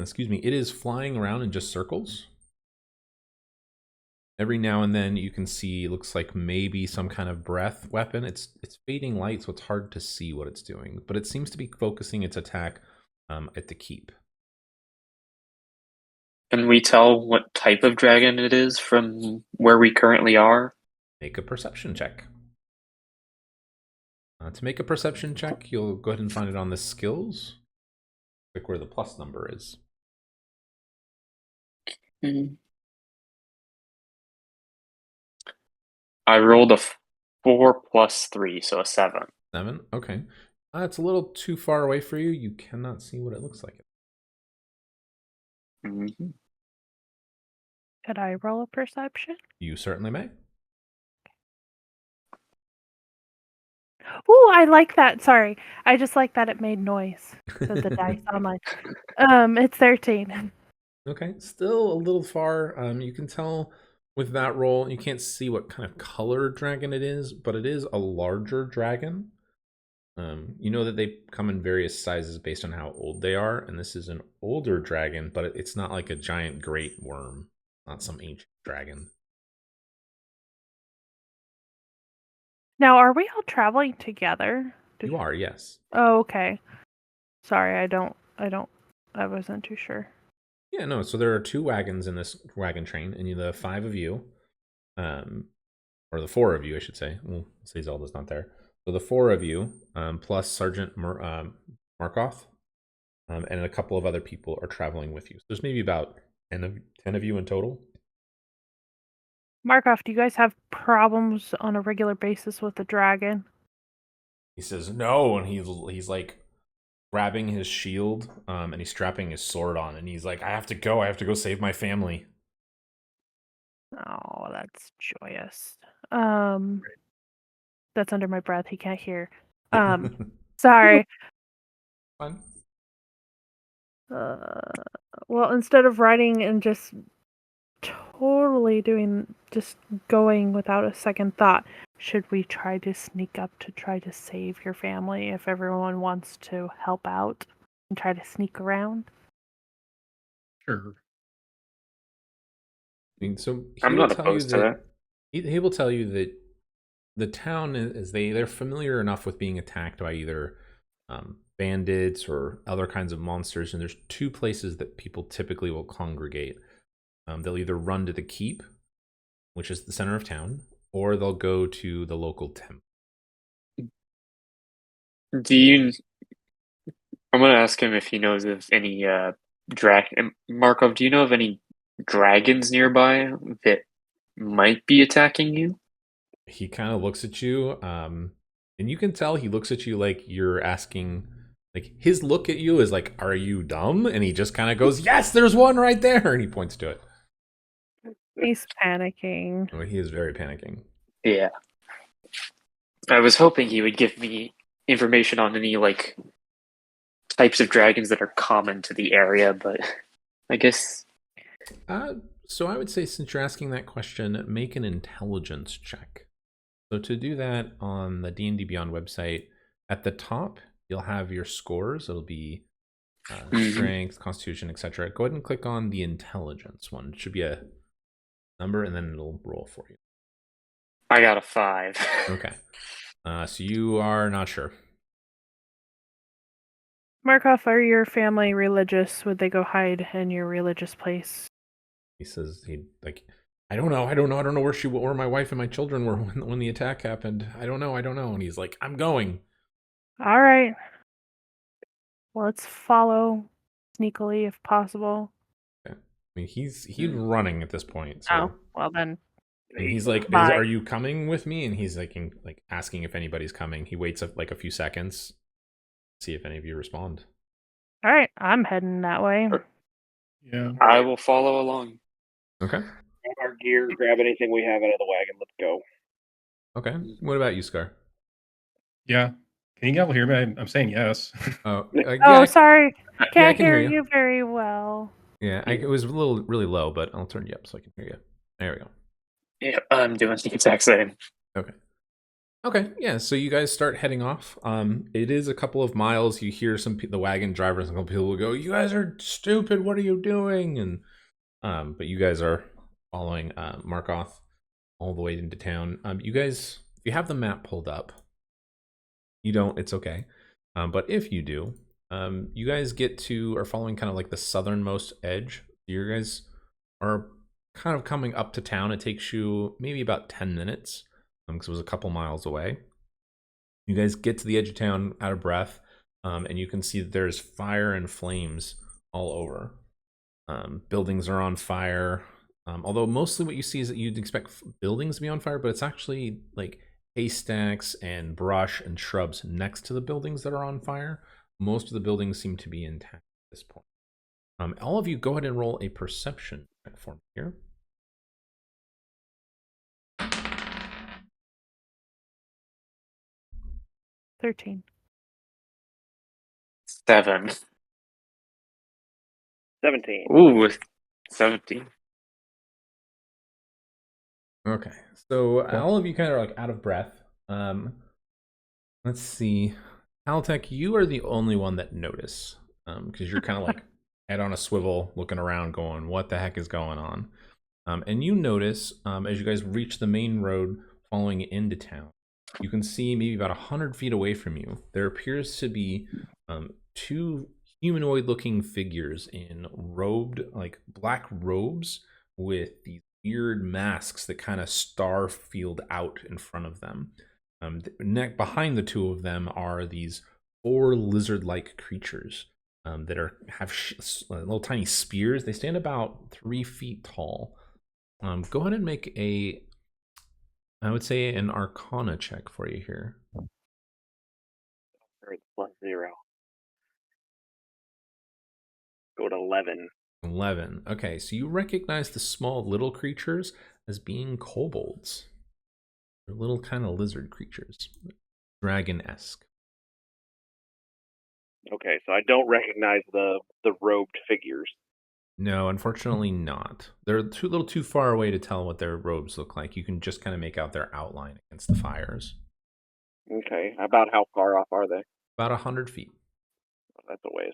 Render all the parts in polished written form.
excuse me, it is flying around in just circles. Every now and then you can see, looks like maybe some kind of breath weapon. It's fading light, so it's hard to see what it's doing. But it seems to be focusing its attack at the keep. Can we tell what type of dragon it is from where we currently are? Make a perception check. To make a perception check, you'll go ahead and find it on the skills. Click where the plus number is. I rolled a 4 plus 3, so a 7. 7? Okay. It's a little too far away for you. You cannot see what it looks like. Mm-hmm. Could I roll a perception? You certainly may. Ooh, I like that. Sorry. I just like that it made noise. The dice on my... It's 13. Okay, still a little far. You can tell with that roll, you can't see what kind of color dragon it is, but it is a larger dragon. You know that they come in various sizes based on how old they are, and this is an older dragon, but it's not like a giant great worm, not some ancient dragon. Now, are we all traveling together? You are, yes. Oh, okay. Sorry, I wasn't too sure. Yeah, no, so there are 2 wagons in this wagon train, and the 5 of you, or the 4 of you, I should say. Well, say Zelda's not there. So the 4 of you, plus Sergeant Markoth, and a couple of other people are traveling with you. So there's maybe about 10 of you in total. Markov, do you guys have problems on a regular basis with the dragon? He says no, and he's like grabbing his shield, and he's strapping his sword on, and he's like, I have to go save my family. Oh, that's joyous. That's under my breath. He can't hear. Sorry. Fine. Well, instead of riding and just going without a second thought, should we try to sneak up to try to save your family if everyone wants to help out and try to sneak around? Sure. I mean, so I'm not opposed to that. He will tell you that the town they're familiar enough with being attacked by either bandits or other kinds of monsters, and there's 2 places that people typically will congregate. They'll either run to the keep, which is the center of town, or they'll go to the local temple. I'm going to ask him if he knows of any Markov, do you know of any dragons nearby that might be attacking you? He kind of looks at you, and you can tell he looks at you like you're asking. Like, his look at you is like, are you dumb? And he just kind of goes, yes, there's one right there, and he points to it. He's panicking. Oh, he is very panicking. Yeah. I was hoping he would give me information on any, like, types of dragons that are common to the area, but I guess... So I would say, since you're asking that question, make an intelligence check. So to do that on the D&D Beyond website, at the top, you'll have your scores. It'll be strength, constitution, etc. Go ahead and click on the intelligence one. It should be a number, and then it'll roll for you. I got a 5. Okay. So you are not sure. Markov, are your family religious? Would they go hide in your religious place? He says I don't know where my wife and my children were when the attack happened. I don't know. And he's like, I'm going. All right. Let's follow sneakily if possible. Okay. I mean, he's running at this point. So. Oh, well then. And he's like, are you coming with me? And he's like asking if anybody's coming. He waits a few seconds, see if any of you respond. All right, I'm heading that way. Yeah. I will follow along. Okay. Grab our gear, grab anything we have out of the wagon. Let's go. Okay. What about you, Scar? Yeah. Can you all hear me? I'm saying yes. Oh, sorry. Can't hear you very well. Yeah, it was really low, but I'll turn you up so I can hear you. There we go. Yeah, I'm doing the exact same. Okay. Okay, yeah. So you guys start heading off. It is a couple of miles. You hear the wagon drivers and a couple people will go, "You guys are stupid. What are you doing?" And but you guys are following Markoth all the way into town. You guys, if you have the map pulled up, you don't. It's okay. But if you do, you guys are following kind of like the southernmost edge. You guys are kind of coming up to town. It takes you maybe about 10 minutes. Because it was a couple miles away. You guys get to the edge of town out of breath, and you can see that there's fire and flames all over. Buildings are on fire, although mostly what you see is that you'd expect buildings to be on fire, but it's actually like haystacks and brush and shrubs next to the buildings that are on fire. Most of the buildings seem to be intact at this point. All of you go ahead and roll a perception check for me here. 13. 7. 17. Ooh, 17. Okay, so all of you kind of are like out of breath. Let's see. Haltech, you are the only one that notice, because you're kind of like head on a swivel, looking around, going, "What the heck is going on?" And you notice as you guys reach the main road following into town, you can see maybe about 100 feet away from you, there appears to be two humanoid-looking figures in like black robes with these weird masks that kind of star field out in front of them. Behind the two of them are these 4 lizard-like creatures that have little tiny spears. They stand about 3 feet tall. Go ahead and make I would say an Arcana check for you here. +0. Go to 11. 11. Okay, so you recognize the small little creatures as being kobolds. They're little kind of lizard creatures, dragon-esque. Okay, so I don't recognize the robed figures. No, unfortunately not. They're a little too far away to tell what their robes look like. You can just kind of make out their outline against the fires. Okay, about how far off are they? About 100 feet. Oh, that's a ways.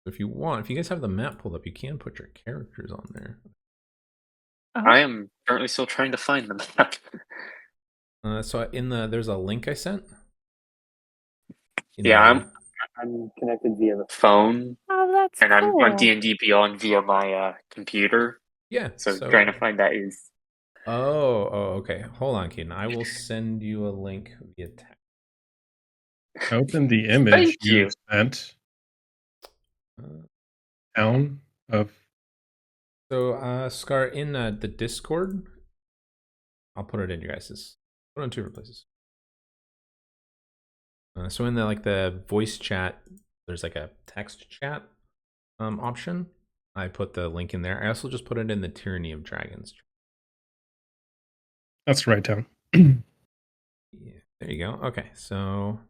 If you guys have the map pulled up, you can put your characters on there. I am currently still trying to find the map. So there's a link I sent. I'm connected via the phone. Oh, that's and cool. I'm on D&D Beyond via my computer. Yeah. So trying to find that is. Oh, okay. Hold on, Keaton. I will send you a link via text. Open the image Thank you you. sent. Town of. So, Scar, in the Discord, I'll put it in you guys'. Put it in 2 different places. So in the voice chat, there's like a text chat option. I put the link in there. I also just put it in the Tyranny of Dragons. That's right, Town. Yeah, there you go. Okay, so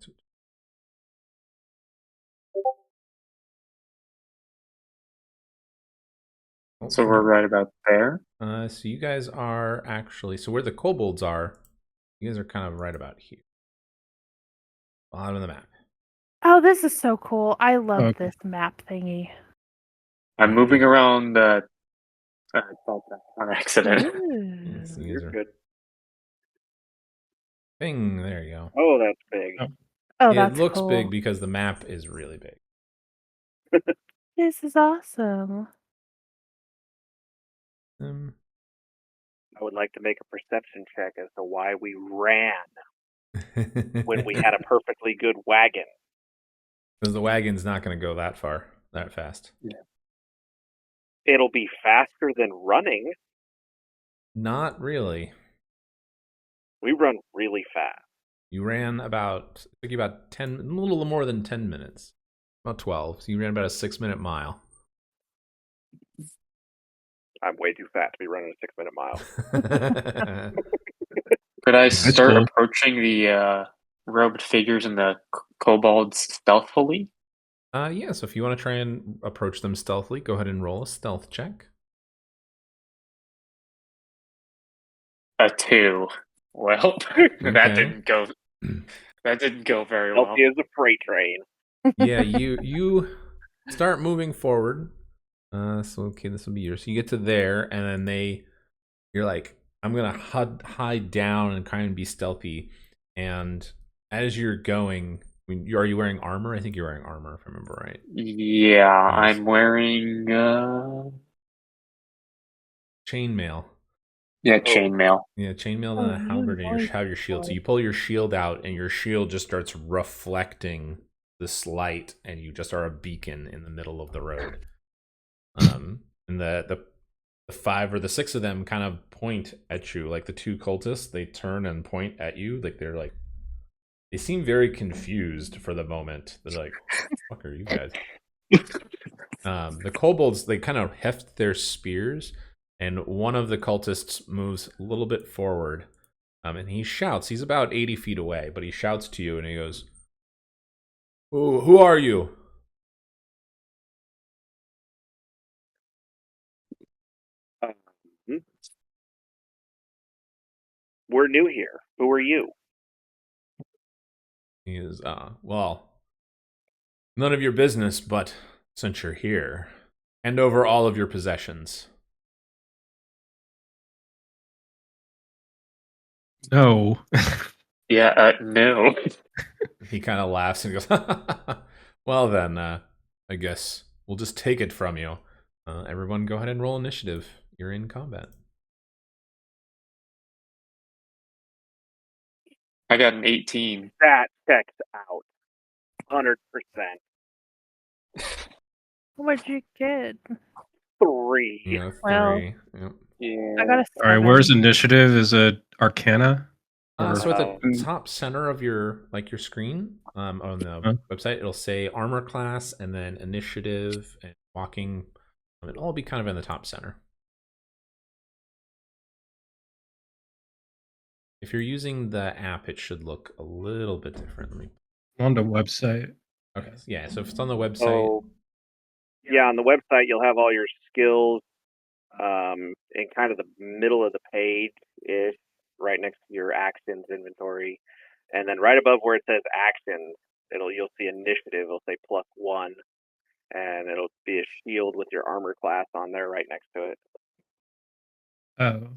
So we're right about there. So you guys are actually, so where the kobolds are, you guys are kind of right about here. Bottom of the map. Oh, this is so cool. I love Okay. this map thingy. I'm moving around on accident. Yes, you guys You're are... good. Bing, there you go. Oh, that's big. Oh, it that's looks cool. big because the map is really big. This is awesome. I would like to make a perception check as to why we ran when we had a perfectly good wagon. Because the wagon's not going to go that fast. Yeah. It'll be faster than running. Not really. We run really fast. You ran it took you about 10, a little more than 10 minutes. About 12. So you ran about a 6-minute mile. I'm way too fat to be running a 6-minute mile. Could I start approaching the robed figures and the kobolds stealthily? Yeah, so if you want to try and approach them stealthily, go ahead and roll a stealth check. A 2. Well, that didn't go. That didn't go very well. Healthy as a freight train. Yeah, you start moving forward. So okay, this will be yours. So you get to there, and then you're like, I'm gonna hide down and kind of be stealthy. And as you're going, I mean, are you wearing armor? I think you're wearing armor, if I remember right. Yeah, I'm wearing Chainmail. yeah, chainmail. Yeah, chainmail Oh, and a halberd, and you have your shield. So you pull your shield out, and your shield just starts reflecting this light, and you just are a beacon in the middle of the road. And the 5 or the 6 of them kind of point at you, like the 2 cultists. They turn and point at you, like they seem very confused for the moment. They're like, "What the fuck are you guys?" The kobolds, they kind of heft their spears, and one of the cultists moves a little bit forward, and he shouts. He's about 80 feet away, but he shouts to you, and he goes, who are you?" We're new here. Who are you? He is, well, none of your business, but since you're here, hand over all of your possessions. No. Yeah, no. He kind of laughs and goes, "Well then, I guess we'll just take it from you. Everyone go ahead and roll initiative. You're in combat." I got an 18. That checks out. 100%. How much you get? 3. Yeah, 3. Well, Yep. Yeah. I got a 7. All right, where's initiative? Is it Arcana? So at the Mm. top center of your screen, on the website, it'll say armor class and then initiative and walking. It'll all be kind of in the top center. If you're using the app, it should look a little bit differently. On the website. Okay, yeah. So if it's on the website, So, yeah, on the website you'll have all your skills in kind of the middle of the page ish, right next to your actions inventory, and then right above where it says actions, you'll see initiative. It'll say +1, and it'll be a shield with your armor class on there right next to it. Oh.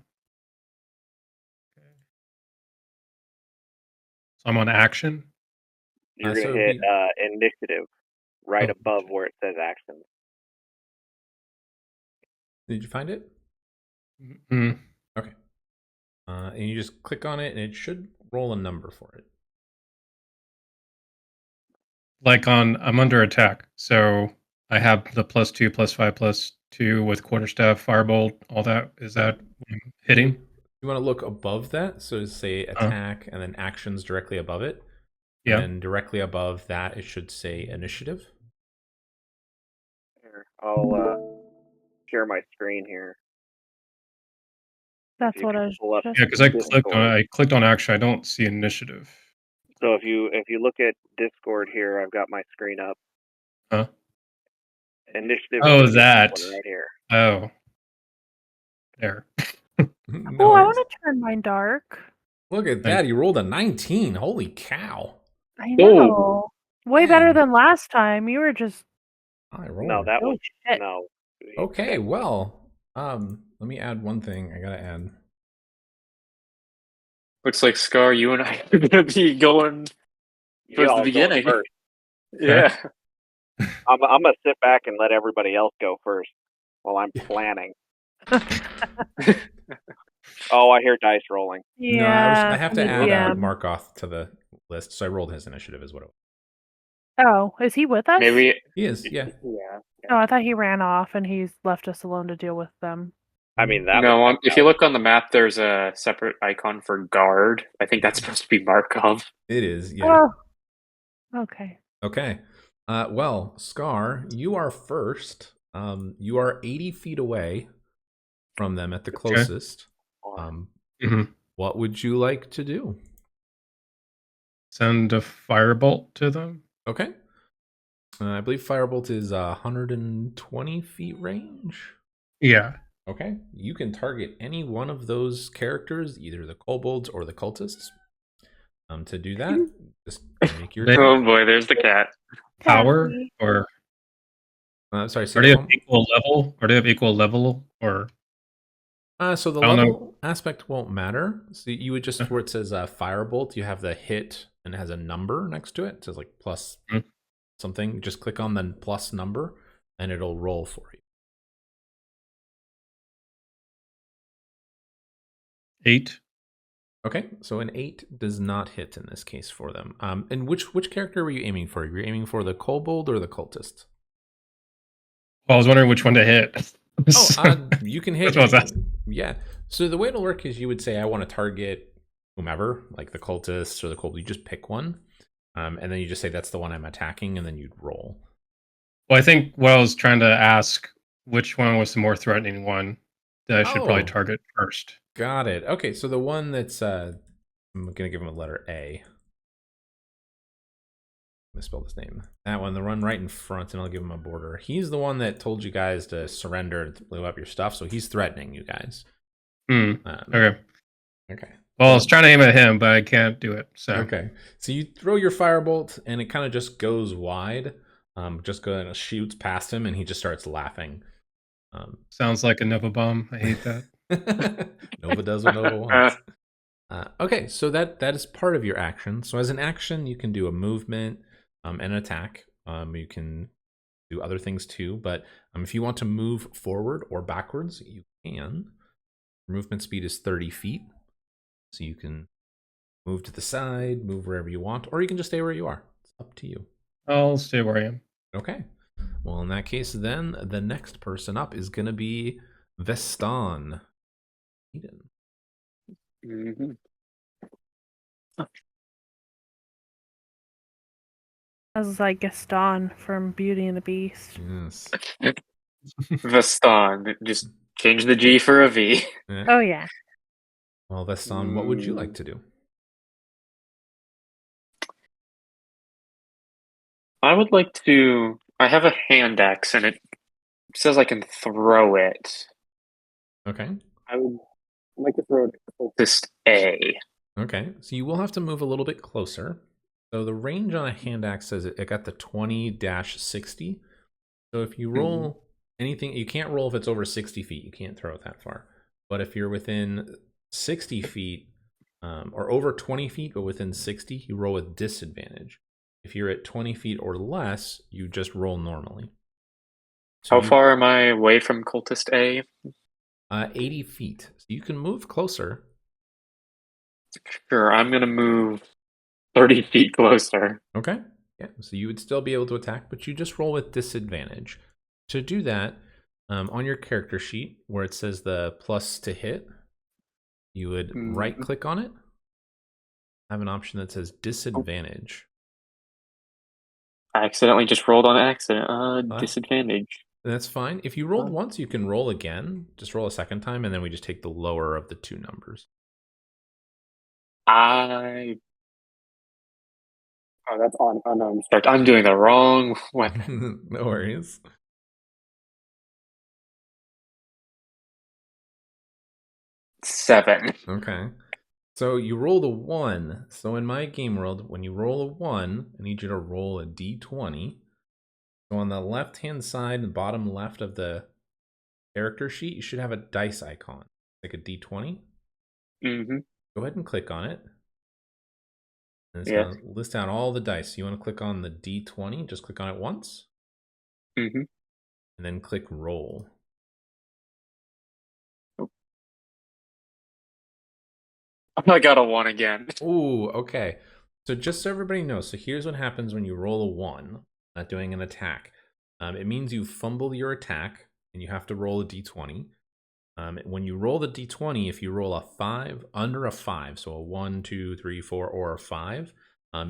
So I'm on action. You're so gonna hit initiative right Oh. above where it says actions. did you find it? Mm. Okay. And you just click on it, and it should roll a number for it. Like I'm under attack, so I have the +2, +5, +2 with quarterstaff, firebolt, all that. Is that hitting? You want to look above that, so say attack, and then actions directly above it. Yeah. And then directly above that, it should say initiative. Here, I'll share my screen here. That's what I was just. Yeah, because I clicked on action. I don't see initiative. So if you look at Discord here, I've got my screen up. Huh? Initiative. Oh, is that. right here. Oh. There. No I worries. want to turn mine dark. Look at that. You rolled a 19. Holy cow. I know. Way better Man. than last time. You were just. I rolled. No, that was shit. no. Okay, well, let me add one thing. I gotta add. Looks like Scar, you and I are gonna be going towards the beginning. First. Yeah. I'm gonna sit back and let everybody else go first while I'm planning. Oh, I hear dice rolling. Yeah. No, I have to add yeah. Markoth to the list, so I rolled his initiative as well. Oh, is he with us? Maybe He is, yeah. Yeah. Oh, I thought he ran off and he's left us alone to deal with them. I mean, that. No, if you look on the map, there's a separate icon for guard. I think that's supposed to be Markov. It is, yeah. Oh. Okay. Okay. Well, Scar, you are first. You are 80 feet away from them at the closest. What would you like to do? Send a firebolt to them. Okay. I believe firebolt is 120 feet range. Yeah. Okay, you can target any one of those characters, either the kobolds or the cultists. To do that, just make your They- attack. Oh boy, there's the cat. Power Taffy. or Sorry, say are that they have one. equal level? Are they have equal level or So the I don't know. level aspect won't matter. So you would just, where it says firebolt, you have the hit and it has a number next to it. It says like plus Mhm. something. Just click on the plus number and it'll roll for you. 8? Okay, so an 8 does not hit in this case for them. And which character were you aiming for? You were aiming for the kobold or the cultist? Well, I was wondering which one to hit. Oh, you can hit. That's what I was asking. Yeah. So the way it'll work is you would say, I want to target whomever, like the cultists or the kobold. You just pick one, and then you just say that's the one I'm attacking, and then you'd roll. Well, I think what I was trying to ask, which one was the more threatening one that I should probably Oh. target first? Got it. Okay, so the one that's I'm gonna give him a letter A. Misspelled his name. That one, the one right in front, and I'll give him a border. He's the one that told you guys to surrender and blow up your stuff, so he's threatening you guys. Okay. Okay. Well, I was trying to aim at him, but I can't do it. So Okay. So you throw your firebolt, and it kind of just goes wide. Just go and shoots past him, and he just starts laughing. sounds like a Nova bomb. I hate that. Nova does what Nova wants. Okay, so that is part of your action. So as an action, you can do a movement and an attack. You can do other things too, but if you want to move forward or backwards, you can. Movement speed is 30 feet, so you can move to the side, move wherever you want, or you can just stay where you are. It's up to you. I'll stay where I am. Okay. Well, in that case, then the next person up is going to be Vestan. Eden. Mm-hmm. I was like Gaston from Beauty and the Beast. Yes. Vestan. Just change the G for a V. Yeah. Oh yeah. Well, Vestan, what would you like to do? I would like to. I have a hand axe, and it says I can throw it. Okay. I would like to throw it at cultist A. Okay. So you will have to move a little bit closer. So the range on a hand axe says it got the 20-60. So if you roll anything, you can't roll if it's over 60 feet. You can't throw it that far. But if you're within 60 feet, or over 20 feet, but within 60, you roll with disadvantage. If you're at 20 feet or less, you just roll normally. So How far am I away from cultist A? 80 feet. So you can move closer. Sure, I'm going to move 30 feet closer. Okay. Yeah. So you would still be able to attack, but you just roll with disadvantage. To do that, on your character sheet where it says the plus to hit, you would right click on it, have an option that says disadvantage. I accidentally just rolled on accident. Disadvantage. That's fine. If you rolled once, you can roll again. Just roll a second time, and then we just take the lower of the two numbers. Oh, that's on unknown start. I'm doing the wrong weapon. No worries. Seven. Okay. So you rolled a 1. So in my game world, when you roll a 1, I need you to roll a d20. So on the left-hand side, the bottom left of the character sheet, you should have a dice icon, like a d20. Mm-hmm. Go ahead and click on it. And it's Yeah. going to list out all the dice. You want to click on the d20, just click on it once. Mm-hmm. And then click roll. I got a 1 again. Ooh, okay. So just so everybody knows, so here's what happens when you roll a 1, not doing an attack. It means you fumble your attack, and you have to roll a d20. When you roll the d20, if you roll a 5, under a 5, so a 1, 2, 3, 4, or a 5,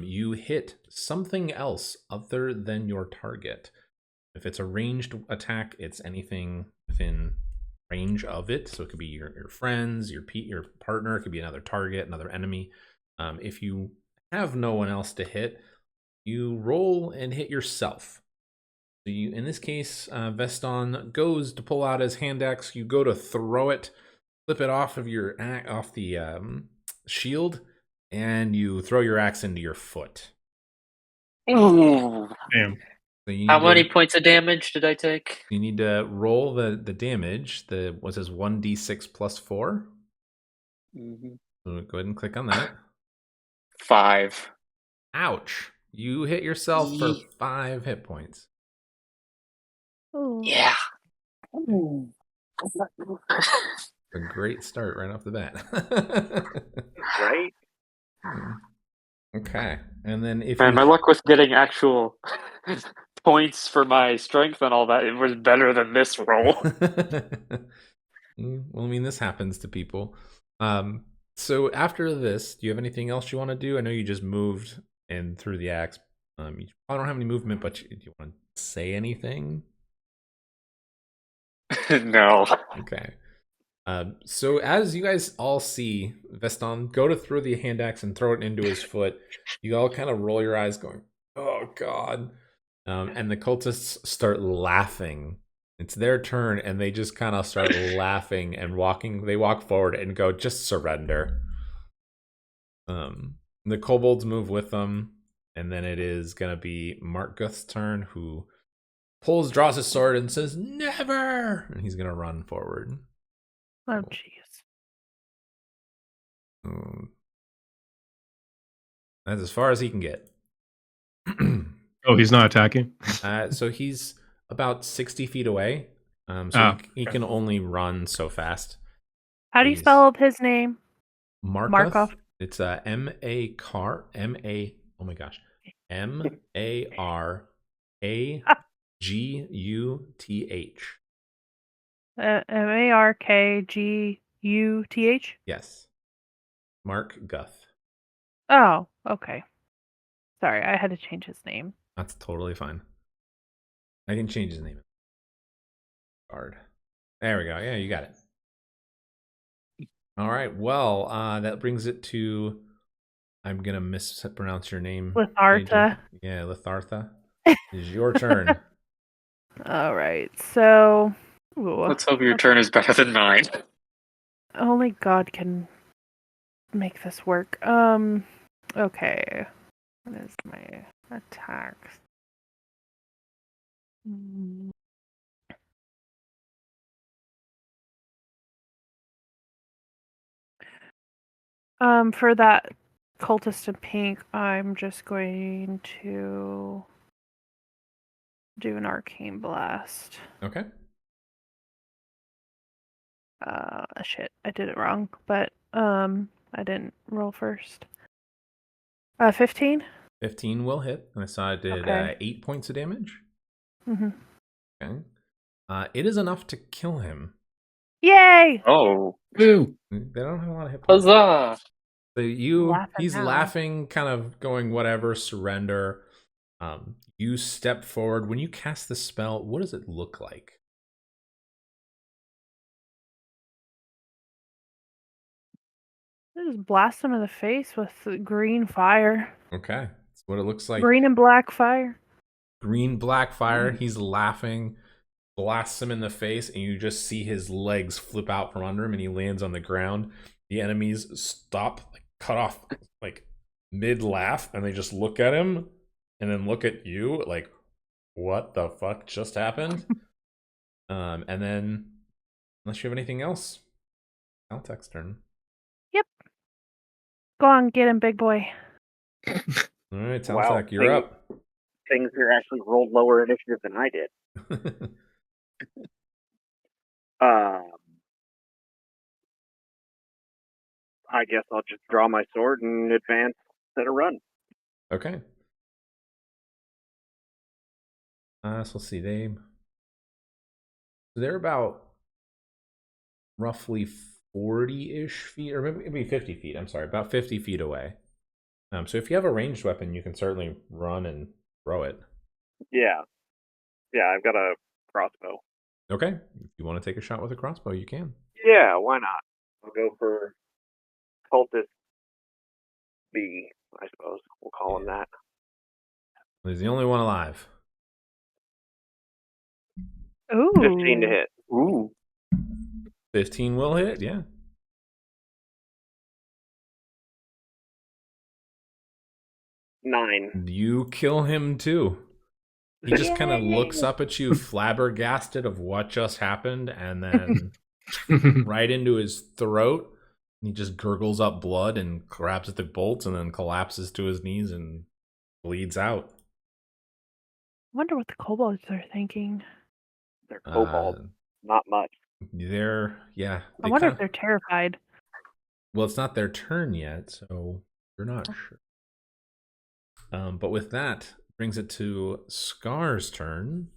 you hit something else other than your target. If it's a ranged attack, it's anything within range of it. So it could be your friends, your partner, it could be another target, another enemy. If you have no one else to hit, you roll and hit yourself. So you, in this case, Veston goes to pull out his hand axe. You go to throw it, flip it off of off the shield, and you throw your axe into your foot. Ooh. Damn. So you How need many to, points of damage did I take? you need to roll the damage. The what says 1d6 plus 4. Mm-hmm. So go ahead and click on that. 5. Ouch! You hit yourself for Yee. 5 hit points. Ooh. Yeah. A great start right off the bat. Right? Okay, and then if Man, you my luck with getting actual points for my strength and all that, it was better than this roll. well, I mean, this happens to people. So after this, do you have anything else you want to do? I know you just moved and threw the axe. You probably don't have any movement, but do you want to say anything? No. Okay. So as you guys all see Veston go to throw the hand axe and throw it into his foot, you all kind of roll your eyes going, oh God. And the cultists start laughing. It's their turn and they just kind of start laughing and they walk forward and go, just surrender. The kobolds move with them, and then it is going to be Markguth's turn, who draws his sword and says, never! And he's going to run forward. Oh, jeez. That's as far as he can get. Oh, he's not attacking? So he's about 60 feet away. So he can only run so fast. How do you spell his name? Markov. It's M-A-R, M-A, oh my gosh, M-A-R-A-G-U-T-H. M-A-R-K-G-U-T-H? Yes. Mark Guth. Oh, okay. Sorry, I had to change his name. That's totally fine. I can change his name. Guard. There we go. Yeah, you got it. All right. Well, that brings it to, I'm going to mispronounce your name. Lithartha. Yeah, Lithartha. It is your turn. All right. So, Let's hope your turn is better than mine. only God can make this work. Okay. What is my attacks? For that cultist in pink, I'm just going to do an arcane blast. Okay. Shit, I did it wrong, but I didn't roll first. 15? 15 will hit. And I saw it did Okay. 8 points of damage. Mm-hmm. Okay. It is enough to kill him. Yay! Oh. Woo! They don't have a lot of hit points. Huzzah! So he's now. laughing, kind of going, whatever, surrender. You step forward. When you cast the spell, what does it look like? Just blast him in the face with green fire. Okay. That's what it looks like. Green and black fire. Green, black fire. He's laughing, blasts him in the face, and you just see his legs flip out from under him, and he lands on the ground. The enemies stop, like, cut off, like, mid-laugh, and they just look at him, and then look at you, like, what the fuck just happened? And then, unless you have anything else, Altec's turn. Yep. Go on, get him, big boy. All right, Taltec, Wow, you're up. Things here actually rolled lower initiative than I did. I guess I'll just draw my sword and advance at a run. Okay. So let's see. They're about roughly 40-ish feet, or maybe 50 feet. I'm sorry, about 50 feet away. So if you have a ranged weapon, you can certainly run and throw it. Yeah, I've got a crossbow. Okay. If you want to take a shot with a crossbow, you can. Yeah, why not? I'll go for Cultist B, I suppose. We'll call him that. He's the only one alive. Ooh. 15 to hit. Ooh. 15 will hit, yeah. Nine. You kill him too. He just kind of Yay. looks up at you, flabbergasted of what just happened, and then right into his throat. And he just gurgles up blood and grabs at the bolts and then collapses to his knees and bleeds out. I wonder what the kobolds are thinking. They're kobold. Not much. Yeah. I wonder if they're terrified. Well, it's not their turn yet, so we're not sure. But with that, brings it to Scar's turn.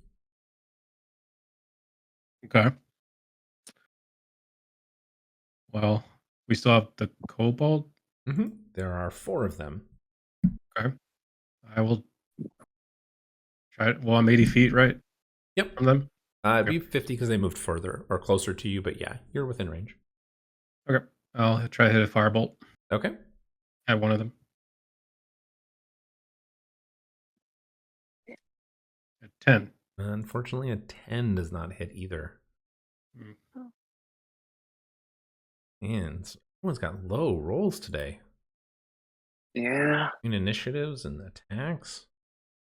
Okay. Well, we still have the kobold. Mm-hmm. There are 4 of them. Okay. I will try it. Well, I'm 80 feet, right? Yep. From them? It'd be 50 because they moved further or closer to you, but yeah, you're within range. Okay. I'll try to hit a firebolt Okay. at one of them. At 10. Unfortunately, a 10 does not hit either. Mm. And everyone's got low rolls today. Yeah. In initiatives and attacks.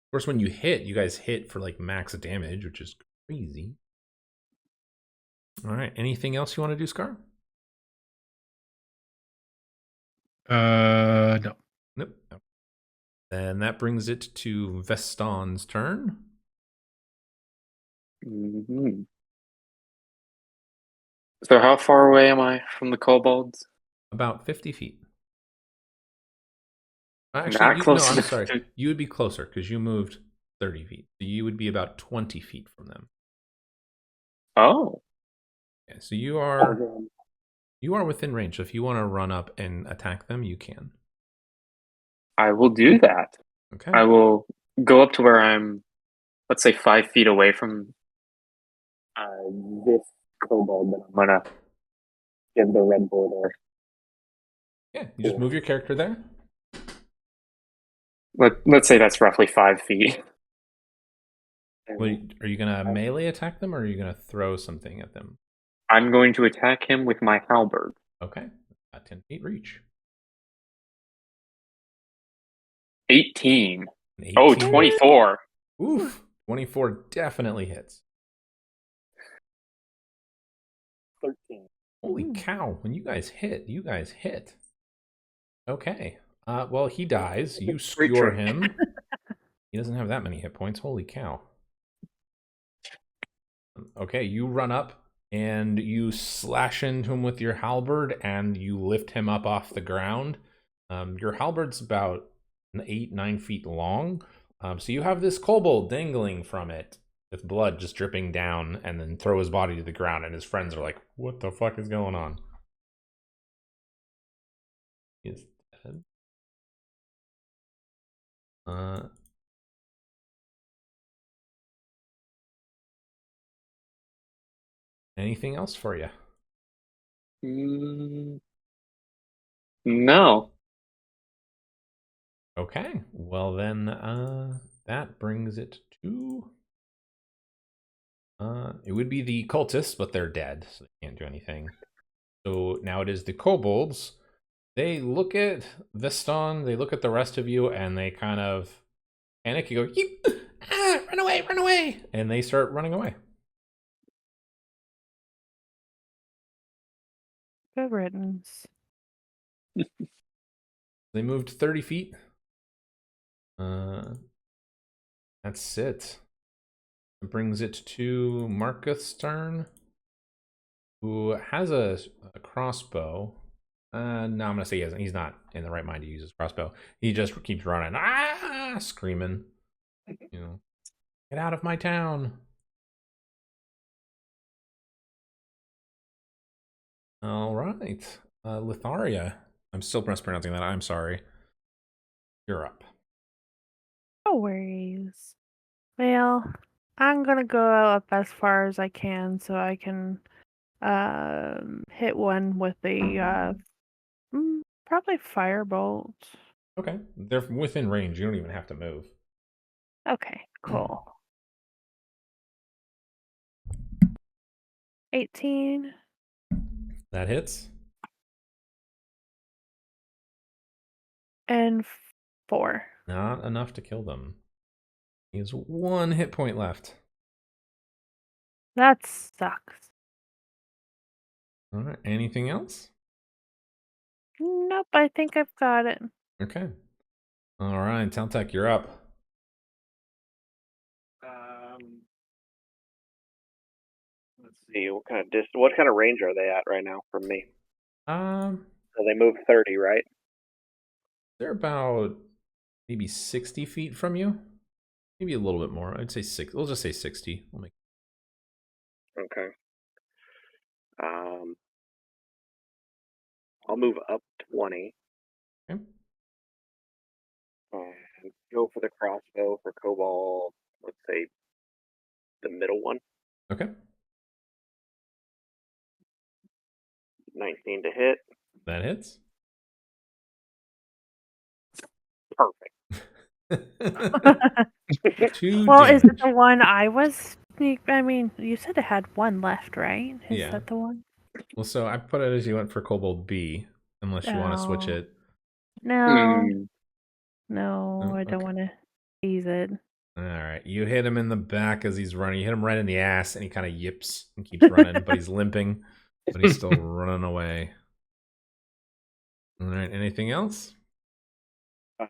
Of course, when you hit, you guys hit for like max damage, which is crazy. All right. Anything else you want to do, Scar? No. Nope. Then that brings it to Veston's turn. Mm-hmm. So how far away am I from the kobolds? About 50 feet. Not Actually, close I'm enough sorry. to- You would be closer because you moved 30 feet. So you would be about 20 feet from them. Oh. Okay, so you are within range. So if you want to run up and attack them, you can. I will do that. Okay. I will go up to where I'm, let's say, 5 feet away from this kobold that I'm gonna give the red border. Yeah, you just move your character there. Let's say that's roughly 5 feet. Well, are you going to melee attack them or are you going to throw something at them? I'm going to attack him with my halberd. Okay. 10 feet reach. 18. 18. Oh, 24. Oof. 24 definitely hits. 13. Holy cow. When you guys hit. Okay. Well, he dies. You skewer him. He doesn't have that many hit points. Holy cow. Okay, you run up and you slash into him with your halberd and you lift him up off the ground. Your halberd's about 8-9 feet long. So you have this kobold dangling from it with blood just dripping down and then throw his body to the ground and his friends are like, what the fuck is going on? He is dead. Anything else for you? No. Okay, well then that brings it to it would be the cultists, but they're dead, so they can't do anything. So now it is the kobolds. They look at Veston, they look at the rest of you, and they kind of panic. You go, run away! And they start running away. Good riddance. They moved 30 feet. That's it. It brings it to Marcus' turn, who has a crossbow. No, I'm gonna say he's not in the right mind to use his crossbow. He just keeps running, screaming, get out of my town. All right, Litharia. I'm still mispronouncing that. I'm sorry. You're up. No worries. Well, I'm gonna go up as far as I can so I can hit one with a probably firebolt. Okay, they're within range. You don't even have to move. Okay, cool. 18 That hits. and 4. Not enough to kill them. He has 1 hit point left. That sucks. All right. Anything else? Nope, I think I've got it. Okay. All right, Taltech, you're up. Let's see, what kind of range are they at right now from me? Um, So they move 30, right? they're about maybe 60 feet from you. Maybe a little bit more. I'd say 6. We'll just say 60. We'll make. Okay. I'll move up 20. Okay. And go for the crossbow for Kobold. Let's say the middle one. Okay. 19 to hit. That hits. Perfect. 2 Well, damage. is it the one I was? I mean, you said it had 1 left, right? Is Yeah. that the one? Well, so I put it as you went for Kobold B, unless you want to switch Oh. it. No, Mm. no, Oh, I don't okay. want to tease it. All right. You hit him in the back as he's running. You hit him right in the ass, and he kind of yips and keeps running, but he's limping, but he's still running away. All right. Anything else? No.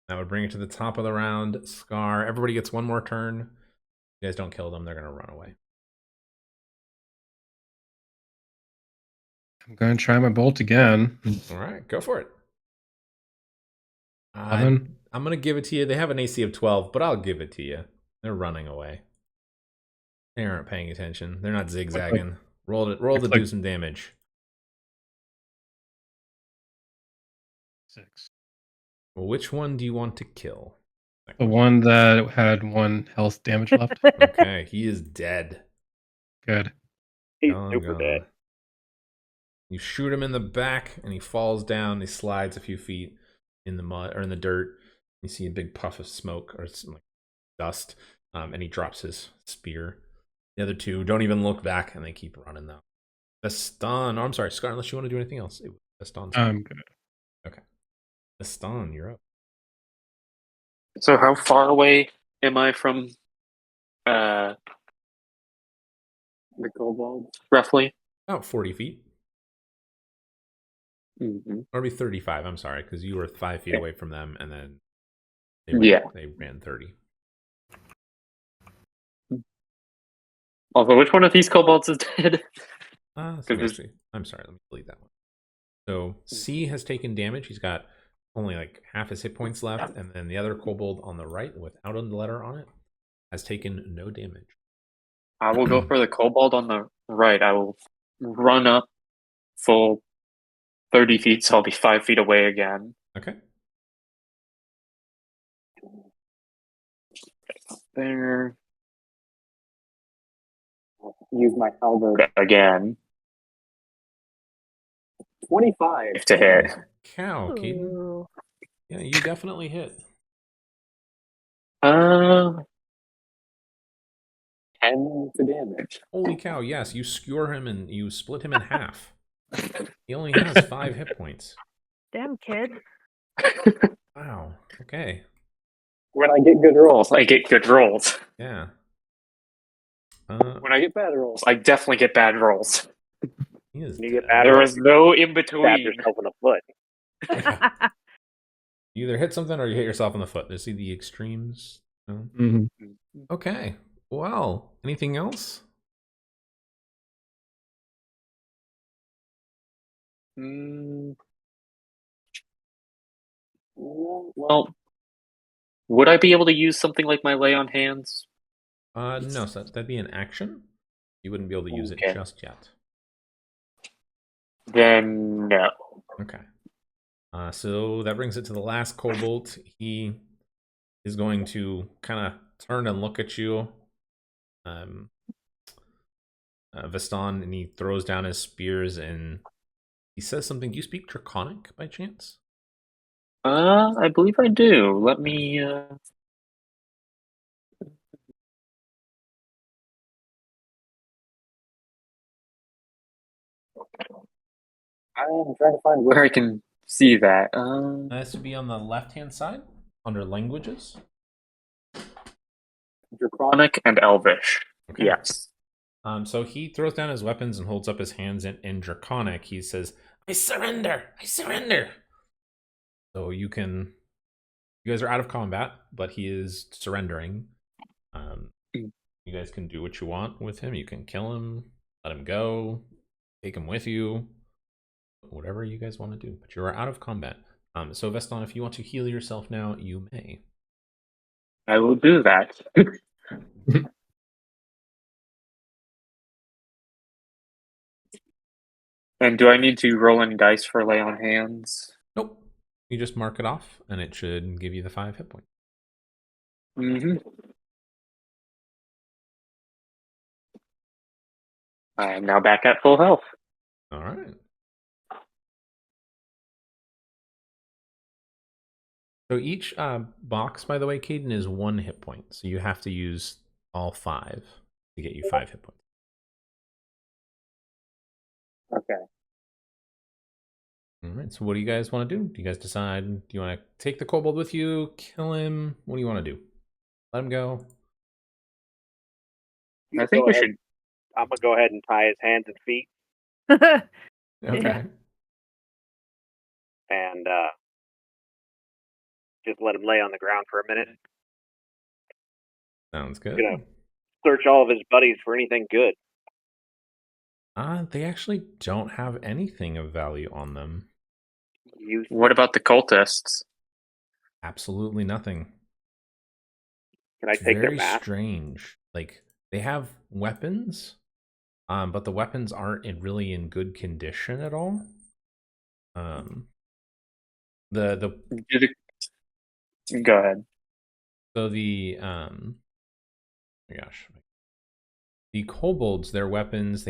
That would bring it to the top of the round. Scar. Everybody gets 1 more turn. If you guys don't kill them, they're going to run away. I'm going to try my bolt again. All right. Go for it. 11. I'm going to give it to you. They have an AC of 12, but I'll give it to you. They're running away. They aren't paying attention. They're not zigzagging. Roll to do some damage. 6. Well, which one do you want to kill? The one that had 1 health damage left. Okay, he is dead. Good. He's Gone, super gone. dead. You shoot him in the back, and he falls down. He slides a few feet in the mud or in the dirt. You see a big puff of smoke or some like dust, and he drops his spear. The other 2 don't even look back, and they keep running though. Veston, I'm sorry, Scar. Unless you want to do anything else, Veston's I'm good. okay. Veston, you're up. So how far away am I from the kobold, roughly? About 40 feet. Mm-hmm. Or maybe 35, I'm sorry, because you were 5 feet Okay. away from them, and then they ran 30. Also, which one of these kobolds is dead? I'm sorry, let me delete that one. So C has taken damage. He's got only like half his hit points left, and then the other kobold on the right, without a letter on it, has taken no damage. I will go for the kobold on the right. I will run up full 30 feet, so I'll be 5 feet away again. Okay. There. Use my halberd again. 25 to hit. Cow, Keaton. Ooh. Yeah, you definitely hit. 10 to damage. Holy cow, yes, you skewer him and you split him in half. He only has 5 hit points. Damn, kid. Wow, okay. When I get good rolls, I get good rolls. Yeah. When I get bad rolls, I definitely get bad rolls. He is You get dead. bad There rolls, is no in stab between. yourself in the foot. Yeah. You either hit something or you hit yourself in the foot. You see the extremes? No? Mm-hmm. Okay. Well, anything else? Well, would I be able to use something like my lay on hands? No, so that'd be an action. You wouldn't be able to use it Okay. just yet. Then no. Okay. So that brings it to the last kobold. He is going to kind of turn and look at you, Veston, and he throws down his spears and he says something. Do you speak Draconic by chance? I believe I do. Let me I'm trying to find where I can see that. This would be on the left-hand side under languages. Draconic and Elvish. Okay. Yes. So he throws down his weapons and holds up his hands in Draconic. He says, "I surrender! I surrender!" So you guys are out of combat, but he is surrendering. You guys can do what you want with him. You can kill him, let him go, take him with you, whatever you guys want to do. But you are out of combat. So Veston, if you want to heal yourself now, you may. I will do that. And do I need to roll any dice for lay on hands? Nope. You just mark it off, and it should give you the 5 hit points. Mm-hmm. I am now back at full health. All right. So each box, by the way, Caden, is 1 hit point. So you have to use all 5 to get you 5 hit points. Okay. All right. So what do you guys want to do? Do you guys decide? Do you want to take the kobold with you? Kill him? What do you want to do? Let him go? I think we should. I'm gonna go ahead and tie his hands and feet, Okay. Yeah. and just let him lay on the ground for a minute. Sounds good. Gonna search all of his buddies for anything good. They actually don't have anything of value on them. What about the cultists? Absolutely nothing. Can I It's take their very mask? strange. Like, they have weapons, but the weapons aren't really in good condition at all. The Go ahead. So the oh my gosh, the kobolds, their weapons,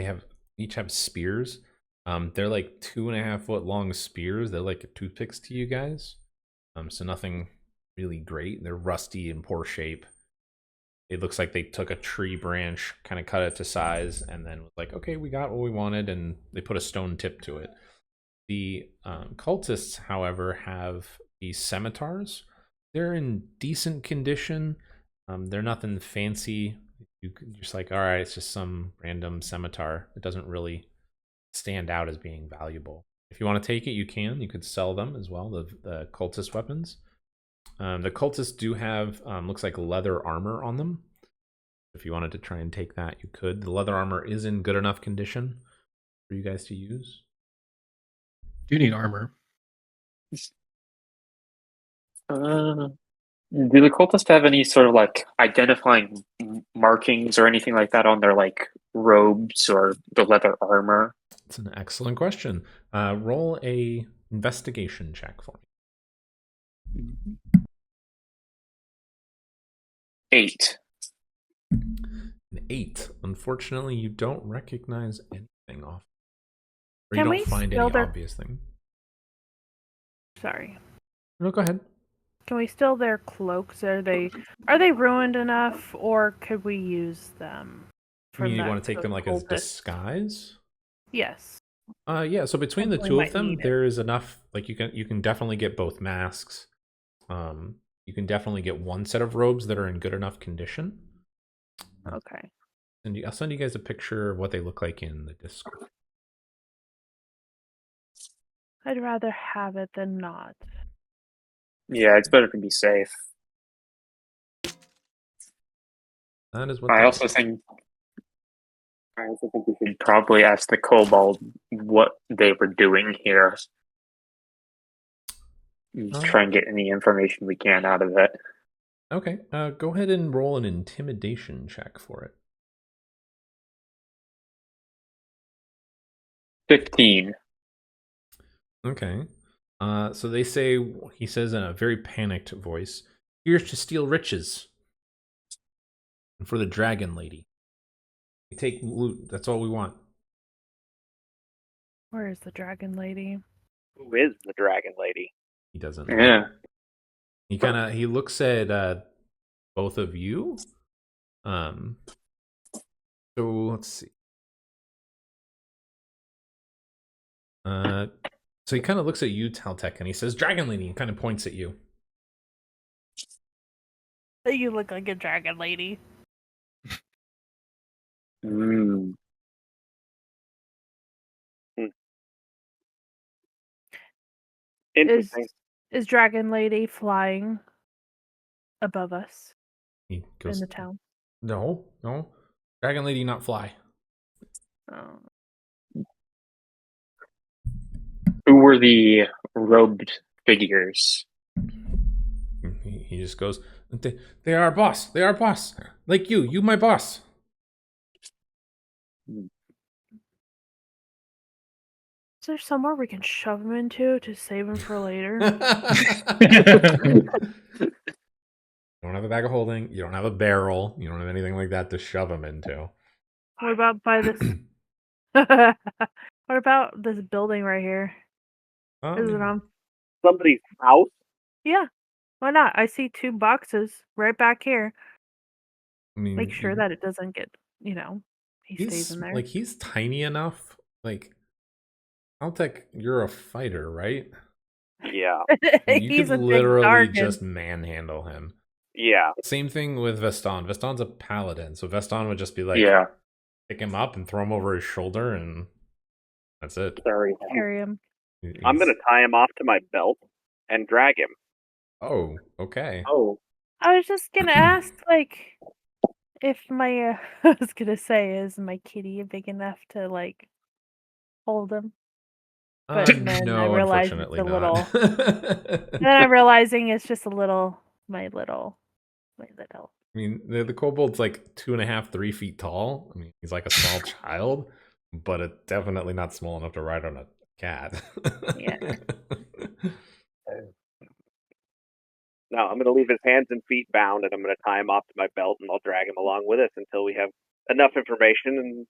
each have spears. They're like 2.5 foot long spears. They're like toothpicks to you guys. So nothing really great. They're rusty and poor shape. It looks like they took a tree branch, kind of cut it to size, and then was like, okay, we got what we wanted, and they put a stone tip to it. The cultists, however, have these scimitars. They're in decent condition. They're nothing fancy. You're just like, all right, it's just some random scimitar. It doesn't really stand out as being valuable. If you want to take it, you can. You could sell them as well, the cultist weapons. The cultists do have, looks like leather armor on them. If you wanted to try and take that, you could. The leather armor is in good enough condition for you guys to use. Do you need armor? Do the cultists have any sort of like identifying markings or anything like that on their like robes or the leather armor? It's an excellent question. Roll a investigation check for me. 8. An 8. Unfortunately, you don't recognize anything off. Or Can you we don't find steal any their- obvious thing. Sorry. No, go ahead. Can we steal their cloaks? Are they ruined enough, or could we use them? You mean you that want to take them like as cultist? disguise? Yes. Yeah, so between the Definitely two of might them, need it. there is enough. Like you can definitely get both masks. You can definitely get one set of robes that are in good enough condition. Okay. And I'll send you guys a picture of what they look like in the Discord. I'd rather have it than not. Yeah, it's better to be safe. That is what I they also look like. think we should probably ask the kobold what they were doing here. Try and get any information we can out of it. Okay, go ahead and roll an intimidation check for it. 15. Okay. So he says in a very panicked voice, "Here's to steal riches. And for the dragon lady. We take loot, that's all we want." Where is the dragon lady? Who is the dragon lady? He doesn't know. Yeah. He looks at both of you. So let's see. So he kind of looks at you, Taltek, and he says, "Dragon Lady," and kind of points at you. You look like a dragon lady. Mm. Interesting. Is dragon lady flying above us He goes, in the town? No. Dragon Lady not fly. Oh. Who were the robed figures? He just goes, they are our boss. They are our boss. Like you my boss. Is there somewhere we can shove him into to save him for later? You don't have a bag of holding. You don't have a barrel. You don't have anything like that to shove him into. What about by this? What about this building right here? Is it on? Somebody's house? Yeah. Why not? I see 2 boxes right back here. I mean, Make sure that it doesn't get, he stays he's in there. like he's tiny enough. Like, Altec, you're a fighter, right? Yeah. You He's could a big literally darkin. just manhandle him. Yeah. Same thing with Veston. Veston's a paladin, so Veston would just be like, Yeah. pick him up and throw him over his shoulder, and that's it. Sorry. Carry him. I'm going to tie him off to my belt and drag him. Oh, okay. Oh. I was just gonna ask, like, if my I was gonna say, is my kitty big enough to like hold him? But then I No, realized unfortunately it's a not. then I'm realizing it's just my little. I mean, the kobold's like 2.5, 3 feet tall. I mean, he's like a small child, but it's definitely not small enough to ride on a cat. Yeah. No, I'm going to leave his hands and feet bound, and I'm going to tie him off to my belt, and I'll drag him along with us until we have enough information and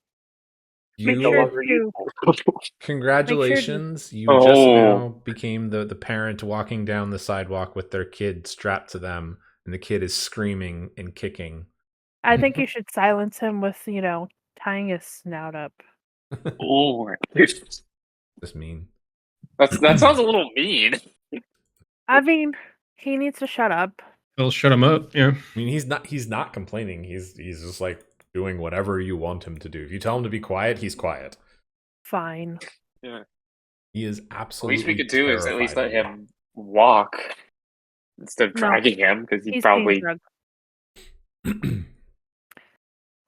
Make You, no sure longer to- useful. congratulations, you Oh. just now became the parent walking down the sidewalk with their kid strapped to them, and the kid is screaming and kicking. I think you should silence him with, tying his snout up. Oh. Just mean. That sounds a little mean. I mean, he needs to shut up. They'll shut him up. Yeah. I mean, he's not complaining. He's just like doing whatever you want him to do. If you tell him to be quiet, he's quiet. Fine. Yeah. He is The absolutely least we could do is at least let terrified of him walk instead of No. dragging him, because he'd He's probably. being drugged. you.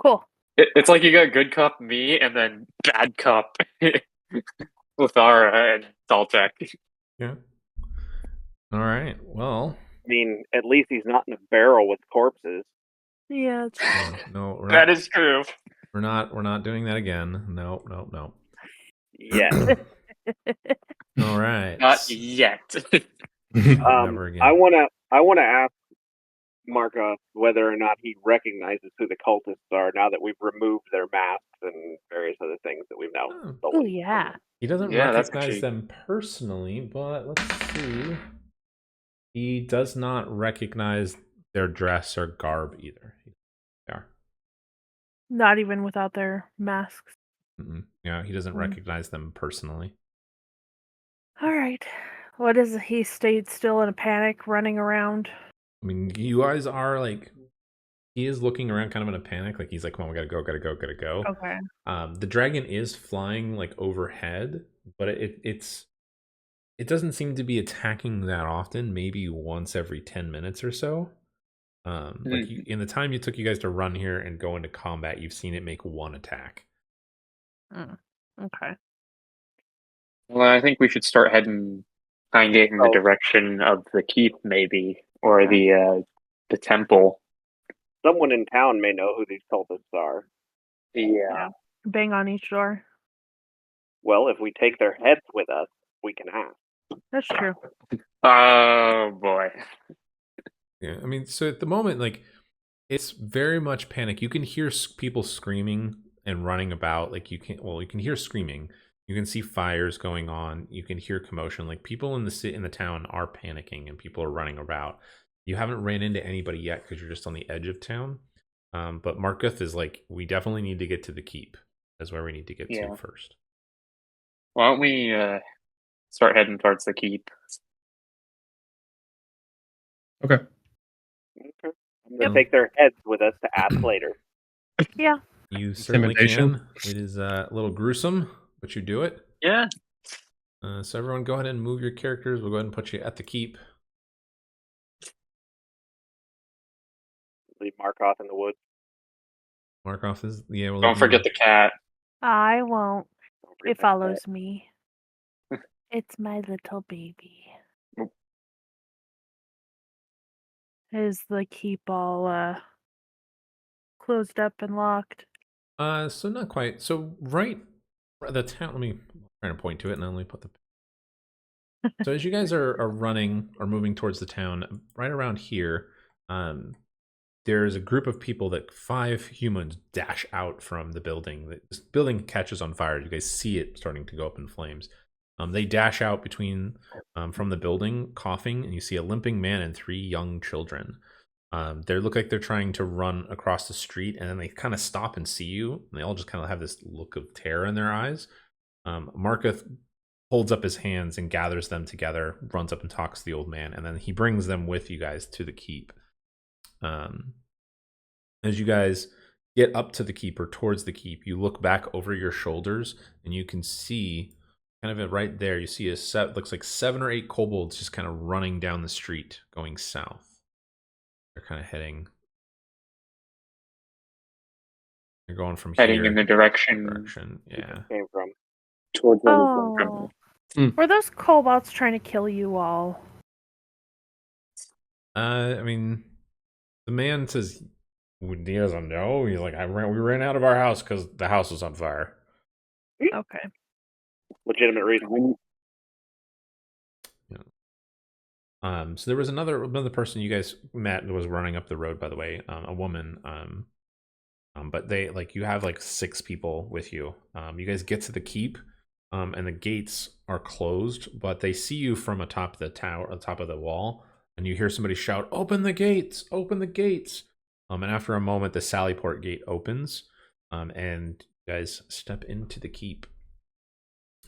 Cool. It's like you got good cop me and then bad cop Luthara and Daltek. Yeah. All right. Well, I mean, at least he's not in a barrel with corpses. Yeah. no, we're That not, is true. we're not doing that again. No. Yeah. All right. Not yet. Never again. I want to ask Marka whether or not he recognizes who the cultists are now that we've removed their masks and various other things that we've now Oh. Oh, stolen. yeah. He doesn't Yeah, that's recognize actually- them personally, but let's see. He does not recognize their dress or garb either. They are. Not even without their masks. Yeah, he doesn't Mm. recognize them personally. All right. What is it? He stayed still in a panic, running around. I mean, you guys are like, he is looking around kind of in a panic. Like, he's like, come on, we gotta go. Okay. The dragon is flying like overhead, but it doesn't seem to be attacking that often, maybe once every 10 minutes or so. In the time you took you guys to run here and go into combat, you've seen it make one attack. Okay. Well, I think we should start heading kind of in the Oh. direction of the keep, maybe, or the temple. Someone in town may know who these cultists are. Yeah. Bang on each door. Well, if we take their heads with us, we can ask. That's true. Oh boy. Yeah, I mean, so at the moment, like, it's very much panic. You can hear people screaming and running about. Like, you can hear screaming. You can see fires going on. You can hear commotion. Like, people in the town are panicking and people are running about. You haven't ran into anybody yet because you're just on the edge of town. But Markuth is like, we definitely need to get to the keep. That's where we need to get Yeah. to first. Why don't we start heading towards the keep? Okay. Okay. I'm going to take their heads with us to ask later. Yeah. You certainly Intimidation. can. It is a little gruesome, but you do it. Yeah. So everyone go ahead and move your characters. We'll go ahead and put you at the keep. Leave Markov in the woods. Markov is, yeah, we'll Don't leave forget you. the cat. I won't. Don't forget It that follows me. It's my little baby. Oop. Is the keep all closed up and locked? So not quite. So right, the town. Let me try to point to it, and then let me put the. So as you guys are running or moving towards the town, right around here, there's a group of people that 5 humans dash out from the building. This building catches on fire. You guys see it starting to go up in flames. They dash out from the building, coughing, and you see a limping man and 3 young children. They look like they're trying to run across the street, and then they kind of stop and see you. And they all just kind of have this look of terror in their eyes. Markov holds up his hands and gathers them together, runs up and talks to the old man, and then he brings them with you guys to the keep. As you guys get up to the keep or towards the keep, you look back over your shoulders, and you can see kind of right there. You see looks like 7 or 8 kobolds just kind of running down the street, going south. They're kind of heading. They're going from Heading here. in the direction Yeah. came from. towards where we came Oh. from. Were those kobolds trying to kill you all? I mean, the man says he doesn't know. He's like, we ran out of our house because the house was on fire. Okay. Legitimate reason. So there was another person you guys met that was running up the road, by the way, a woman. But they you have 6 people with you. You guys get to the keep, and the gates are closed, but they see you from atop the tower, atop of the wall, and you hear somebody shout, "Open the gates! Open the gates!" And after a moment, the Sallyport gate opens, and you guys step into the keep.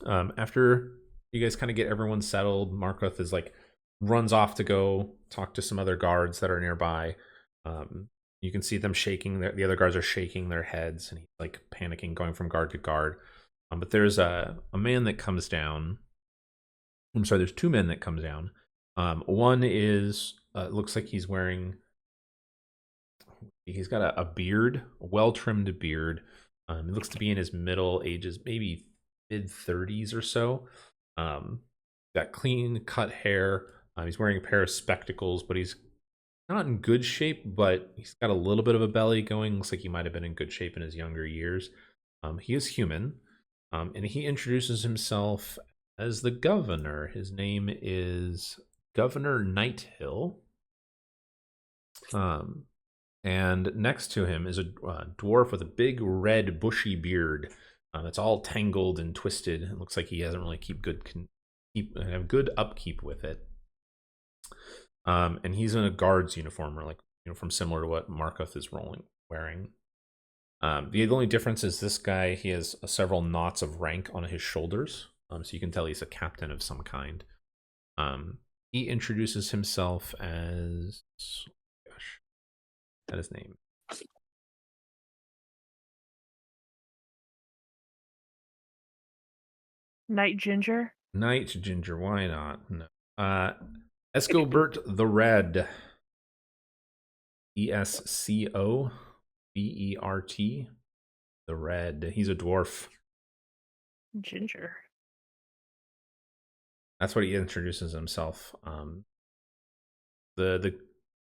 After you guys kind of get everyone settled, Markov is runs off to go talk to some other guards that are nearby. You can see them shaking. The other guards are shaking their heads, and he's panicking, going from guard to guard. But there's a man that comes down. I'm sorry, there's 2 men that come down. One is looks like he's got a beard, a well-trimmed beard. He looks to be in his middle ages, maybe mid-30s or so. Got clean cut hair. He's wearing a pair of spectacles, but he's not in good shape, but he's got a little bit of a belly going. Looks like he might have been in good shape in his younger years. He is human, and he introduces himself as the governor. His name is Governor Nighthill. And next to him is a dwarf with a big red bushy beard. It's all tangled and twisted. It looks like he hasn't really have good upkeep with it. And he's in a guard's uniform, or uniform similar to what Markov is wearing. The only difference is this guy, he has several knots of rank on his shoulders, so you can tell he's a captain of some kind. He introduces himself as, gosh, that his name. Night Ginger? Night Ginger, why not? No. Escobert the Red. Escobert. The Red. He's a dwarf. Ginger. That's what he introduces himself. The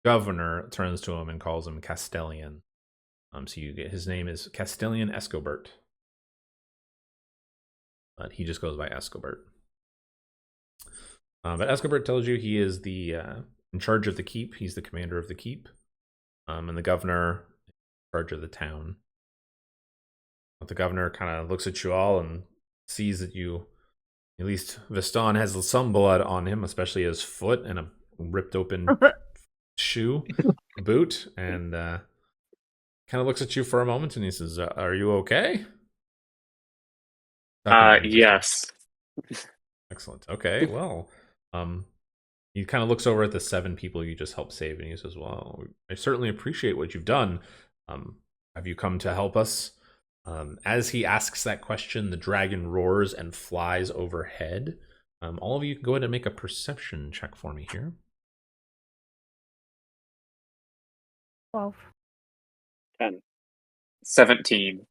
governor turns to him and calls him Castellian. So you get his name is Castellian Escobert. But he just goes by Escobert. But Escobert tells you he is the in charge of the keep. He's the commander of the keep. And the governor is in charge of the town. But the governor kind of looks at you all and sees that you, at least Viston has some blood on him, especially his foot and a ripped open shoe, boot, and kind of looks at you for a moment and he says, "Are you okay?" Yes. Excellent. Okay, well, he kind of looks over at the 7 people you just helped save, and he says, "Well, I certainly appreciate what you've done. Have you come to help us?" As he asks that question, the dragon roars and flies overhead. All of you can go ahead and make a perception check for me here. 12. 10. 17.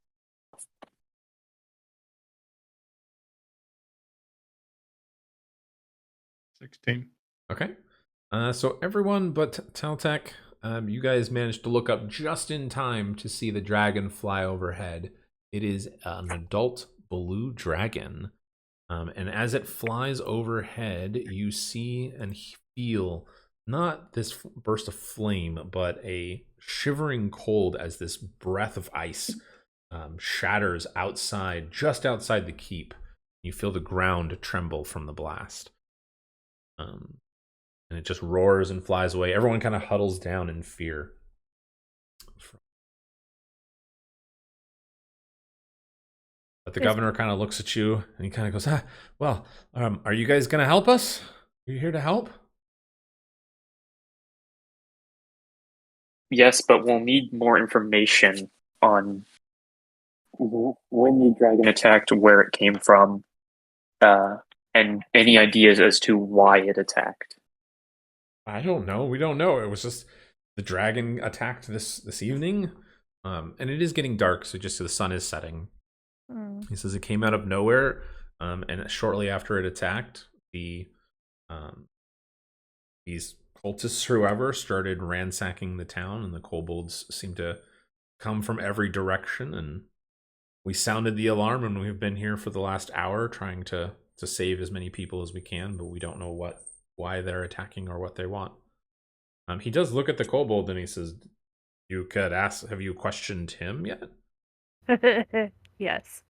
16. Okay. So everyone but Taltech, you guys managed to look up just in time to see the dragon fly overhead. It is an adult blue dragon. And as it flies overhead, you see and feel not this burst of flame, but a shivering cold as this breath of ice shatters outside, just outside the keep. You feel the ground tremble from the blast. And it just roars and flies away. Everyone kind of huddles down in fear. But the governor kind of looks at you and he kind of goes, well, are you guys going to help us? Are you here to help? Yes, but we'll need more information on when the dragon attacked, where it came from, and any ideas as to why it attacked. I don't know. We don't know. It was just the dragon attacked this evening. And it is getting dark, so just so the sun is setting. He says it came out of nowhere, and shortly after it attacked, these cultists, whoever, started ransacking the town, and the kobolds seemed to come from every direction. And we sounded the alarm, and we've been here for the last hour trying to save as many people as we can, but we don't know why they're attacking or what they want. He does look at the kobold and he says, "You could ask. Have you questioned him yet?" Yes.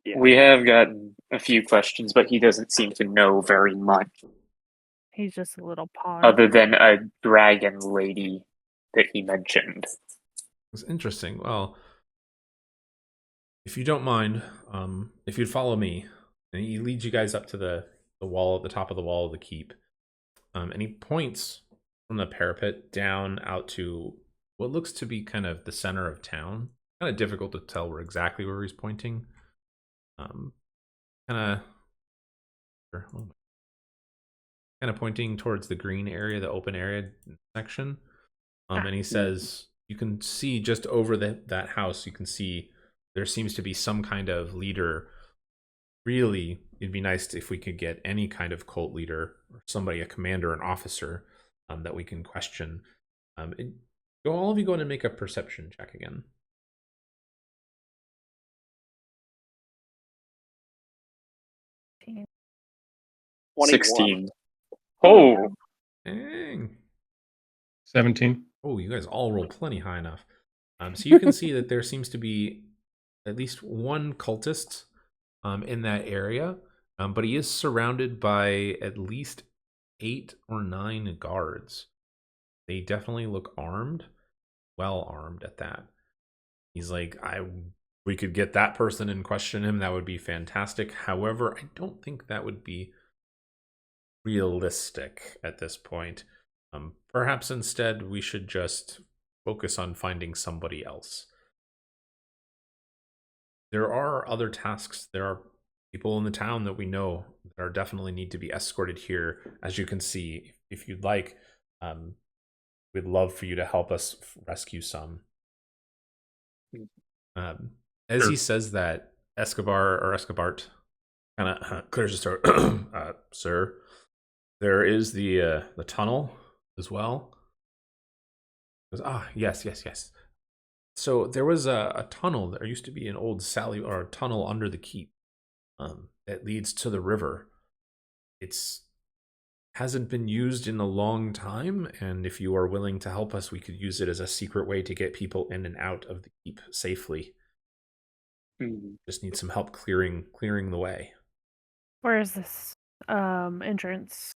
Yeah. We have gotten a few questions, but he doesn't seem to know very much, He's just a little pawn. other than a dragon lady that he mentioned. It's interesting. Well, if you don't mind, if you'd follow me, and he leads you guys up to the wall at the top of the wall of the keep, and he points from the parapet down out to what looks to be kind of the center of town. Kind of difficult to tell exactly where he's pointing. Kind of pointing towards the green area, the open area section. And he says, you can see just over that house, you can see there seems to be some kind of leader. Really, it'd be nice if we could get any kind of cult leader, or somebody, a commander, an officer, that we can question. All of you go in and make a perception check again. 16. Oh, Dang. 17. Oh, you guys all roll plenty high enough. So you can see that there seems to be at least one cultist in that area, but he is surrounded by at least 8 or 9 guards. They definitely look armed, well armed at that. He's like, we could get that person and question him. That would be fantastic. However, I don't think that would be realistic at this point. Perhaps instead we should just focus on finding somebody else. There are other tasks. There are people in the town that we know that are definitely need to be escorted here. As you can see, if you'd like, we'd love for you to help us rescue some. As he says that, Escobart kind of clears his throat. Sir, there is the tunnel as well. He goes, yes. So there was a tunnel. There used to be an old tunnel under the keep that leads to the river. It's hasn't been used in a long time, and if you are willing to help us, we could use it as a secret way to get people in and out of the keep safely. Just need some help clearing the way. Where is this entrance?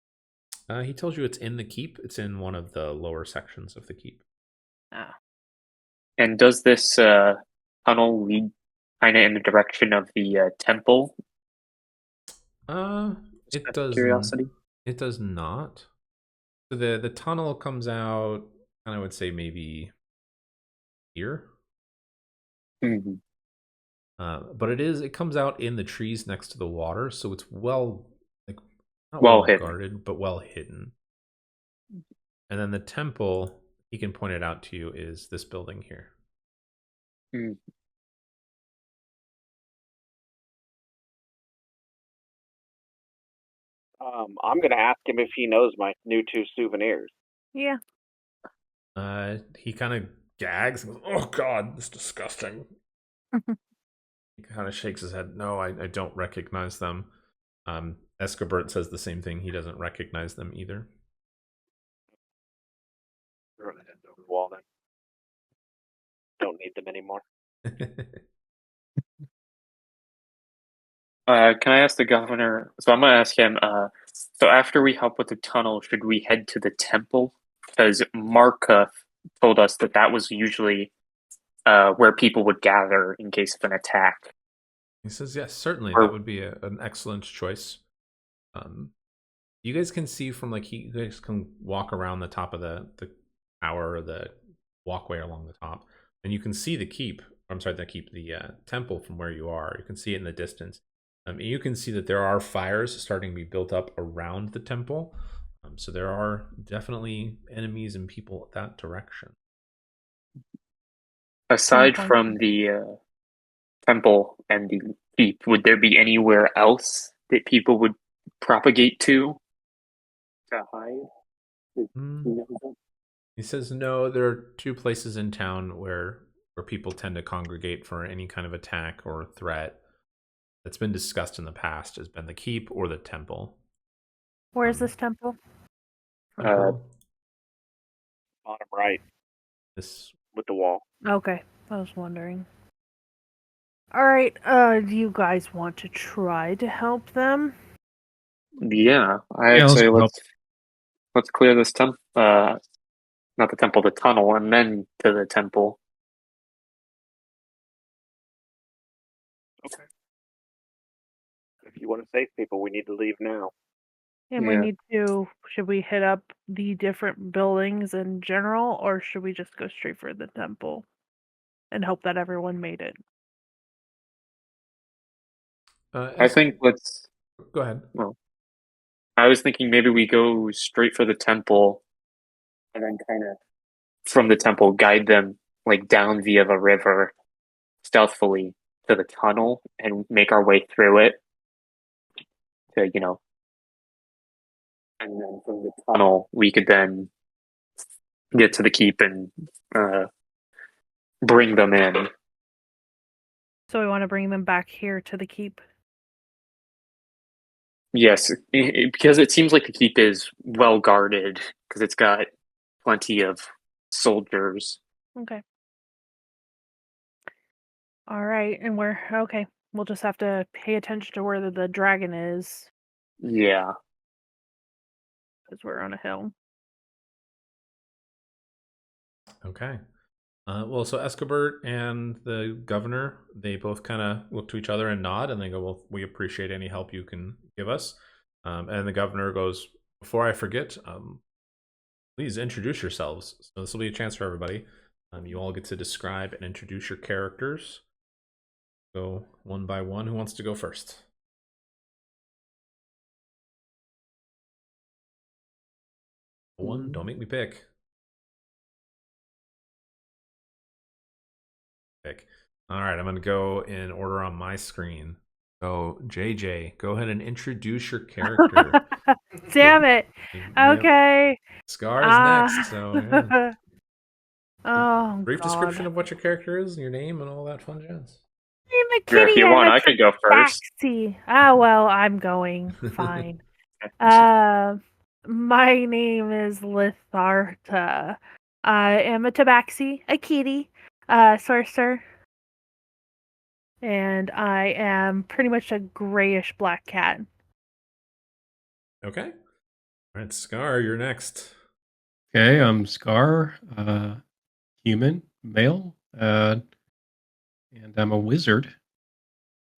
He tells you it's in the keep. It's in one of the lower sections of the keep. And does this tunnel lead kind of in the direction of the temple? It Out of does. curiosity. It does not. So the tunnel comes out, and I would say maybe here. Mhm. But it comes out in the trees next to the water, so it's like not Well well hidden. guarded, but well hidden. And then the temple, he can point it out to you, is this building here. Mm. I'm going to ask him if he knows my new 2 souvenirs. Yeah. He kind of gags and goes, "Oh God, this is disgusting." He kind of shakes his head. No, I don't recognize them. Escobert says the same thing. He doesn't recognize them either. Throw the heads over the wall then. Don't need them anymore. Can I ask the governor? So I'm gonna ask him. So after we help with the tunnel, should we head to the temple? Because Marka told us that that was usually where people would gather in case of an attack. He says, yes, certainly. Or- That would be an excellent choice. You guys can see from you guys can walk around the top of the tower or the walkway along the top, and you can see the keep. I'm sorry, the temple from where you are. You can see it in the distance. You can see that there are fires starting to be built up around the temple. So there are definitely enemies and people that direction. Aside from the temple and the keep, would there be anywhere else that people would propagate to hide? He says no. There are 2 places in town where people tend to congregate for any kind of attack or threat that's been discussed in the past. Has been the keep or the temple. Where's this temple? Uh, Bottom right This with the wall. Okay, I was wondering. All right, do you guys want to try to help them? Yeah, Yeah, I'd say let's let's clear this not the temple, the tunnel, and then to the temple. Okay. If you want to save people, we need to leave now. And Yeah. should we hit up the different buildings in general, or should we just go straight for the temple and hope that everyone made it? I think let's go ahead. Well, I was thinking maybe we go straight for the temple and then kind of from the temple guide them down via the river stealthily to the tunnel and make our way through it to, and then from the tunnel we could then get to the keep and bring them in. So we want to bring them back here to the keep. Yes, because it seems like the keep is well guarded because it's got plenty of soldiers. Okay. All right, and we're okay. We'll just have to pay attention to where the dragon is, Yeah. because we're on a hill. Okay. Well, so Escobert and the governor, they both kind of look to each other and nod, and they go, "Well, we appreciate any help you can give us." And the governor goes, "Before I forget, please introduce yourselves." So this will be a chance for everybody. You all get to describe and introduce your characters. Go one by one. Who wants to go first? One. Don't make me pick. All right, I'm going to go in order on my screen. So, JJ, go ahead and introduce your character. Damn it. Okay. Scar is next. So, yeah. Oh, Brief God. description of what your character is, and your name, and all that fun jazz. I'm a Sure, if kitty. you I'm want, a I could go first. tabaxi. Ah, well, I'm going. Fine. My name is Litharta. I am a tabaxi, a kitty, sorcerer. And I am pretty much a grayish black cat. Okay. All right, Scar, you're next. Okay, I'm Scar, human, male, and I'm a wizard.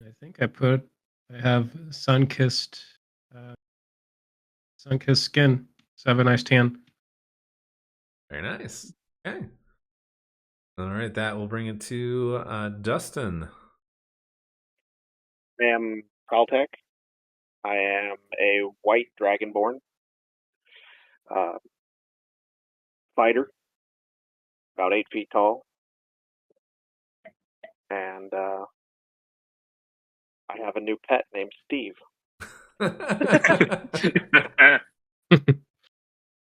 I think I put I have sun-kissed skin. So I have a nice tan. Very nice. Okay. All right, that will bring it to Dustin. I am Caltech. I am a white dragonborn fighter, about 8 feet tall, and I have a new pet named Steve.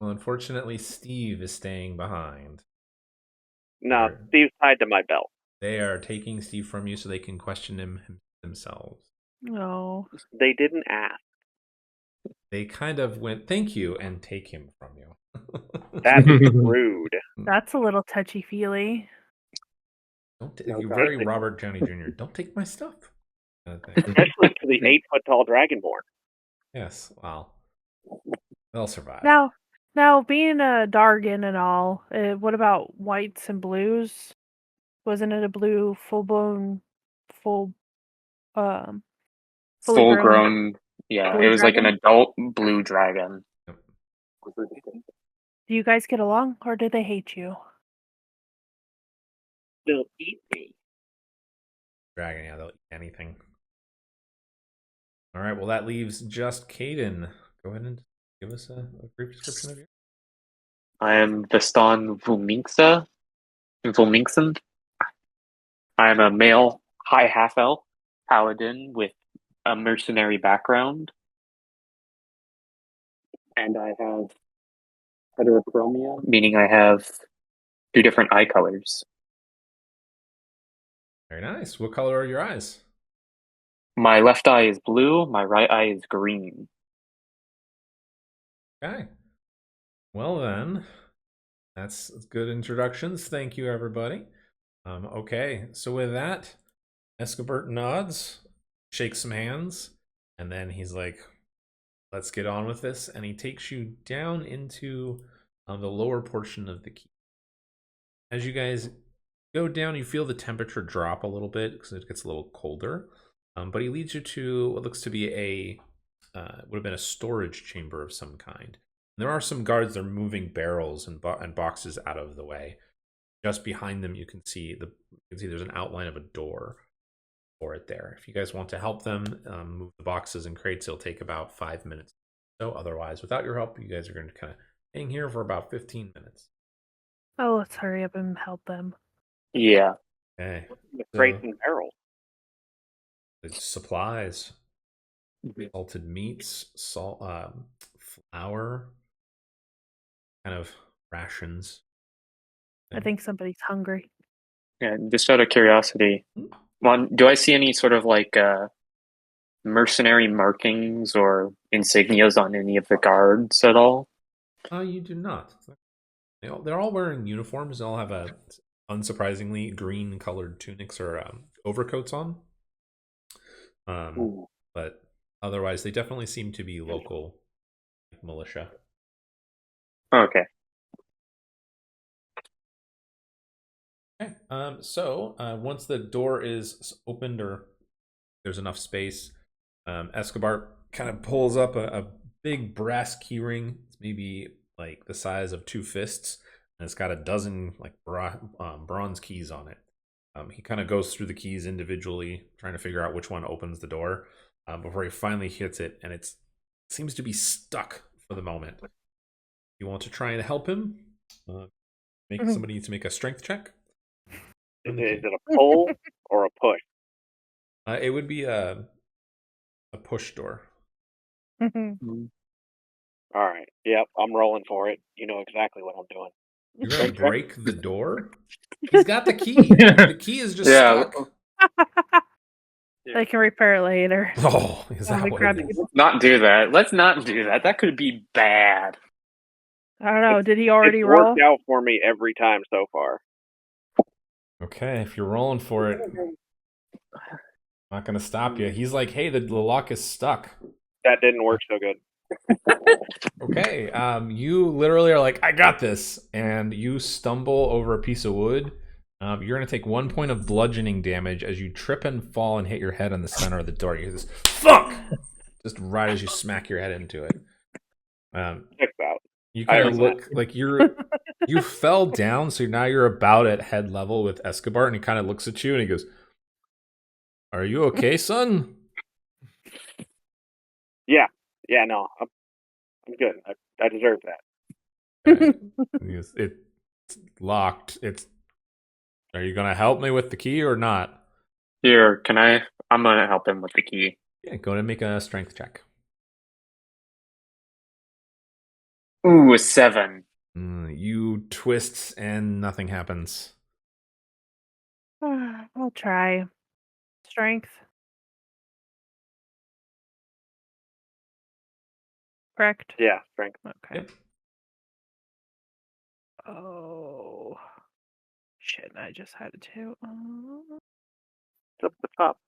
Well, unfortunately, Steve is staying behind. No, Steve's tied to my belt. They are taking Steve from you so they can question him themselves. No. They didn't ask. They kind of went, thank you, and take him from you. That's rude. That's a little touchy-feely. You're very Robert Downey Jr. Don't take my stuff. Especially to the 8 foot tall dragonborn. Yes, well, they'll survive. Now, being a Dargan and all, what about whites and blues? Wasn't it a blue full-grown? Yeah, blue it was like an dragon? adult blue dragon. Yep. Do you guys get along, or do they hate you? They'll eat me. Dragon, yeah, they'll eat anything. All right, well, that leaves just Caden. Go ahead and give us a brief description of you. I am Viston Vulminkson. I am a male high half-elf paladin with a mercenary background. And I have heterochromia, meaning I have 2 different eye colors. Very nice. What color are your eyes? My left eye is blue, my right eye is green. Okay. Well then, that's good introductions. Thank you, everybody. Okay, so with that, Escobert nods, shakes some hands, and then he's like, let's get on with this. And he takes you down into the lower portion of the keep. As you guys go down, you feel the temperature drop a little bit because it gets a little colder. But he leads you to what looks to be would have been a storage chamber of some kind. And there are some guards that are moving barrels and boxes out of the way. Just behind them, you can see there's an outline of a door for it there. If you guys want to help them move the boxes and crates, it'll take about 5 minutes. So otherwise, without your help, you guys are going to kind of hang here for about 15 minutes. Oh, let's hurry up and help them. Yeah. Okay. The crates and barrels. It's supplies, salted meats, salt, flour, kind of rations. I think somebody's hungry. Yeah, just out of curiosity, do I see any sort of like mercenary markings or insignias on any of the guards at all? You do not. They're all wearing uniforms. They all have unsurprisingly green colored tunics or overcoats on. But otherwise, they definitely seem to be local militia. Okay. Okay. So once the door is opened or there's enough space, Escobar kind of pulls up a big brass keyring. It's maybe like the size of 2 fists, and it's got a dozen like bronze keys on it. He kind of goes through the keys individually, trying to figure out which one opens the door before he finally hits it, and it seems to be stuck for the moment. You want to try and help him? Somebody needs to make a strength check. Is it a pull or a push? It would be a push door. All right. Yep, I'm rolling for it. You know exactly what I'm doing. You're going to break the door? He's got the key. The key is just stuck. They can repair it later. Oh, is that what it is? Let's not do that. Let's not do that. That could be bad. I don't know. Did he already it's roll? worked out for me every time so far. Okay, if you're rolling for it, I'm not going to stop you. He's like, hey, the lock is stuck. That didn't work so good. Okay, you literally are like, I got this. And you stumble over a piece of wood You're going to take 1 point of bludgeoning damage as you trip and fall and hit your head on the center of the door. You hear this, fuck! Just right as you smack your head into it. Checks out. You kind of Iron's look like you fell down, so now you're about at head level with Escobar, and he kind of looks at you and he goes, "Are you okay, son?" Yeah, no, I'm good. I deserve that. He goes, it's locked. Are you gonna help me with the key or not? Here, I'm gonna help him with the key. Yeah, go ahead and make a strength check. Ooh, a 7. You twist and nothing happens. I'll try. Strength. Correct? Yeah, strength. Okay. Yep. Oh. Shit, I just had it too. It's up the top.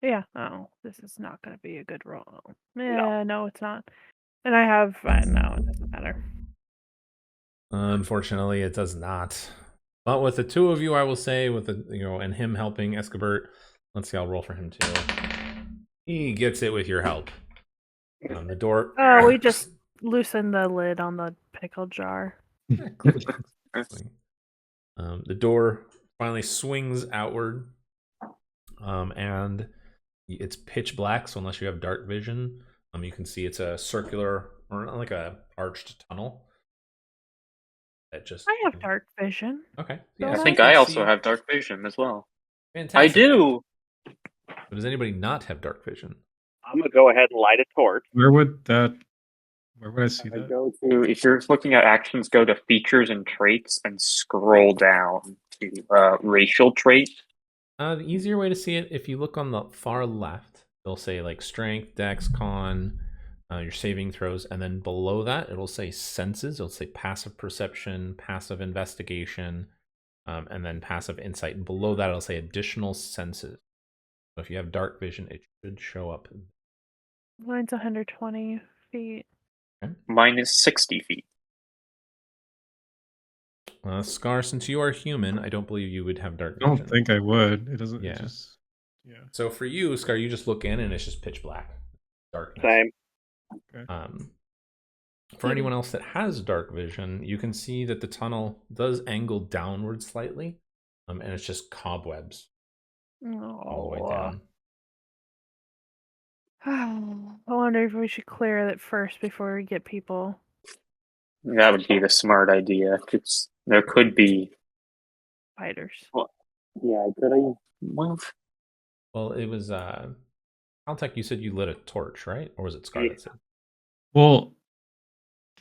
Yeah. Oh, this is not going to be a good roll. Yeah, no, it's not. And I have... no, it doesn't matter. Unfortunately, it does not. But with the two of you, I will say, with the and him helping Escobert, let's see, I'll roll for him too. He gets it with your help. On the door. Oh, we just loosened the lid on the pickle jar. The door finally swings outward, and it's pitch black. So unless you have dark vision, you can see it's a circular or like a arched tunnel. I have dark vision. Okay. So I think I also have dark vision as well. Fantastic. I do. But does anybody not have dark vision? I'm gonna go ahead and light a torch. Where would I see I that? go to, if you're looking at actions, go to features and traits and scroll down to racial trait. The easier way to see it, if you look on the far left, they'll say like strength, dex, con, your saving throws, and then below that it'll say senses. It'll say passive perception, passive investigation, and then passive insight. And below that it'll say additional senses. So if you have dark vision, it should show up. Mine's 120 feet. Okay. Mine is 60 feet. Scar, since you are human, I don't believe you would have dark I vision. don't think I would. It doesn't. Yeah. It just, yeah. So for you, Scar, you just look in and it's just pitch black. Darkness. Same. Okay. For anyone else that has dark vision, you can see that the tunnel does angle downward slightly, and it's just cobwebs all the way down. I wonder if we should clear it first before we get people. That would be the smart idea. There could be Fighters. Yeah, could I move? Well, it was Caltech, you said you lit a torch, right? Or was it Scar that said? Well,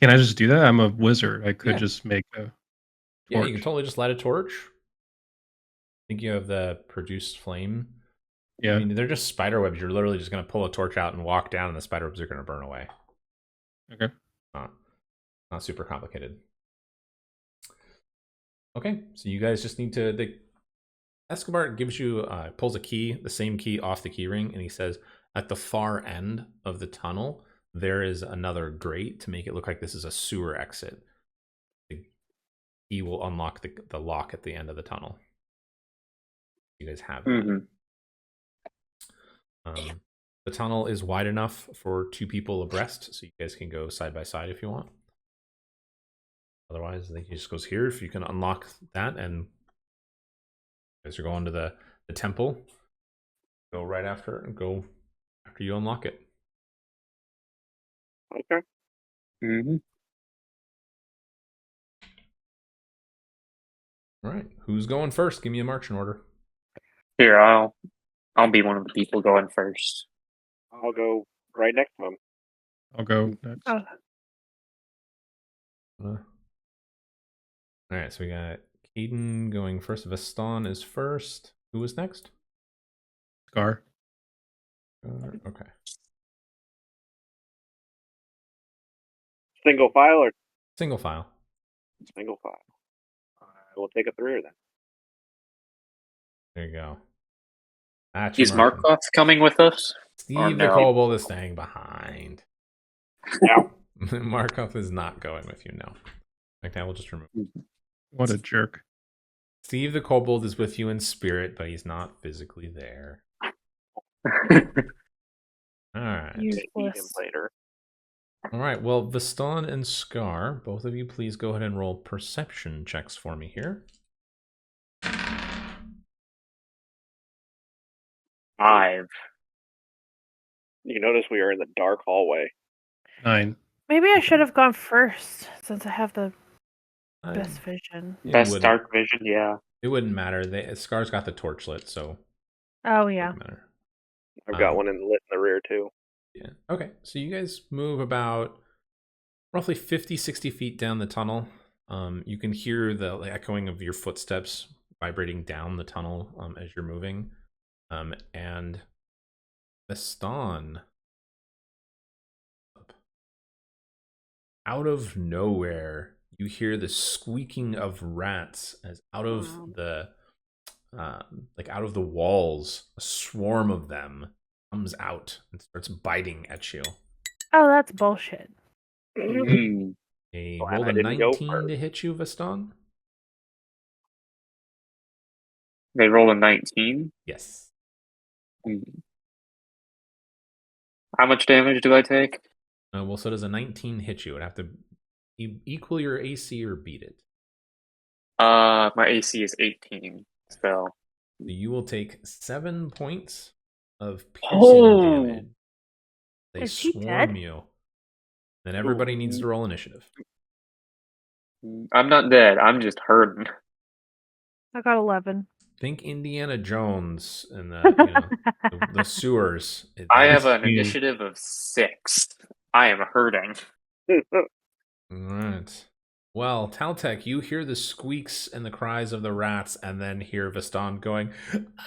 can I just do that? I'm a wizard. I could just make a torch. Yeah, you can totally just light a torch. I think you have the produced flame. Yeah. I mean, they're just spider webs. You're literally just going to pull a torch out and walk down, and the spider webs are going to burn away. Okay. Not super complicated. Okay, so you guys just need to... Escobar gives you, pulls a key, the same key off the key ring, and he says, at the far end of the tunnel, there is another grate to make it look like this is a sewer exit. The key will unlock the lock at the end of the tunnel. You guys have that. Mm-hmm. The tunnel is wide enough for 2 people abreast, so you guys can go side by side if you want. Otherwise, I think he just goes here. If you can unlock that, and you guys are going to the temple, go right after it and go after you unlock it. Okay. Mm-hmm. All right, who's going first? Give me a marching order. Here, I'll be one of the people going first. I'll go right next to him. I'll go next. Oh. All right, so we got Caden going first. Veston is first. Who was next? Scar. Okay. Single file or Single file. single file? I will take up the rear then. There you go. That's Is your marching. Markov coming with us? Steve the no? Kobold is staying behind. Yeah. Markov is not going with you, no. In fact, I will just remove. What a jerk. Steve the Kobold is with you in spirit, but he's not physically there. All right. Eat him Useless. later. All right. Well, Viston and Scar, both of you, please go ahead and roll perception checks for me here. 5. You notice we are in the dark hallway. 9. Maybe I should have gone first since I have the I- best vision. it Best wouldn't- dark vision, yeah. It wouldn't matter. Scar's got the torch lit, so Oh it yeah. wouldn't matter. I've got one lit in the rear too. Yeah. Okay. So you guys move about roughly 50, 60 feet down the tunnel. You can hear the echoing of your footsteps vibrating down the tunnel as you're moving. And Viston, out of nowhere, you hear the squeaking of rats as out of the out of the walls, a swarm of them comes out and starts biting at you. Oh, that's bullshit. Mm. They Glad rolled I a didn't go 19 first. to hit you, Viston. They rolled a 19. Yes. How much damage do I take? Well, so does a 19 hit you? It'd have to equal your AC or beat it. My AC is 18, so So you will take 7 points of piercing Oh. damage. They Is he swarm dead? you. Then everybody needs to roll initiative. I'm not dead. I'm just hurting. I got 11. Think Indiana Jones in the sewers. I have an 16. initiative of 6. I am hurting. All right. Well, Taltek, you hear the squeaks and the cries of the rats, and then hear Viston going,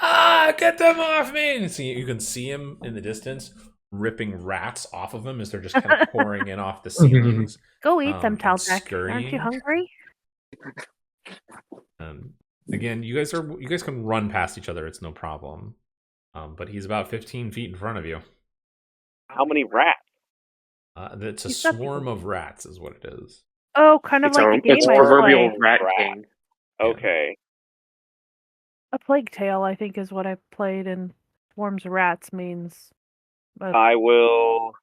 "Ah, get them off me!" And you can see him in the distance ripping rats off of him as they're just kind of pouring in off the ceilings. Go eat them, and Taltek. Aren't scurrying. you hungry? Again, you guys can run past each other; it's no problem. But he's about 15 feet in front of you. How many rats? It's a He's got swarm of rats, is what it is. Oh, kind of It's, like a, the game it's I proverbial play. rat Rat. king. Yeah. Okay. A plague tale, I think, is what I played, and swarms of rats means. I will.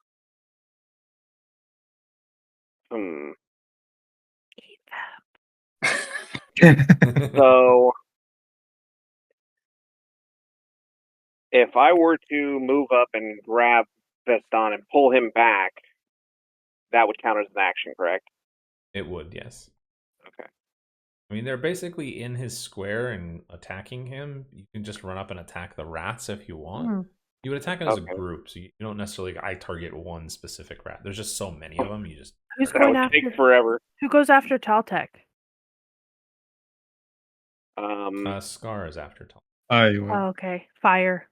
Eat them. So, if I were to move up and grab Veston and pull him back, that would count as an action, correct? It would, yes. Okay. I mean, they're basically in his square and attacking him. You can just run up and attack the rats if you want. Hmm. You would attack it as Okay. a group, so you don't necessarily. I target one specific rat. There's just so many of them. You just Who's That going would after? take forever. Who goes after Taltek? Scar is after Tom. I Oh, okay. Fire.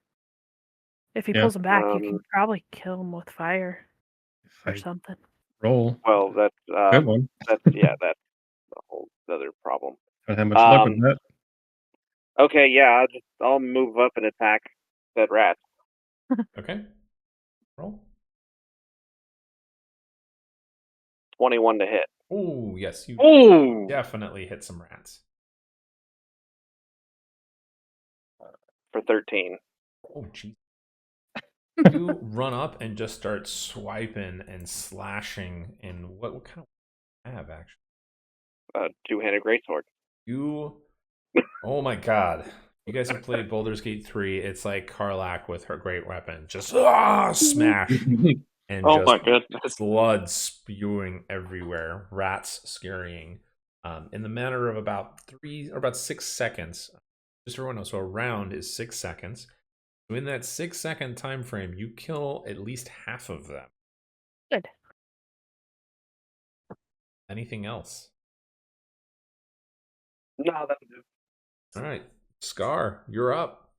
If he Yeah. pulls him back, you can Um, probably kill him with fire if or I something. roll. well, that's Good one. that's the whole other problem. Don't have much luck with Um, that. Okay, yeah, I'll move up and attack that rat. Okay. Roll. 21 to hit Oh, yes, you Oh! definitely hit some rats. for 13. Oh, jeez. You run up and just start swiping and slashing. And what kind of have actually? Two-handed greatsword. Oh my god. You guys have played Baldur's Gate 3. It's like Karlach with her great weapon. Just smash. And Oh just my goodness. blood spewing everywhere. Rats scurrying. In the matter of about 6 seconds. Just so everyone knows, so a round is 6 seconds. So in that 6-second time frame, you kill at least half of them. Good. Anything else? No, that's good. All right, Scar, you're up.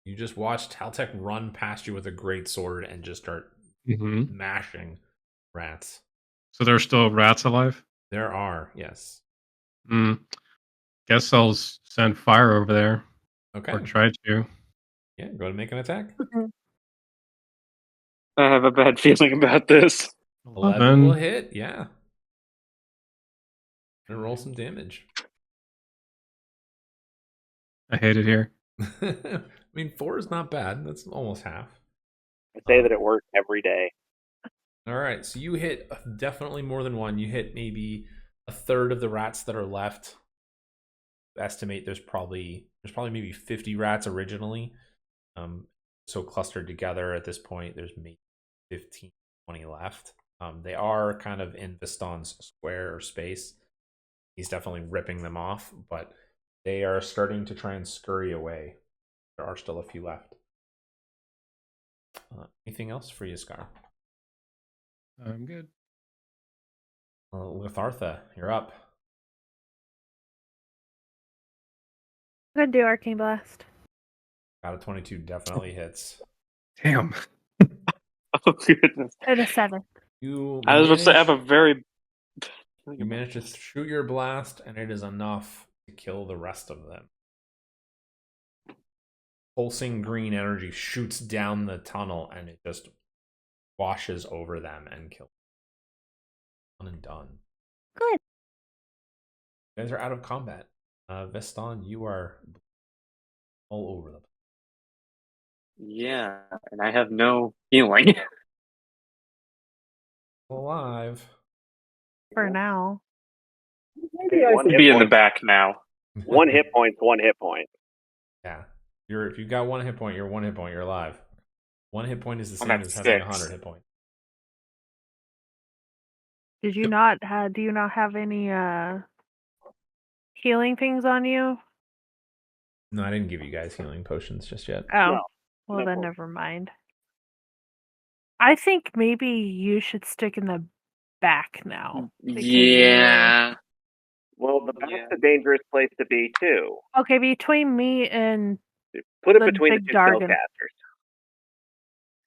You just watched Taltek run past you with a great sword and just start hmm mashing rats. So there's still rats alive? There are, yes. Guess I'll send fire over there. Okay. Or try to. Yeah, go ahead and make an attack. I have a bad feeling about this. 11 will hit, yeah. And roll some damage. I hate it here. I mean, 4 is not bad. That's almost half. I say that it works every day. All right, so you hit definitely more than one. You hit maybe a third of the rats that are left. Estimate there's probably maybe 50 rats originally. So clustered together at this point, there's maybe 15, 20 left. They are kind of in Viston's square or space. He's definitely ripping them off, but they are starting to try and scurry away. There are still a few left. Anything else for you, Scar? I'm good. Lithartha, you're up. I'm gonna do Arcane Blast. Got a 22, definitely hits. Damn. Oh goodness! And a 7. You I was about to say I have a manage- very. You manage to shoot your blast, and it is enough to kill the rest of them. Pulsing green energy shoots down the tunnel, and it just washes over them and kills them. Done and done. Good. You guys are out of combat. Veston, you are all over them. Yeah, and I have no healing. Alive. For now. Maybe I I'll be in the back now. 1 hit point's 1 hit point. Yeah. If you've got 1 hit point, you're 1 hit point, you're alive. 1 hit point is the I'm same at as having 6. 100 hit points. Did you not have? Do you not have any healing things on you? No, I didn't give you guys healing potions just yet. Oh, No, well no then problem. never mind. I think maybe you should stick in the back now. because Yeah. Well, the back's Yeah. a dangerous place to be, too. Okay, between me and Put it The between the big two Dargon. spellcasters.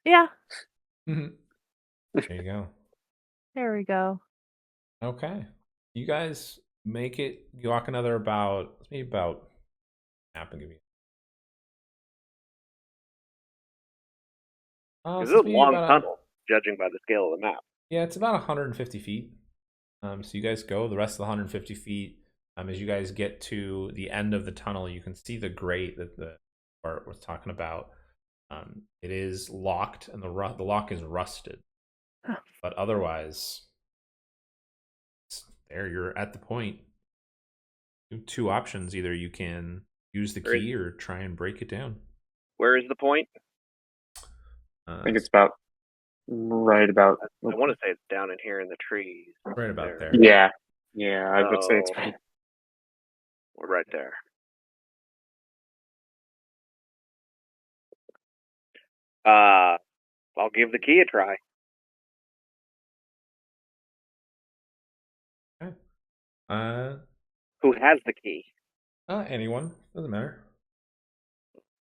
yeah, There you go. there we go. Okay. You guys make it. You walk another maybe about. Map and give you. This So is it's a maybe long about tunnel, judging by the scale of the map. Yeah, it's about 150 feet. So you guys go the rest of the 150 feet. As you guys get to the end of the tunnel, you can see the grate that the Bart was talking about. It is locked, and the lock is rusted. Huh. But otherwise, there you're at the point. Two options: either you can use the key or try and break it down. Where is the point? I think it's about right about. I want to say it's down in here in the trees. Right about there. Yeah, yeah. I would say it's. So, we're right there. I'll give the key a try. Okay. Who has the key? Anyone, doesn't matter.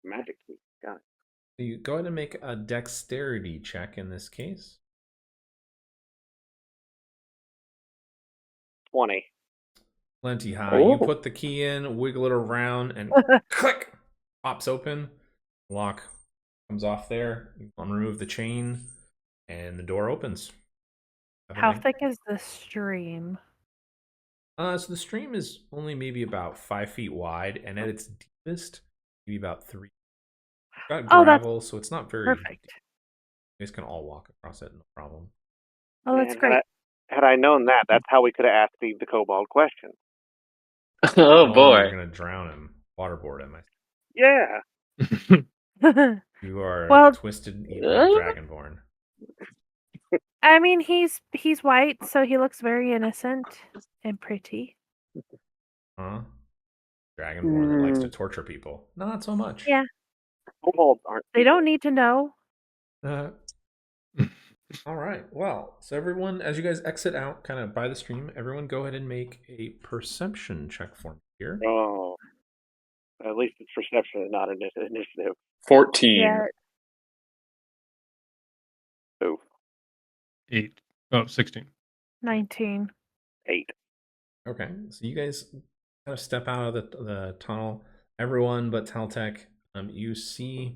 Magic key. Got it. So you go ahead and make a dexterity check in this case. 20. Plenty high. Oh. You put the key in, wiggle it around, and click, pops open. Lock comes off there. You remove the chain, and the door opens. How thick is the stream? So the stream is only maybe about 5 feet wide, and at its deepest, maybe about 3. It's got Oh, that's gravel, so it's not very perfect. deep. You guys can all walk across it, no problem. Oh, that's Man, great. Had I known that, that's how we could have asked Steve the Kobold question. Oh You're boy! gonna drown him, waterboard him. Yeah. You are Well- twisted evil dragonborn. I mean, he's white, so he looks very innocent and pretty. Huh? Dragonborn that likes to torture people. Not so much. Yeah. Kobolds aren't. They don't need to know. All right. Well, so everyone, as you guys exit out kind of by the stream, everyone go ahead and make a perception check for me here. Oh. At least it's perception and not initiative. 14. Yeah. Oof. 8. Oh, 16. 19. 8. Okay. So you guys kind of step out of the tunnel. Everyone but Taltech, you see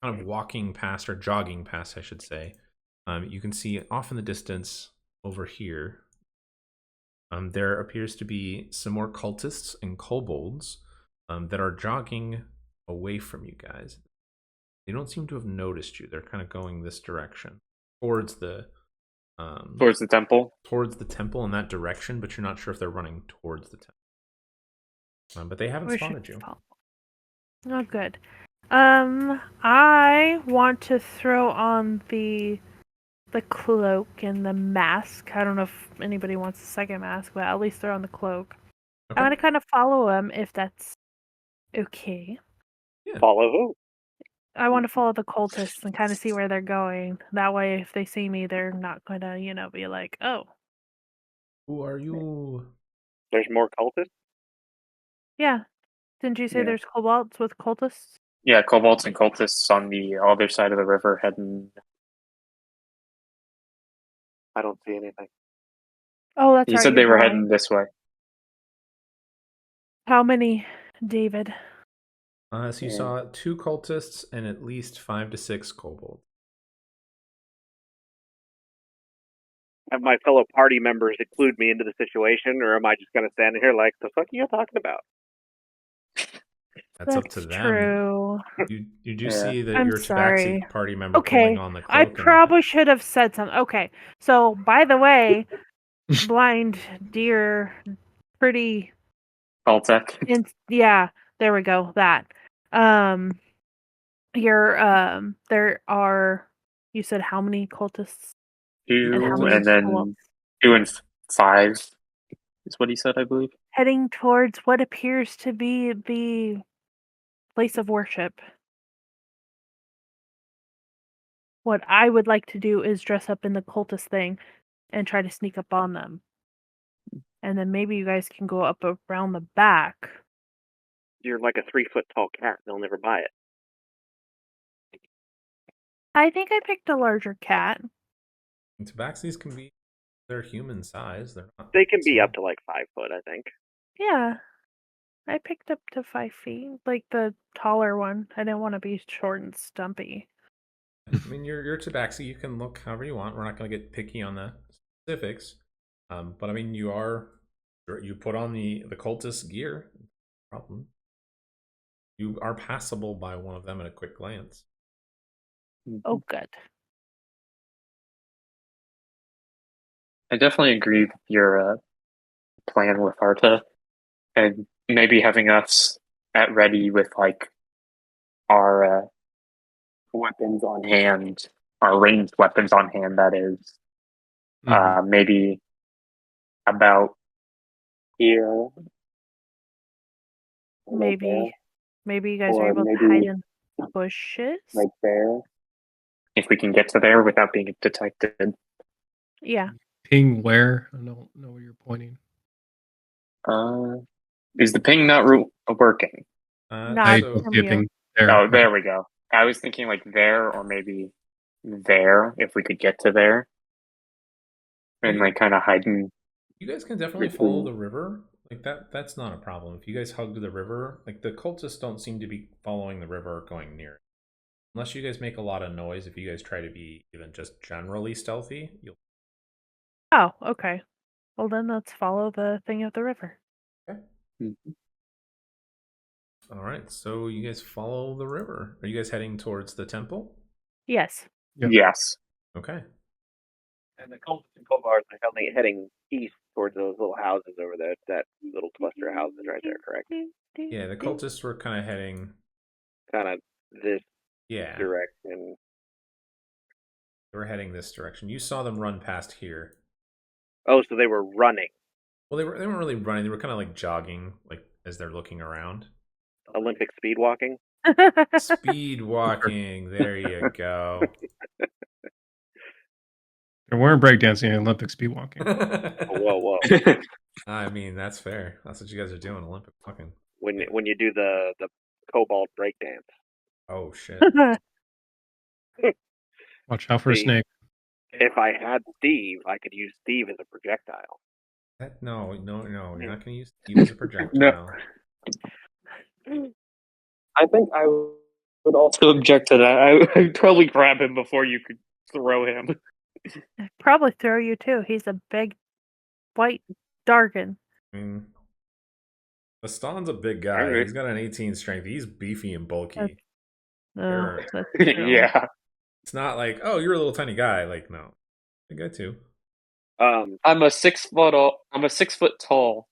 kind of walking past, or jogging past, I should say. You can see off in the distance over here, there appears to be some more cultists and kobolds that are jogging away from you guys. They don't seem to have noticed you. They're kind of going this direction towards the temple. Towards the temple in that direction, but you're not sure if they're running towards the temple. But they haven't spotted you. Oh, good. I want to throw on the cloak and the mask. I don't know if anybody wants a second mask, but at least throw on the cloak. Okay. I want to kind of follow him if that's okay. Yeah. Follow who? I want to follow the cultists and kind of see where they're going. That way, if they see me, they're not going to, be like, oh. Who are you? There's more cultists? Yeah. Didn't you say Yeah. there's kobolds with cultists? Yeah, kobolds and cultists on the other side of the river heading. I don't see anything. Oh, that's He right. said they you're were blind. heading this way. How many, David? So you saw 2 cultists and at least 5 to 6 kobolds. Have my fellow party members include me into the situation, or am I just going to stand here like, the fuck are you talking about? That's up to them. True. You do Yeah. see that I'm your sorry. Tabaxi party member Okay, pulling on the cloak. I probably should have said something. Okay, so by the way, blind deer, pretty. Caltech. Yeah, there we go. That. There are. You said how many cultists? And how 2 many and then kobolds? 2 and 5 is what he said, I believe. Heading towards what appears to be the place of worship. What I would like to do is dress up in the cultist thing and try to sneak up on them. And then maybe you guys can go up around the back. You're like a 3-foot tall cat. They'll never buy it. I think I picked a larger cat. Tabaxis can be, they're human size. They're not. They can be small. up to like 5 foot, I think. Yeah. I picked up to 5 feet, like the taller one. I didn't want to be short and stumpy. I mean, you're Tabaxi. You can look however you want. We're not going to get picky on the specifics. But I mean, you put on the cultist gear. No problem. You are passable by one of them at a quick glance. Oh, good. I definitely agree with your plan with Arta, and maybe having us at ready with like our weapons on hand, our ranged weapons on hand. That is, maybe about here. Maybe you guys Or are able to maybe hide in bushes. right there. If we can get to there without being detected. Yeah. Ping where? I don't know where you're pointing. Is the ping not working? Not I from see a you. ping there. Oh, Okay. there we go. I was thinking like there or maybe there if we could get to there. And like kind of hiding. You guys can definitely follow the river. Like that's not a problem. If you guys hug the river, like the cultists don't seem to be following the river or going near it. Unless you guys make a lot of noise, if you guys try to be even just generally stealthy, you'll. Oh, okay. Well, then let's follow the thing of the river. Okay. Mm-hmm. All right, so you guys follow the river. Are you guys heading towards the temple? Yes. Yep. Yes. Okay. And the cultists and kobolds are heading east towards those little houses over there. That little cluster of houses right there, correct? Yeah, the cultists were kind of heading. Kind of this Yeah. direction. They were heading this direction. You saw them run past here. Oh, so they were running. Well, they weren't really running. They were kind of like jogging, like as they're looking around. Olympic speed walking? Speed walking. There you go. They weren't breakdancing, Olympic speed walking. Whoa. I mean, that's fair. That's what you guys are doing, Olympic walking. When you do the cobalt breakdance. Oh shit. Watch out for a snake. If I had Steve, I could use Steve as a projectile. No. You're not going to use Steve as a projectile. I think I would also object to that. I'd probably grab him before you could throw him. I'd probably throw you too. He's a big white Dargan. I mean, Baston's a big guy. Alright. He's got an 18 strength. He's beefy and bulky. Oh, Sure. that's true. Yeah. It's not like, oh, you're a little tiny guy. Like, no. Big guy too. I'm a 6 foot tall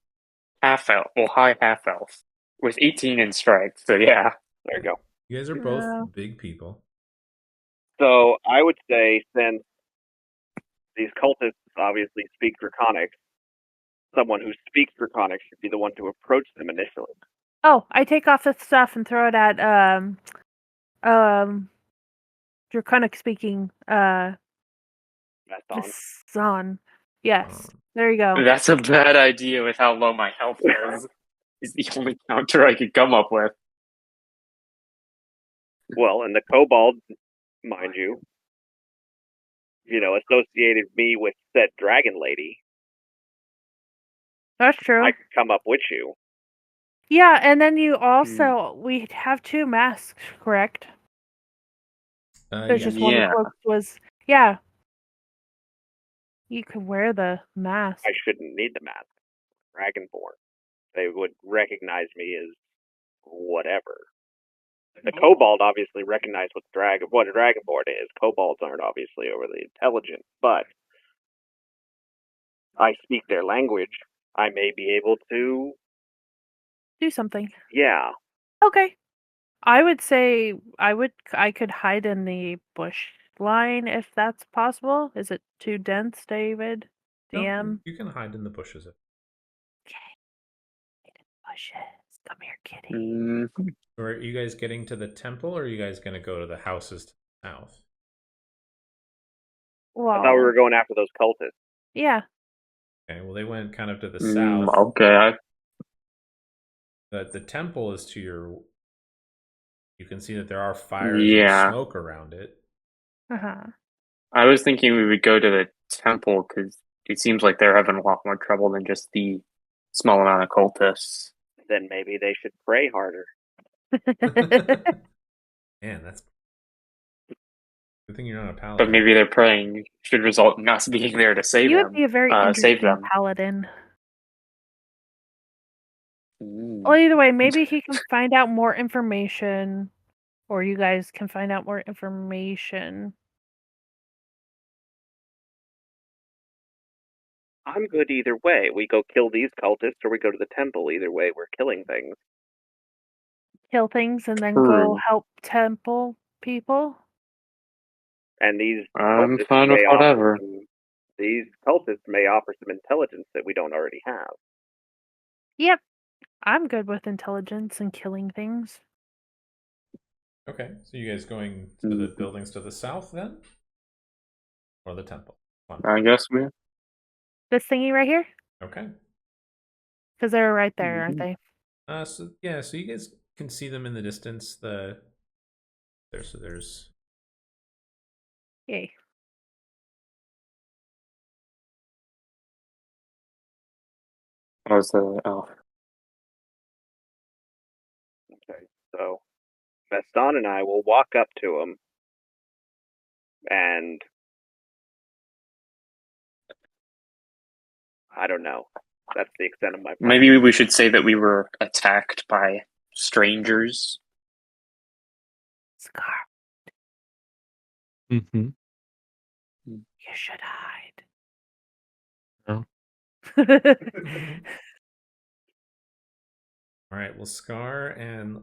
half elf, well, high half elf with 18 in strength. So yeah. There you go. You guys are Yeah. both big people. So I would say, since these cultists obviously speak Draconic, someone who speaks Draconic should be the one to approach them initially. Oh, I take off the stuff and throw it at Draconic speaking That's on. Vasson. Yes. There you go. That's a bad idea with how low my health is. Is the only counter I could come up with. Well, and the kobold, mind you, associated me with said dragon lady. That's true. I could come up with you. Yeah, and then you also we have 2 masks, correct? There's Yeah. just one Yeah. cloak was You could wear the mask. I shouldn't need the mask. Dragonborn. They would recognize me as whatever. The kobold obviously recognize what a dragonborn is. Kobolds aren't obviously overly intelligent, but I speak their language. I may be able to. Do something. Yeah. Okay. I would say I could hide in the bush line if that's possible. Is it too dense, David? No, DM? you can hide in the bushes. Okay. Hide in the bushes. Come here, kitty. Mm, Or are you guys getting to the temple, or are you guys going to go to the houses to the south? Well, I thought we were going after those cultists. yeah. Okay, well, they went kind of to the south. okay. The temple is to your... You can see that there are fires Yeah. and smoke around it. Uh-huh. I was thinking we would go to the temple because it seems like they're having a lot more trouble than just the small amount of cultists. Then maybe they should pray harder. Man, that's... Good thing you're not a paladin. But maybe their praying should result in us being there to save You them. would be a very save interesting them. paladin. Mm. Well, either way, maybe he can find out more information, or you guys can find out more information. I'm good either way. We go kill these cultists or we go to the temple. Either way, we're killing things. Kill things and then True. go help temple people. And these I'm cultists fine with may offer whatever. these cultists may offer some intelligence that we don't already have. Yep. I'm good with intelligence and killing things. Okay, so you guys going to the buildings to the south then? Or the temple? I guess we. This thingy right here? Okay. Because they're right there, aren't they? So you guys can see them in the distance. There's Yay. How's the oh? Okay, so Veston and I will walk up to them, and I don't know. That's the extent of my plan. Maybe we should say that we were attacked by strangers. Scar, Mm-hmm. you should hide. No. all right. Well, Scar and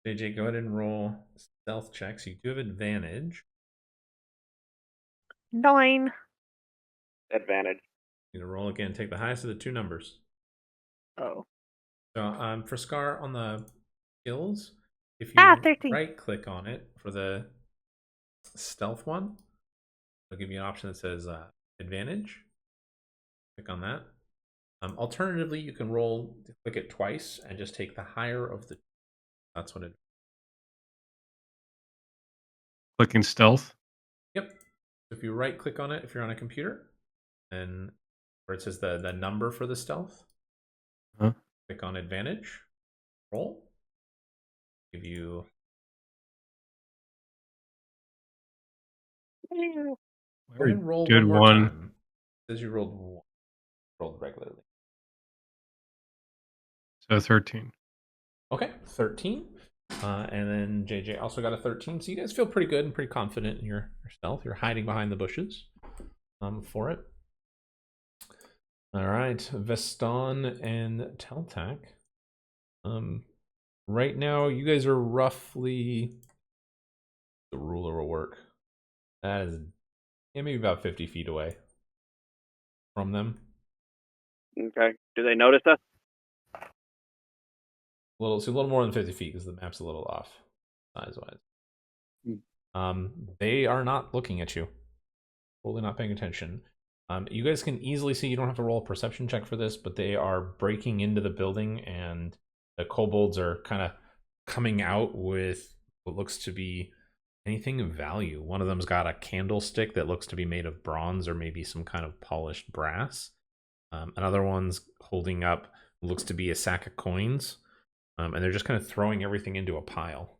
JJ, go ahead and roll stealth checks. You do have advantage. 9. Advantage. You to roll again. Take the highest of the 2 numbers. Oh. So for Scar on the skills, if you 13. right click on it for the stealth one, it'll give you an option that says advantage. Click on that. Alternatively, you can click it twice and just take the higher of the. That's what it. Clicking stealth. Yep. If you right click on it, if you're on a computer, and where it says the number for the stealth, click on advantage, roll. Give you. Go ahead and roll one more time. It says you rolled regularly. So 13. Okay, 13. And then JJ also got a 13. So you guys feel pretty good and pretty confident in your stealth. You're hiding behind the bushes for it. All right, Veston and Teltac. Right now, you guys are roughly... The ruler will work. That is maybe about 50 feet away from them. Okay. Do they notice us? It's a little more than 50 feet because the map's a little off size-wise. They are not looking at you. Totally not paying attention. You guys can easily see, you don't have to roll a perception check for this, but they are breaking into the building and the kobolds are kind of coming out with what looks to be anything of value. One of them's got a candlestick that looks to be made of bronze or maybe some kind of polished brass. Another one's holding up what looks to be a sack of coins. And they're just kind of throwing everything into a pile.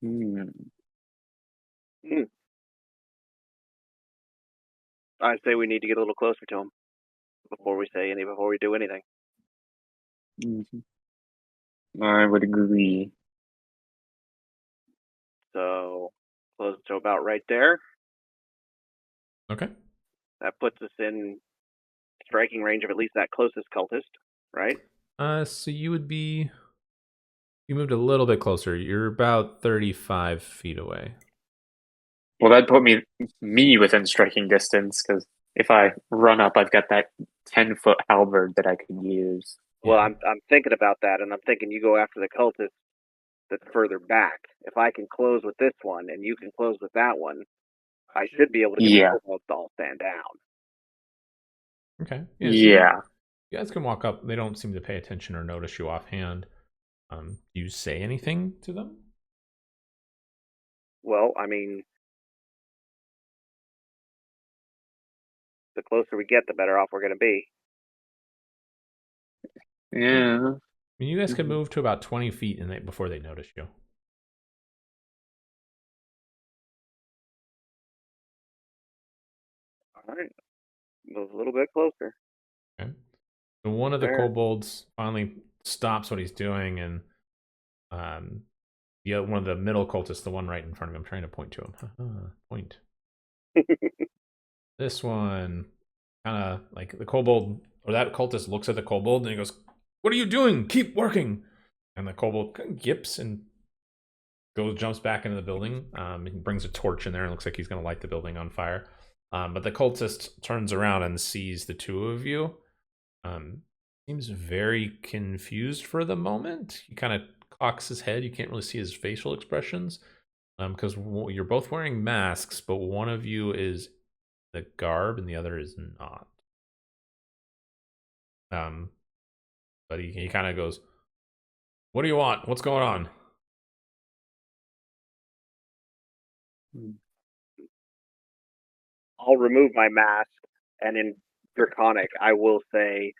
I say we need to get a little closer to them before we do anything. I would agree. So close to about right there. Okay. That puts us in striking range of at least that closest cultist, right? So you would be... You moved a little bit closer. You're about 35 feet away. Well, that'd put me within striking distance, because if I run up, I've got that 10-foot halberd that I can use. Well, I'm thinking about that, and I'm thinking you go after the cultist that's further back. If I can close with this one, and you can close with that one, I should be able to get the kobolds to all stand down. Okay. Yeah. You guys can walk up. They don't seem to pay attention or notice you offhand. Do you say anything to them? Well, I mean, the closer we get, the better off we're going to be. Yeah. I mean, you guys can move to about 20 feet before they notice you. All right. Move a little bit closer. Okay. So one of the kobolds finally stops what he's doing, and one of the middle cultists, the one right in front of him, I'm trying to point to him. Point. This one, kind of like the kobold, or that cultist looks at the kobold and he goes, "What are you doing? Keep working!" And the kobold kind of yips and jumps back into the building. He brings a torch in there and looks like he's going to light the building on fire. But the cultist turns around and sees the two of you. Seems very confused for the moment. He kind of cocks his head. You can't really see his facial expressions because you're both wearing masks, but one of you is the garb and the other is not. But he kind of goes, "What do you want? What's going on?" I'll remove my mask, and in Draconic, I will say,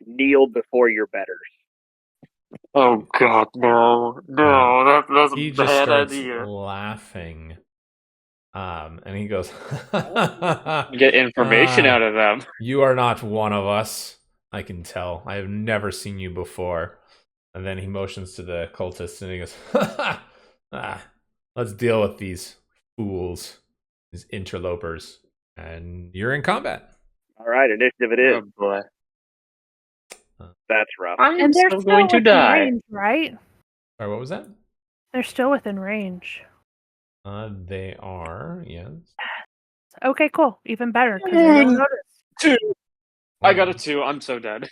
kneel before your betters. Oh God, no, that's he a just bad starts idea. laughing, and he goes, "Get information out of them." "You are not one of us. I can tell. I have never seen you before." And then he motions to the cultists, and he goes, "Let's deal with these fools, these interlopers." And you're in combat. All right, initiative it is. Oh boy. That's rough. And they're still going to within die. range, right? Sorry, what was that? They're still within range. They are, yes. Okay, cool. Even better, because they won't notice. 2. I got a 2. I'm so dead.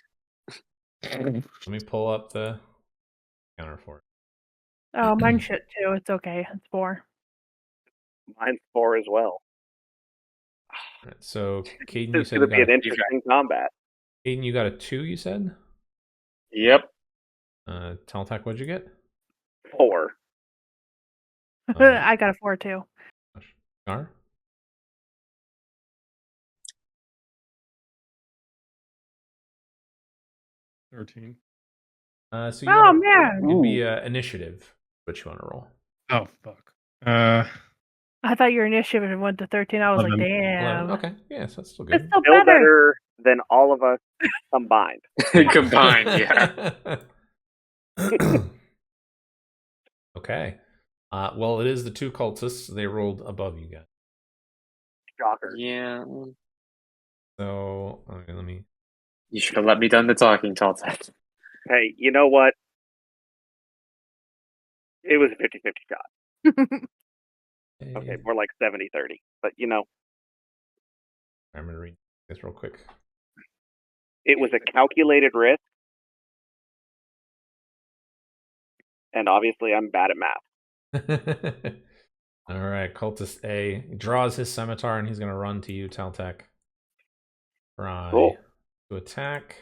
Let me pull up the counter for it. Oh, mine shit too. It's okay. It's 4. Mine's 4 as well. All right, so Caden, you It's said going to you be an interesting combat. Caden, you got a 2, you said? Yep. Teltac, what'd you get? 4. I got a 4 too. Gar? $13. So Man. it'd be initiative, what you want to roll. Oh fuck. I thought your initiative went to 13. I was like, 11. damn. 11. Okay, yeah, so that's still It's good. still Still better. better than all of us combined. Combined, yeah. Okay. Well, it is the two cultists. They rolled above you guys. Shocker. Yeah. So, okay, let me. You should have let me done the talking, Taltek. Hey, you know what? It was a 50-50 shot. Okay, more like 70-30. But, you know, I'm going to read this real quick. it was a calculated risk. And obviously, I'm bad at math. All right, cultist A he draws his scimitar and he's going to run to you, Taltek. Try Cool. to attack.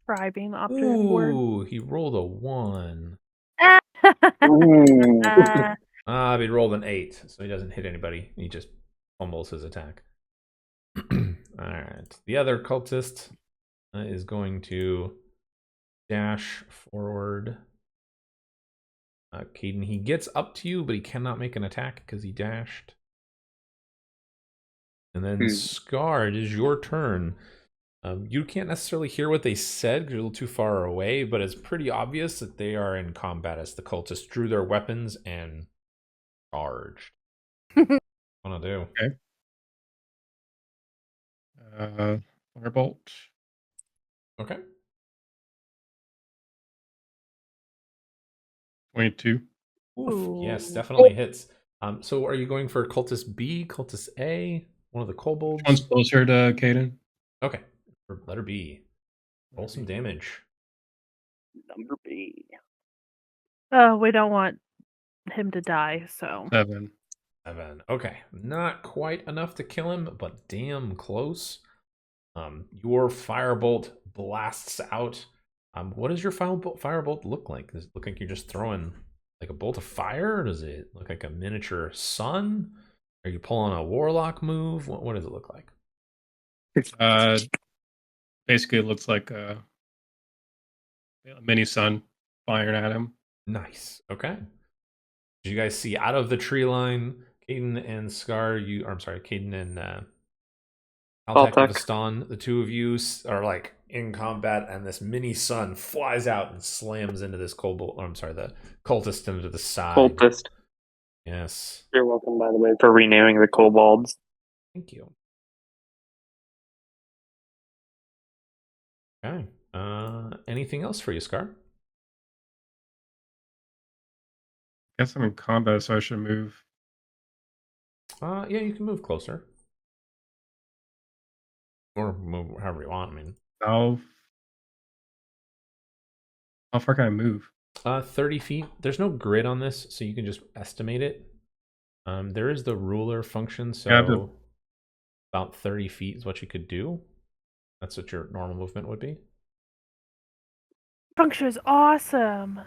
Try being the operative word. Ooh, he rolled a 1. Ooh. Uh, He rolled an 8, so he doesn't hit anybody. He just fumbles his attack. All right, the other cultist is going to dash forward. Caden, he gets up to you, but he cannot make an attack because he dashed. And then Scar, it is your turn. You can't necessarily hear what they said because you're a little too far away, but it's pretty obvious that they are in combat as the cultists drew their weapons and charged. What want to do? Okay. Firebolt. Okay. 22. Oof, yes, Ooh. definitely hits. So are you going for cultist B, cultist A, one of the Which kobolds? one's closer to Caden? Okay, for letter B. Roll some damage. Number B. Oh, we don't want him to die, so. 7. 7. Okay, not quite enough to kill him, but damn close. Your firebolt blasts out. What does your firebolt look like? Does it look like you're just throwing like a bolt of fire? Or does it look like a miniature sun? Are you pulling a warlock move? What does it look like? Basically, it looks like a mini sun firing at him. Nice. Okay. Did you guys see out of the tree line, Caden and Scar? I'm sorry, Caden and Altek and Vastan, the two of you are like in combat, and this mini sun flies out and slams into this kobold. I'm sorry, the cultist into the side. Cultist. Yes. You're welcome, by the way, for renaming the kobolds. Thank you. Okay. Anything else for you, Scar? I guess I'm in combat, so I should move. Yeah, you can move closer. Or move however you want. I mean, How far can I move? 30 feet. There's no grid on this, so you can just estimate it. There is the ruler function, so about 30 feet is what you could do. That's what your normal movement would be. Puncture is awesome.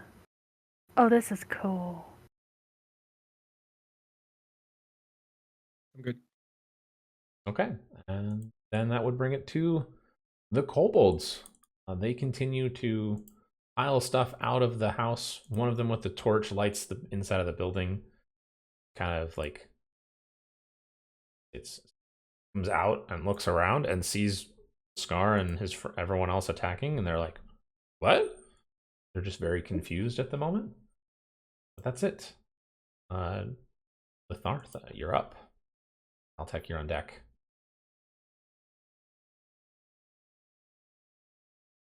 Oh, this is cool. I'm good. Okay, and then that would bring it to the kobolds. They continue to pile stuff out of the house. One of them with the torch lights the inside of the building. Kind of like it comes out and looks around and sees Scar and everyone else attacking, and they're like, "What?" They're just very confused at the moment. But that's it. Lithartha, you're up. Altek, you're on deck.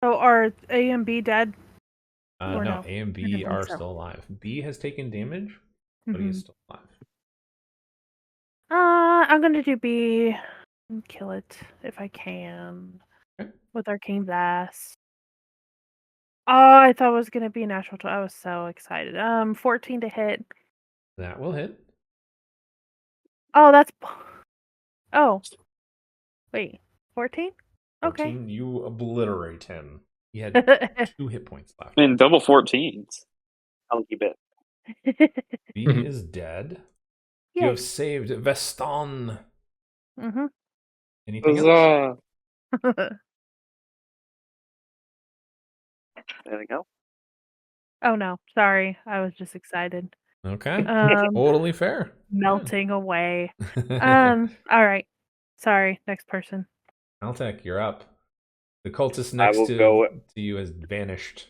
So are A and B dead? Or No, no? A and I B didn't think are so. still alive. B has taken damage, but he is still alive. I'm gonna do B and kill it if I can. Okay. With Arcane Blast. Oh, I thought it was gonna be natural. I was so excited. 14 to hit. That will hit. Oh, that's. Oh. Wait. 14? 14, you obliterate him. He had Okay. 2 hit points left. And double 14s. Chunky bit. B is dead. You have saved Veston. Mm-hmm. Anything else? Anything else? Oh no, sorry. I was just excited. Okay. Um, Totally fair. melting away. All right. Sorry, next person. Maltec, you're up. The cultist I next will to go you has vanished.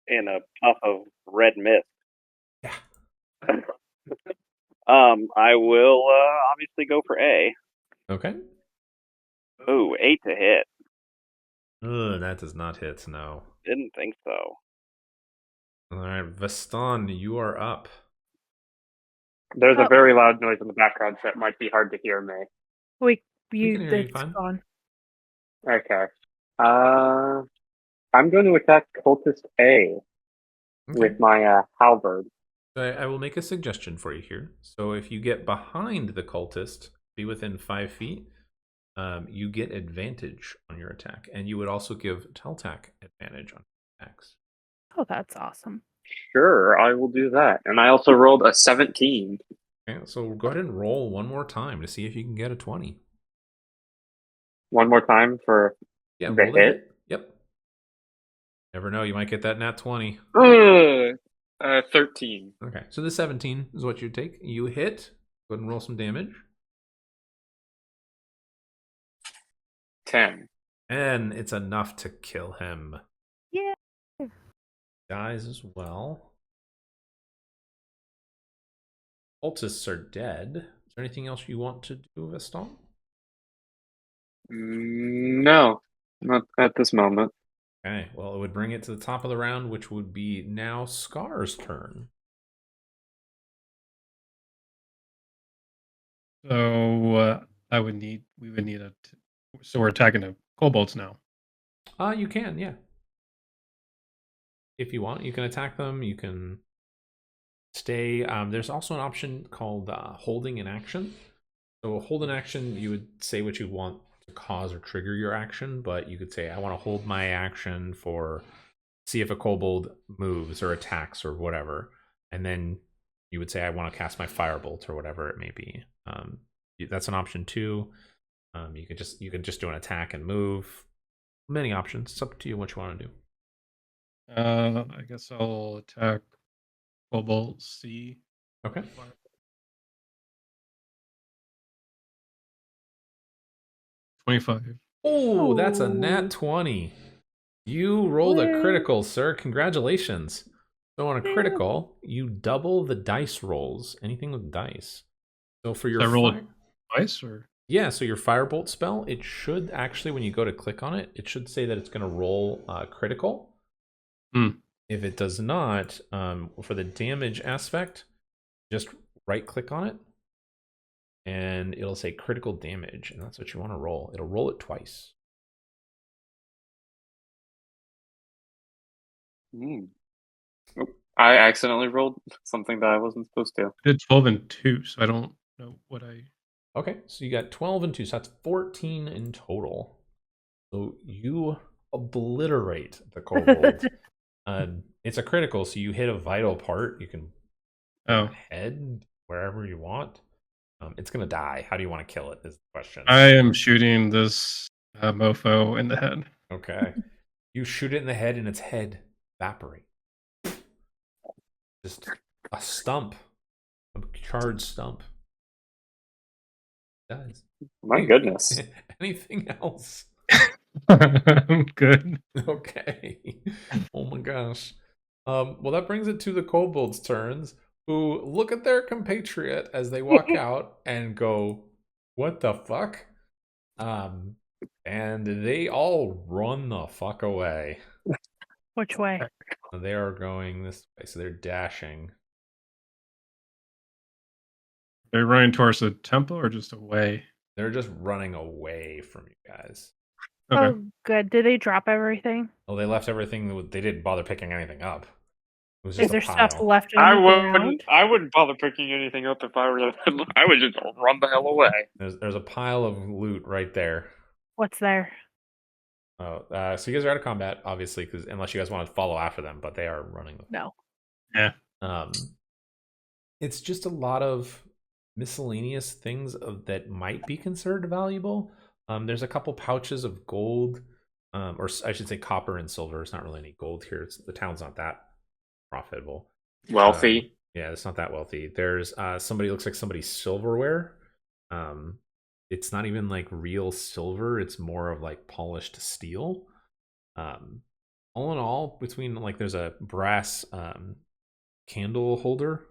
in a puff of red mist. Yeah. I will obviously go for A. Okay. Ooh, 8 to hit. Ugh, that does not hit, no. Didn't think so. All right, Veston, you are up. There's a Oh. very loud noise in the background that might be hard to hear, May. We can you hear you it's fine. gone. Okay. I'm going to attack Cultist A with my halberd. So I will make a suggestion for you here. So if you get behind the cultist, be within 5 feet, you get advantage on your attack. And you would also give Teltac advantage on attacks. Oh, that's awesome. Sure, I will do that. And I also rolled a 17. Okay, so go ahead and roll one more time to see if you can get a 20. One more time for Yeah, the roll the hit. hit. Yep. Never know, you might get that nat 20. 13. Okay, so the 17 is what you take. You hit. Go ahead and roll some damage. 10. And it's enough to kill him. Yeah. Dies as well. Cultists are dead. Is there anything else you want to do, Veston? No, not at this moment. Okay, well, it would bring it to the top of the round, which would be now Scar's turn. So we would need so we're attacking the kobolds now. You can, yeah. If you want, you can attack them. You can stay. There's also an option called holding an action. So hold an action, you would say what you want to cause or trigger your action, but you could say, I want to hold my action for see if a kobold moves or attacks or whatever. And then you would say, I want to cast my firebolt or whatever it may be. That's an option too. You could just do an attack and move. Many options. It's up to you what you want to do. I guess I'll attack kobold C. Okay. $25. Oh, that's a Ooh. nat 20. You rolled a critical, sir. Congratulations. So on a critical, you double the dice rolls. Anything with dice. So for your So I roll it twice, or yeah, so your firebolt spell, it should actually, when you go to click on it, it should say that it's going to roll critical. If it does not, for the damage aspect, just right click on it, and it'll say critical damage, and that's what you want to roll. It'll roll it twice. I accidentally rolled something that I wasn't supposed to. I did 12 and 2, so I don't know what I. Okay, so you got 12 and 2, so that's 14 in total. So you obliterate the kobold. It's a critical, so you hit a vital part. You can head wherever you want. It's gonna die. How do you want to kill it? Is the question. I am shooting this mofo in the head. Okay, you shoot it in the head, and its head evaporates. Just a stump, a charred stump. It does. My goodness. Anything else? I'm good. Okay. Oh my gosh. Well, that brings it to the kobolds' turns, who look at their compatriot as they walk out and go, "What the fuck?" And they all run the fuck away. Which way? They are going this way, so they're dashing. They're running towards the temple or just away? They're just running away from you guys. Okay. Oh, good. Did they drop everything? Oh, they left everything. They didn't bother picking anything up. It was Is just there a pile. stuff left on the ground? I wouldn't bother picking anything up if I were them. I would just run the hell away. There's a pile of loot right there. What's there? Oh, so you guys are out of combat, obviously, because unless you guys want to follow after them, but they are running. No. Yeah. It's just a lot of miscellaneous things that might be considered valuable. There's a couple pouches of gold, or I should say copper and silver. It's not really any gold here. The town's not that profitable. Wealthy. Yeah, it's not that wealthy. There's somebody, looks like somebody's silverware. It's not even like real silver, it's more of like polished steel. All in all, between like there's a brass candle holder.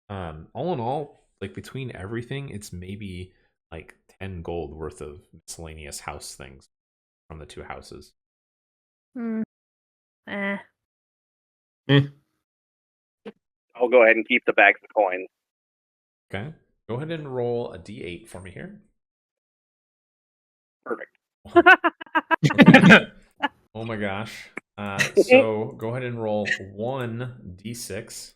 All in all, like between everything, it's maybe like 10 gold worth of miscellaneous house things from the two houses. Eh. I'll go ahead and keep the bags of coins. Okay. Go ahead and roll a d8 for me here. Perfect. Oh my gosh. So go ahead and roll 1d6.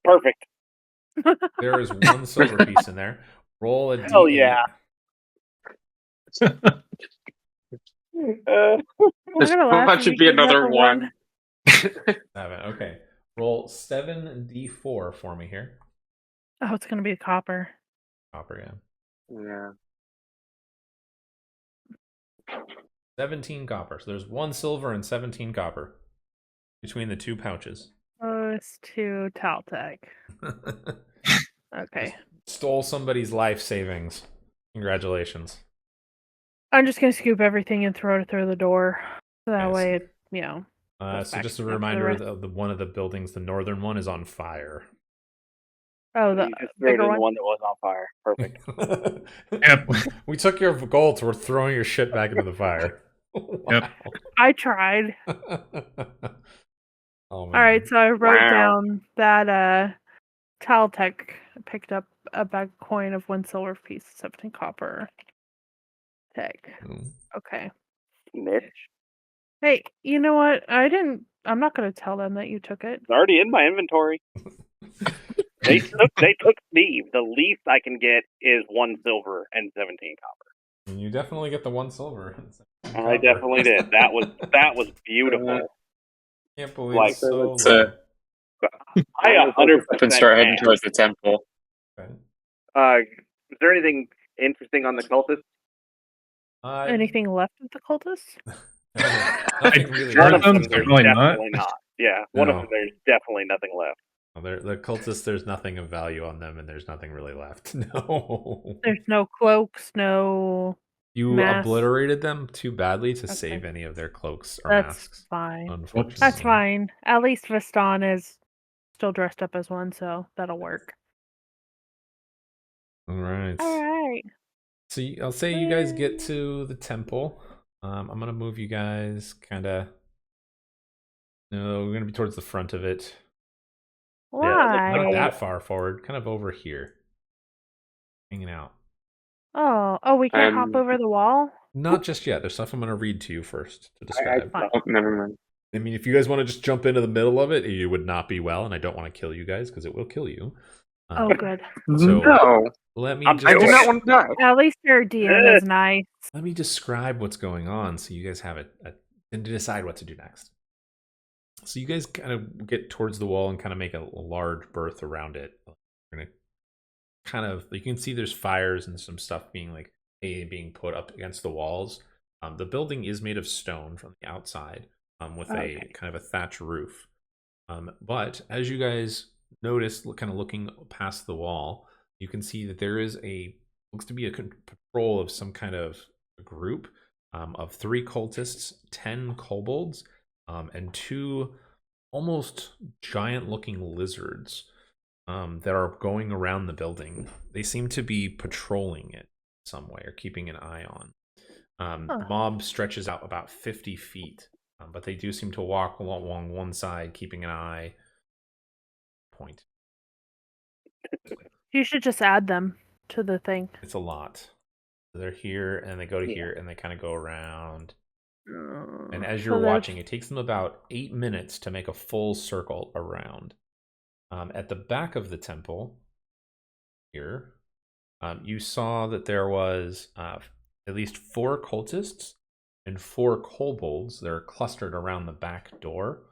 Perfect. There is one silver piece in there. Roll a d8. Hell yeah. There's about to be another one. 7. Okay. Roll 7d4 for me here. Oh, it's gonna be a copper. Copper, yeah. Yeah. 17 copper. So there's 1 silver and 17 copper between the two pouches. Close to Taltech. Okay. Stole somebody's life savings. Congratulations. I'm just gonna scoop everything and throw it through the door. So that Nice. way it, goes So back just a up to the reminder rest. of the one of the buildings, the northern one, is on fire. Oh, You the just threw it bigger in one? the one that was on fire. Perfect. Yep. We took your gold, so we're throwing your shit back into the fire. Yep. I tried. Oh, man. Alright, so I wrote Wow. down that Taltech picked up a bag coin of 1 silver piece, 17 copper. Tech. Mm. Okay. Mitch. Hey, you know what? I'm not gonna tell them that you took it. It's already in my inventory. They took Steve. The least I can get is 1 silver and 17 copper. You definitely get the 1 silver. I definitely did. That was beautiful. Can't believe Like, it's so it's low. I 100% and start heading can. towards the temple. Okay. Is there anything interesting on the cultists? Anything left of the cultists? Nothing really. One of them, them, there's probably not. definitely not. Yeah, one of No. them, there's definitely nothing left. The cultists, there's nothing of value on them, and there's nothing really left. No. There's no cloaks, no. You Masks. obliterated them too badly to Okay. save any of their cloaks or That's masks. fine. Unfortunately. That's fine. At least Viston is still dressed up as one, so that'll work. All right. Alright. So I'll say you guys get to the temple. I'm gonna move you guys kind of. No, we're gonna be towards the front of it. Why? Not that far forward. Kind of over here, hanging out. Oh, we can't hop over the wall? Not just yet. There's stuff I'm gonna read to you first to describe. Oh, never mind. I mean, if you guys want to just jump into the middle of it, it would not be well, and I don't want to kill you guys because it will kill you. Oh, good. So No, let me I just do not want to die. At least your DM is nice. let me describe what's going on so you guys have it and decide what to do next. So you guys kind of get towards the wall and kind of make a large berth around it. You're gonna kind of, you can see there's fires and some stuff being put up against the walls. The building is made of stone from the outside, with a kind of a thatch roof. But as you guys notice, kind of looking past the wall, you can see that there is looks to be a patrol of some kind of group of 3 cultists, 10 kobolds, and 2 almost giant-looking lizards that are going around the building. They seem to be patrolling it some way or keeping an eye on. The mob stretches out about 50 feet, but they do seem to walk along one side, keeping an eye. Point. You should just add them to the thing. It's a lot. They're here, and they go to here, and they kind of go around. And as you're watching, it takes them about 8 minutes to make a full circle around. At the back of the temple, here, you saw that there was at least 4 cultists and 4 kobolds that are clustered around the back door.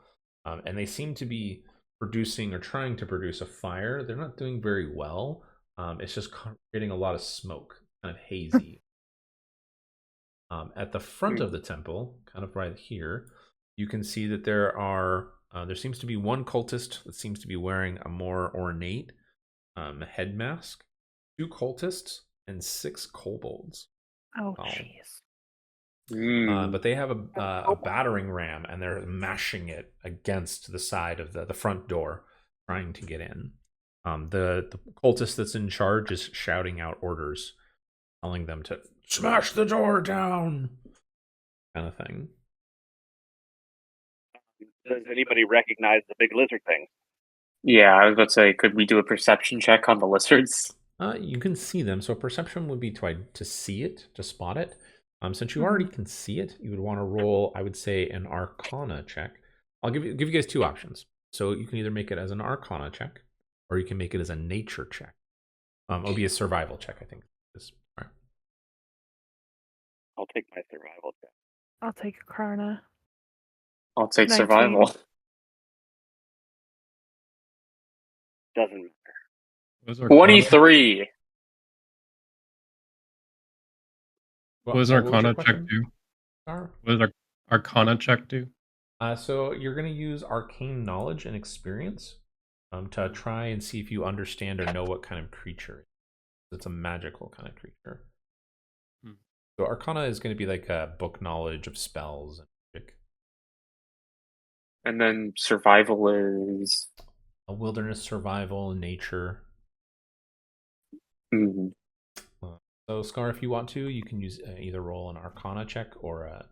And they seem to be producing or trying to produce a fire. They're not doing very well. It's just creating a lot of smoke, kind of hazy. At the front of the temple, kind of right here, you can see that there are There seems to be one cultist that seems to be wearing a more ornate head mask, 2 cultists, and 6 kobolds. Oh, Wow. jeez. But they have a battering ram, and they're mashing it against the side of the front door, trying to get in. The cultist that's in charge is shouting out orders, telling them to smash the door down, kind of thing. Does anybody recognize the big lizard thing? Yeah, I was about to say, could we do a perception check on the lizards? You can see them, so perception would be to see it, to spot it. Since you already can see it, you would want to roll, I would say, an Arcana check. I'll give you guys 2 options. So you can either make it as an Arcana check, or you can make it as a Nature check. It'll be a Survival check, I think. All right. I'll take my survival check. I'll take a Karna. I'll take 19. survival. Doesn't matter. Was Arcana, 23. was What your Arcana check question, do? Star? What does Arcana check do? So you're going to use Arcane Knowledge and Experience to try and see if you understand or know what kind of creature it is. It's a magical kind of creature. So Arcana is going to be like a book knowledge of spells and magic. And then survival is... A wilderness, survival, nature. Mhm. So Scar, if you want to, you can use either roll an Arcana check or a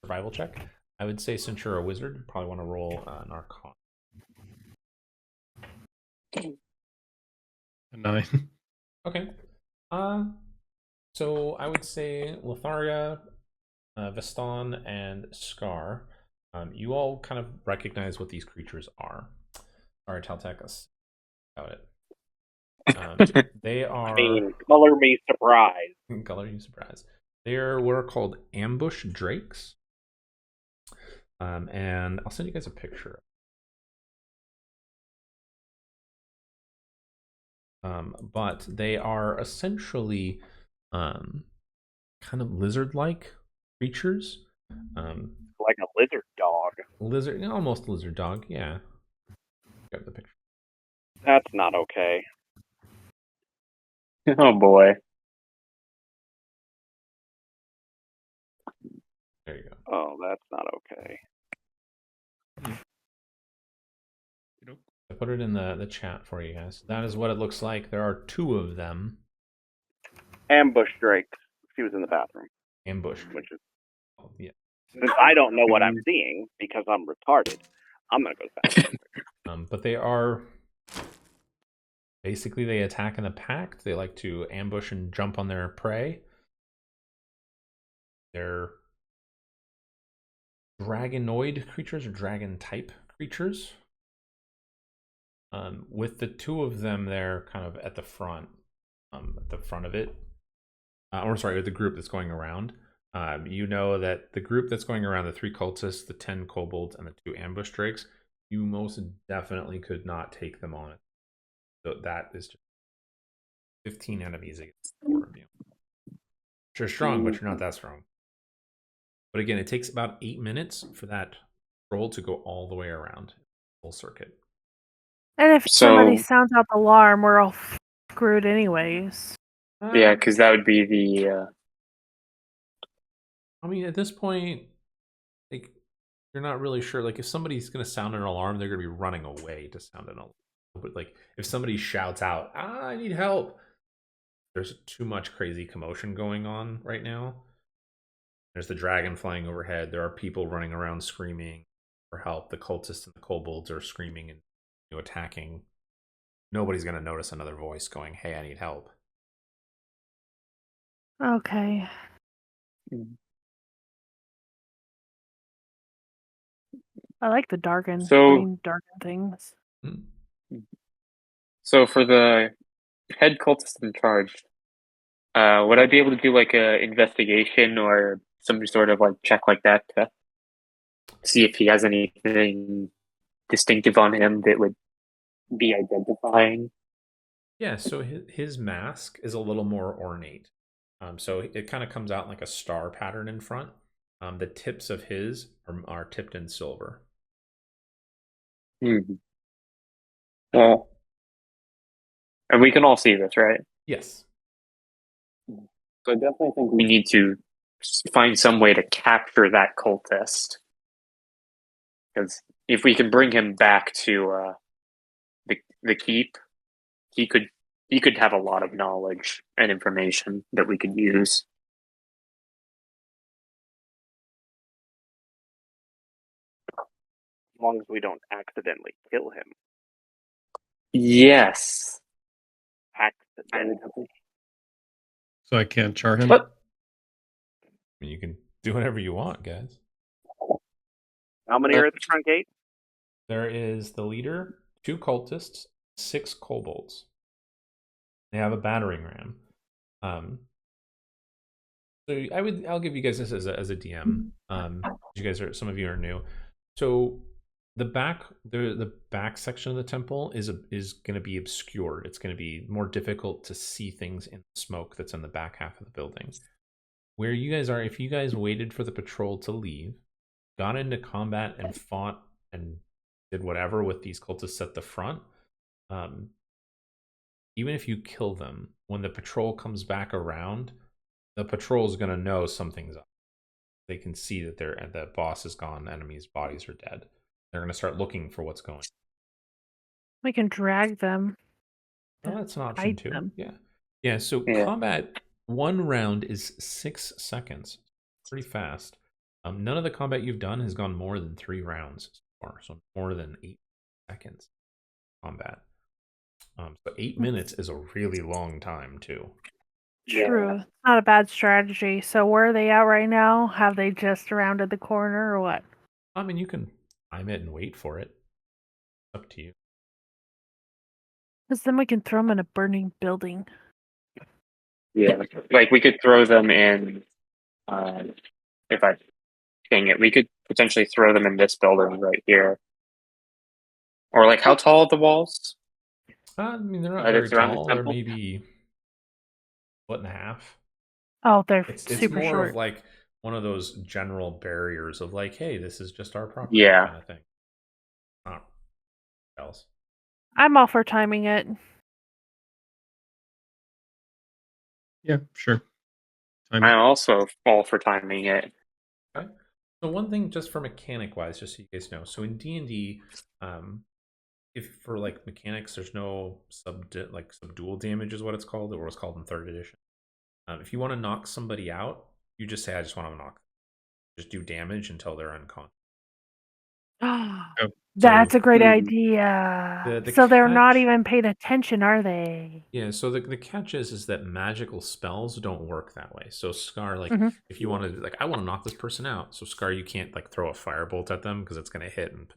survival check. I would say since you're a wizard, you probably want to roll an Arcana. A 9. Okay. So I would say Lotharia, Veston, and Scar, you all kind of recognize what these creatures are. Sorry, Taltecus, about it. They are. I mean, color me surprised. Color you surprised. They are what are called ambush drakes. And I'll send you guys a picture. But they are essentially kind of lizard-like creatures. Like a lizard dog. Almost lizard dog, yeah. Grab the picture. That's not okay. Oh boy. There you go. Oh, that's not okay. I put it in the chat for you guys. That is what it looks like. There are 2 of them. Ambush Drake. She was in the bathroom. Ambush. Which is, Yeah. since I don't know what I'm seeing because I'm retarded, I'm gonna go back. But they are basically, they attack in a pack. They like to ambush and jump on their prey. They're dragonoid creatures or dragon type creatures. With the 2 of them there kind of at the front of it. Or sorry, with the group that's going around. You know that the group that's going around, the 3 cultists, the 10 kobolds, and the 2 ambush drakes, you most definitely could not take them on. So that is just 15 enemies against 4 of you. You're strong, but you're not that strong. But again, it takes about 8 minutes for that roll to go all the way around, full circuit. And if somebody sounds out the alarm, we're all screwed anyways. Yeah, because that would be the... I mean, at this point, like, you're not really sure. Like, if somebody's going to sound an alarm, they're going to be running away to sound an alarm. But, like, if somebody shouts out, I need help, there's too much crazy commotion going on right now. There's the dragon flying overhead. There are people running around screaming for help. The cultists and the kobolds are screaming and attacking. Nobody's going to notice another voice going, hey, I need help. Okay. I like the darken things. So for the head cultist in charge, would I be able to do like a investigation or some sort of like check like that to see if he has anything distinctive on him that would be identifying? Yeah, so his mask is a little more ornate. So it kind of comes out like a star pattern in front. The tips of his are tipped in silver. Mhm. Well, and we can all see this, right? Yes. So I definitely think we need to find some way to capture that cultist. Because if we can bring him back to the keep, he could have a lot of knowledge and information that we could use. As long as we don't accidentally kill him. Yes. Accidentally. So I can't char him. But I mean, you can do whatever you want, guys. How many are at the front gate? There is the leader, 2 cultists, 6 kobolds. They have a battering ram. So I'll give you guys this as a DM. You guys some of you are new. So the back section of the temple is going to be obscured. It's going to be more difficult to see things in the smoke that's in the back half of the building. Where you guys are, if you guys waited for the patrol to leave, got into combat and fought and did whatever with these cultists at the front, even if you kill them, when the patrol comes back around, the patrol is going to know something's up. They can see that the boss is gone, enemies' bodies are dead. They're going to start looking for what's going on. We can drag them. Well, that's an option Fight too. them. Yeah. So combat, 1 round is 6 seconds. Pretty fast. None of the combat you've done has gone more than 3 rounds so far. So more than 8 seconds combat. So 8 minutes is a really long time too. True. It's not a bad strategy. So where are they at right now? Have they just rounded the corner or what? I mean, you can time it and wait for it. It's up to you. Because then we can throw them in a burning building. yeah, like we could throw them in. We could potentially throw them in this building right here. Or like, how tall are the walls? I mean, they're not That very it's around the tall. They're temple? maybe 1.5 feet. Oh, they're It's super more short. of like one of those general barriers of like, hey, this is just our property Yeah. kind of thing. Not else. I'm all for timing it. Yeah, sure. I'm also all for timing it. Okay. So one thing, just for mechanic wise, just so you guys know, so in D&D, if for like mechanics, there's no subdual damage is what it's called, or what's called in 3rd edition. If you want to knock somebody out, you just say, I just want to knock them. Just do damage until they're unconscious. That's a great Mhm. idea. The So they're not catch- even paying attention, are they? Yeah, so the catch is that magical spells don't work that way. So Scar, like, Mhm. if you want to, like, I want to knock this person out. So Scar, you can't like throw a firebolt at them because it's going to hit and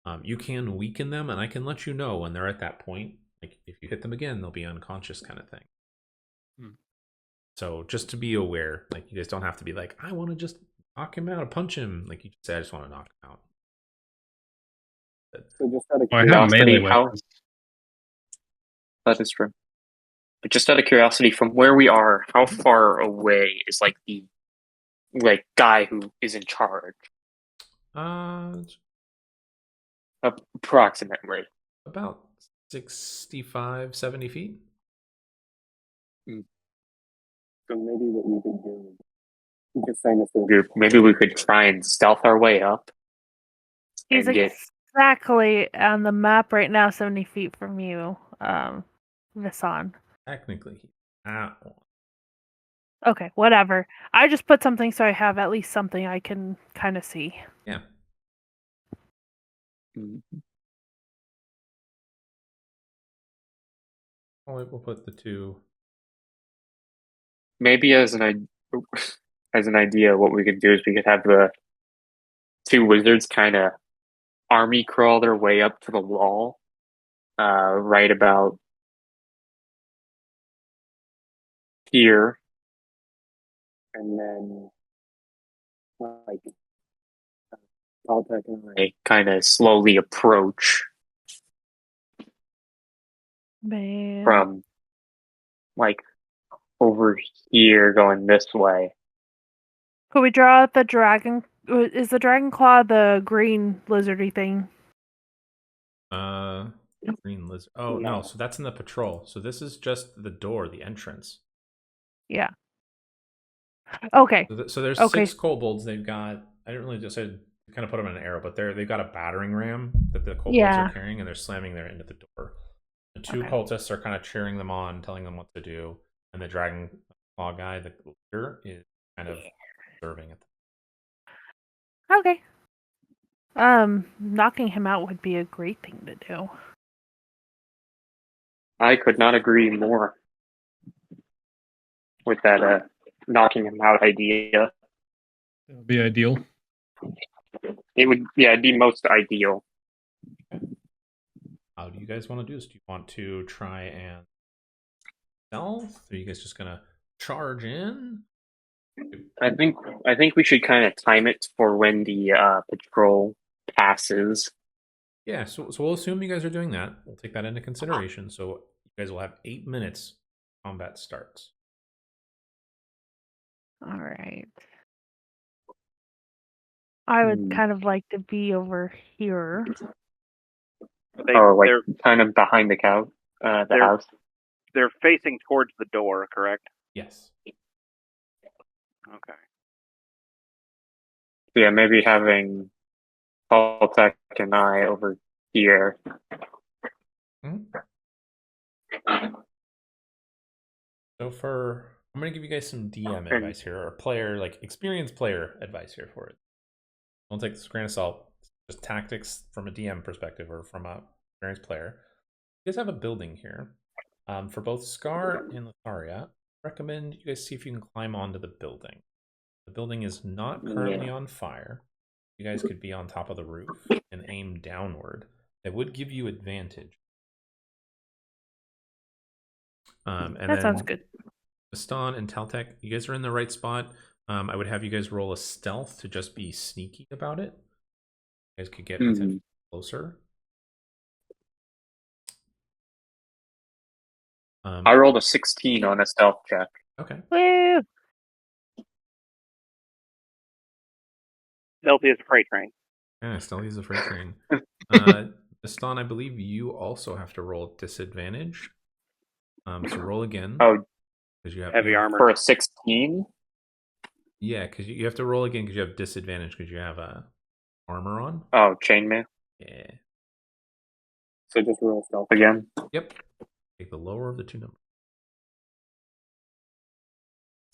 them. You can weaken them, and I can let you know when they're at that point. Like, if you hit them again, they'll be unconscious, kind of thing. So just to be aware, like, you guys don't have to be like, I want to just knock him out, punch him. Like, you just say, I just want to knock him out. So just out of I have melee weapons. That is true. But just out of curiosity, from where we are, how far away is like the guy who is in charge? Approximately. About 65, 70 feet. So maybe what we could do, we could sign this group. Maybe we could try and stealth our way up. He's exactly on the map right now, 70 feet from you, Visan. Technically, that one. Okay, whatever. I just put something so I have at least something I can kind of see. Yeah. We'll put the 2. Maybe as an idea, what we could do is we could have the 2 wizards kind of army crawl their way up to the wall, right about here, and then like Caltech and I kind of slowly approach from like over here, going this way. Could we draw out the dragon? Is the dragon claw the green lizardy thing? Green lizard. Oh no, so that's in the patrol. So this is just the door, the entrance. Yeah. Okay. So there's Okay. 6 kobolds. They've got. I didn't really just kind of put them in an arrow, but they've got a battering ram that the kobolds Yeah. are carrying, and they're slamming their into the door. The 2 Okay. cultists are kind of cheering them on, telling them what to do, and the dragon claw guy, the leader, is kind of serving it. Okay. Knocking him out would be a great thing to do. I could not agree more with that knocking him out idea. That would be ideal. It would, yeah, it'd be most ideal. How do you guys want to do this? Do you want to try and stealth? Are you guys just gonna charge in? I think we should kind of time it for when the patrol passes. Yeah, so we'll assume you guys are doing that. We'll take that into consideration. So you guys will have 8 minutes. Combat starts. All right. I would kind of like to be over here. Like kind of behind the house. They're facing towards the door, correct? Yes. Okay. Yeah, maybe having Paultech and I over here. So I'm going to give you guys some DM advice here, or player, like experienced player advice here for it. Don't take this with a grain of salt. It's just tactics from a DM perspective or from a experienced player. You guys have a building here. For both Scar and Lotharia, I recommend you guys see if you can climb onto the building. The building is not currently on fire. You guys could be on top of the roof and aim downward. That would give you advantage. And that sounds good. Baston and Taltech, you guys are in the right spot. I would have you guys roll a stealth to just be sneaky about it. You guys could get potentially closer. I rolled a 16 on a stealth check. Okay. Woo! Stealthy is a freight train. Yeah, Stealthy is a freight train. Baston, I believe you also have to roll disadvantage. So roll again. Oh, because you have heavy armor for a 16. Yeah, because you have to roll again because you have disadvantage because you have armor on. Oh, chainmail. Yeah. So just roll stealth again. Yep. Take the lower of the 2 numbers.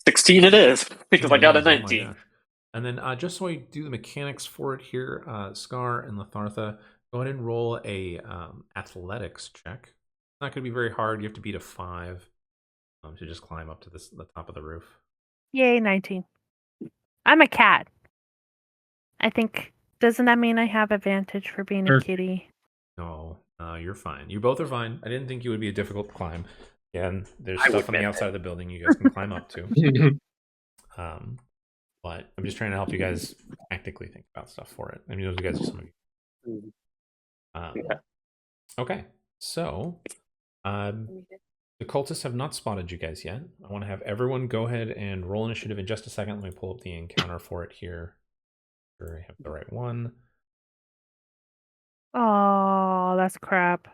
16 it is because I got a 19. Oh my gosh. And then just so I do the mechanics for it here, Scar and Lathartha, go ahead and roll a athletics check. It's not going to be very hard. You have to beat a 5 to just climb up to the top of the roof. Yay, 19. I'm a cat. I think, doesn't that mean I have advantage for being a kitty? No, you're fine. You both are fine. I didn't think you would be a difficult climb. Again, there's stuff on the outside of the building you guys can climb up to. But I'm just trying to help you guys tactically think about stuff for it. I mean, those guys are some of you. Okay, so the cultists have not spotted you guys yet. I want to have everyone go ahead and roll initiative in just a second. Let me pull up the encounter for it here. Sure, I have the right one. Oh, that's crap.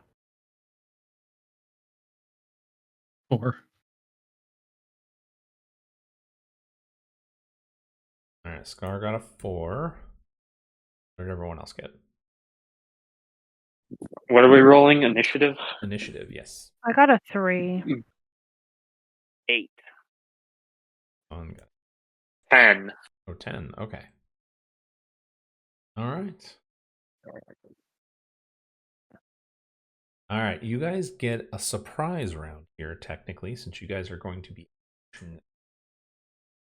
4. All right, Scar got a 4. What did everyone else get? What are we rolling? Initiative? Initiative, yes. I got a 3. 8. 10. Oh, 10. Okay. All right. All right. You guys get a surprise round here, technically, since you guys are going to be.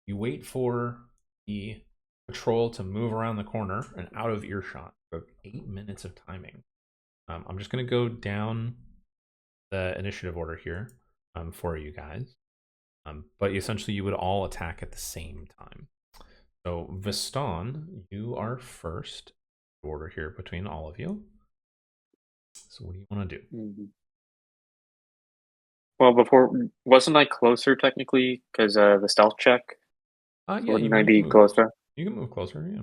You wait for the patrol to move around the corner and out of earshot for 8 minutes of timing. I'm just going to go down the initiative order here for you guys. But essentially, you would all attack at the same time. So, Viston, you are first order here between all of you. So, what do you want to do? Well, wasn't I closer technically because the stealth check? Yeah, wouldn't I be closer? You can move closer, yeah.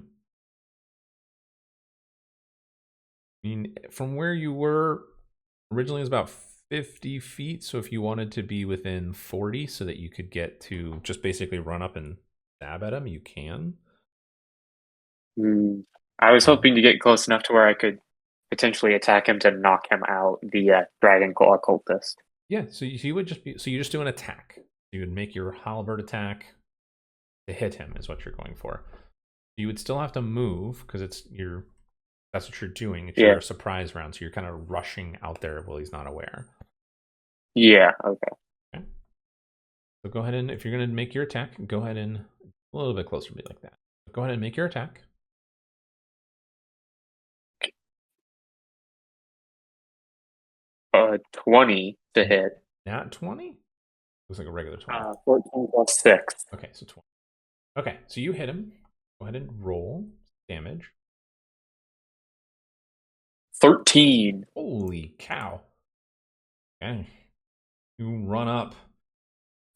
mean, from where you were originally, it was about 50 feet. So if you wanted to be within 40 so that you could get to just basically run up and stab at him, you can. I was hoping to get close enough to where I could potentially attack him to knock him out, the dragon occultist. Yeah, so you would just be, so you just do an attack. You would make your halberd attack to hit him is what you're going for. You would still have to move because that's what you're doing. It's your surprise round, so you're kind of rushing out there while he's not aware. Yeah, okay. So go ahead and, if you're going to make your attack, go ahead and a little bit closer to me like that. Go ahead and make your attack. 20 to hit. Not 20? Looks like a regular 20. 14 plus 6. Okay, so 20. Okay, so you hit him. Go ahead and roll damage. 13. Holy cow. Okay. You run up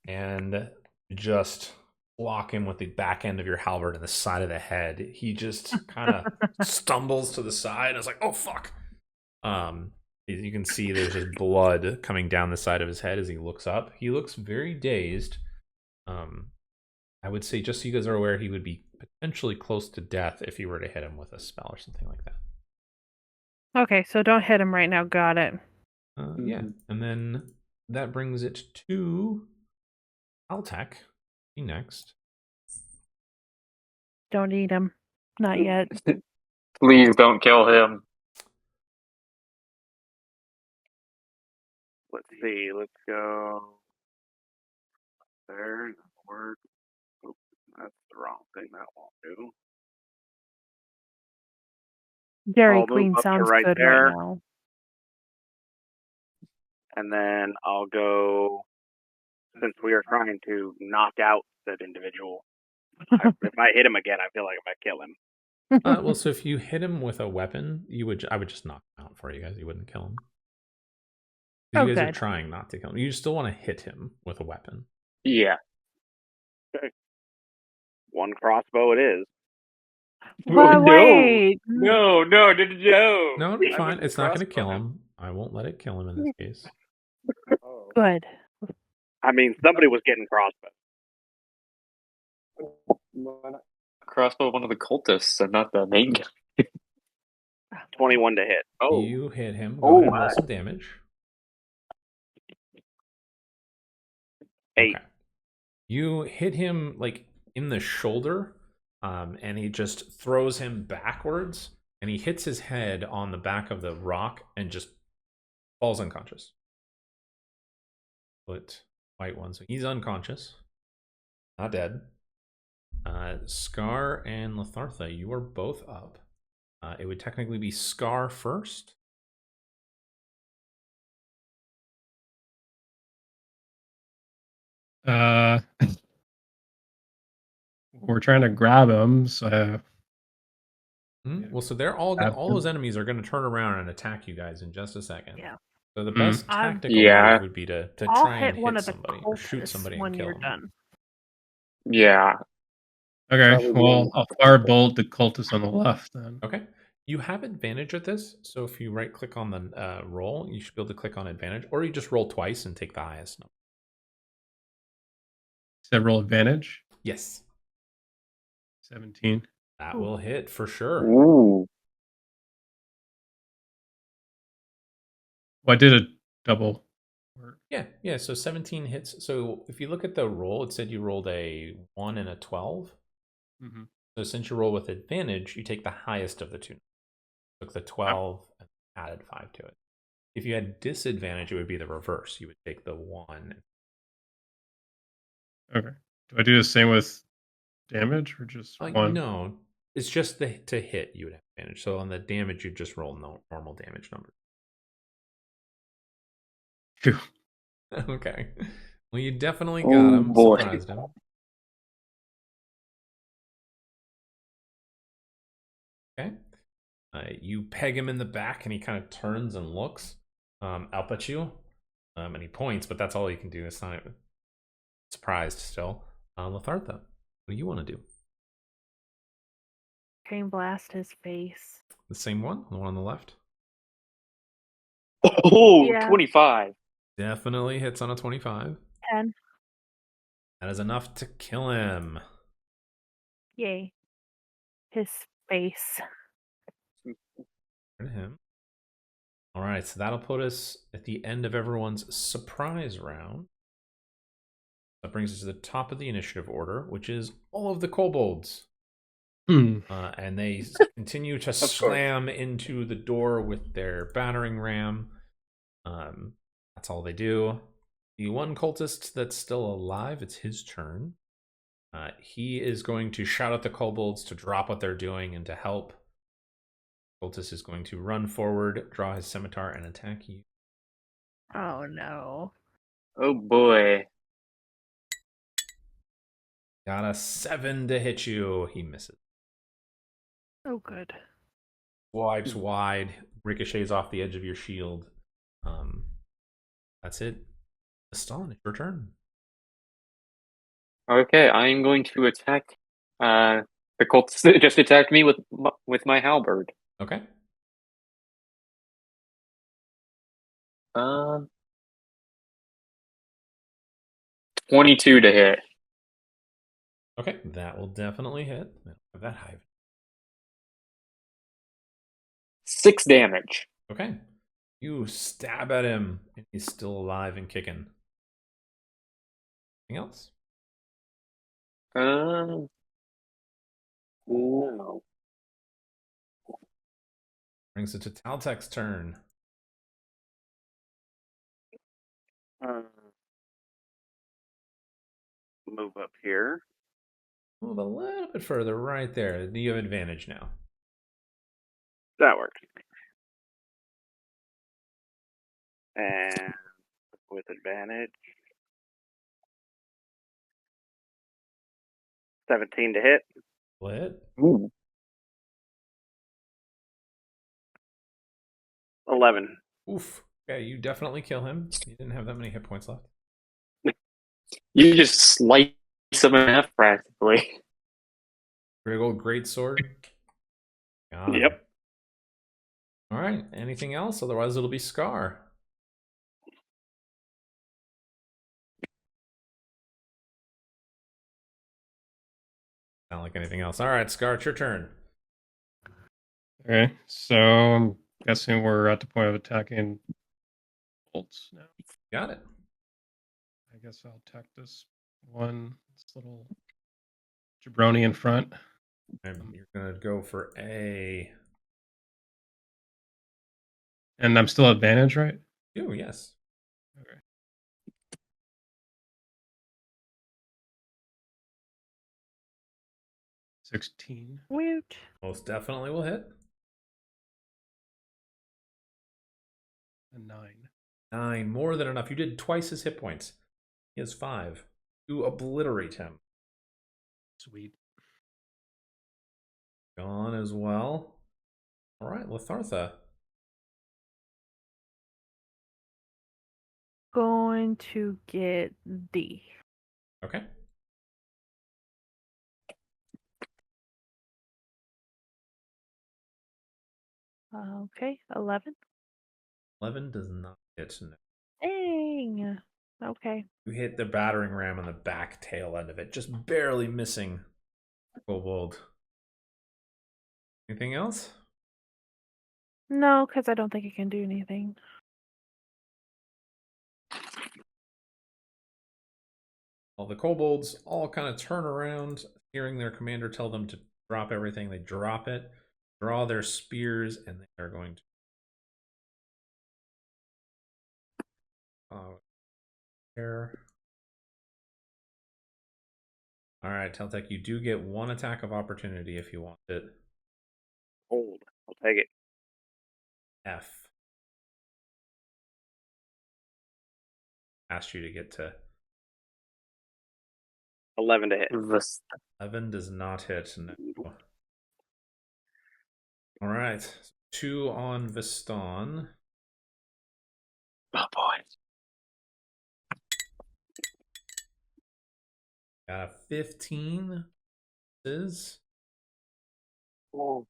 and just block him with the back end of your halberd in the side of the head. He just kind of stumbles to the side and is like, oh fuck. You can see there's just blood coming down the side of his head as he looks up. He looks very dazed. I would say, just so you guys are aware, he would be potentially close to death if you were to hit him with a spell or something like that. Okay, so don't hit him right now. Got it. Yeah, and then that brings it to Altek. He next. Don't eat him. Not yet. Please don't kill him. Let's see. Let's go. There. That'll work. Oops, that's the wrong thing. That won't do. Dairy I'll move Queen up to sounds right good there. right now. And then I'll go, since we are trying to knock out that individual, if I hit him again, I feel like I might kill him. Well, so if you hit him with a weapon, I would just knock him out for you guys. You wouldn't kill him. You guys are trying not to kill him. You still want to hit him with a weapon. Yeah. Okay. One crossbow it is. But wait. No. No, it'll be fine. It's not going to kill him. I won't let it kill him in this case. Good. I mean, somebody was getting crossbow. Crossbow one of the cultists and not the main guy. 21 to hit. Oh. You hit him. Go ahead and roll some damage. 8. Okay. You hit him like in the shoulder, and he just throws him backwards, and he hits his head on the back of the rock and just falls unconscious. Put white one, so he's unconscious, not dead. Scar and Lathartha, you are both up. It would technically be Scar first. We're trying to grab him, so Well, so they're all those enemies are going to turn around and attack you guys in just a second. Yeah. So the best tactical move would be to try and hit somebody or shoot somebody when and kill you're them. done. Yeah. Okay, well, I'll firebolt the cultist on the left then. Okay. You have advantage at this, so if you right-click on the roll, you should be able to click on advantage, or you just roll twice and take the highest number. Said roll advantage? Yes. 17. That will hit for sure. Ooh. Well, I did a double. Yeah, so 17 hits. So if you look at the roll, it said you rolled a 1 and a 12. Mm-hmm. So since you roll with advantage, you take the highest of the two. Took the 12 and added 5 to it. If you had disadvantage, it would be the reverse. You would take the 1. Okay. Do I do the same with damage or just one? No, it's just to hit you would have advantage. So on the damage, you just roll normal damage number. Phew. Okay. Well, you definitely got him. Boy. Surprised him. Okay. You peg him in the back, and he kind of turns and looks up at you, and he points, but that's all he can do. It's not surprised still. Lathartha, what do you want to do? Train blast his face. The same one, the one on the left. Oh, Yeah. 25. Definitely hits on a 25. 10. That is enough to kill him. Yay. His face. Hit him. All right, so that'll put us at the end of everyone's surprise round. That brings us to the top of the initiative order, which is all of the kobolds. And they continue to slam into the door with their battering ram. That's all they do. The one cultist that's still alive, it's his turn. He is going to shout at the kobolds to drop what they're doing and to help. Cultist is going to run forward, draw his scimitar, and attack you. Oh no. Oh boy. Got a 7 to hit you. He misses. Oh good. Swipes wide, ricochets off the edge of your shield. That's it. Stalin, it's your turn. Okay, I'm going to attack the cultist that just attacked me with my halberd. Okay. 22 to hit. Okay, that will definitely hit. Have that high. 6 damage. Okay. You stab at him, and he's still alive and kicking. Anything else? No. Brings it to Taltek's turn. Move up here. Move a little bit further, right there. You have advantage now. That works. And with advantage. 17 to hit. Will hit. Ooh. 11. Oof. Okay, you definitely kill him. He didn't have that many hit points left. You just slice him in half practically. Big old great sword. Yep. All right. Anything else? Otherwise, it'll be Scar. Not like anything else. All right, Scar, it's your turn. Okay, so I'm guessing we're at the point of attacking bolts now. Got it. I guess I'll attack this little jabroni in front. And you're going to go for a... And I'm still advantage, right? Oh, yes. Okay. $16. Woot. Most definitely will hit. A 9. 9, more than enough. You did twice his hit points. He has 5. You obliterate him. Sweet. Gone as well. All right, Lathartha. Going to get D. Okay. Okay, 11. 11 does not hit. No. Dang. Okay. You hit the battering ram on the back tail end of it, just barely missing Kobold. Anything else? No, because I don't think it can do anything. Well, the kobolds all kind of turn around, hearing their commander tell them to drop everything. They drop it, draw their spears, and they are going to... There. All right, Teltec, you do get 1 attack of opportunity if you want it. Hold. I'll take it. F. Asked you to get to... 11 to hit. 11 does not hit. No. All right. 2 on Viston. Oh boy. Got a 15. Is What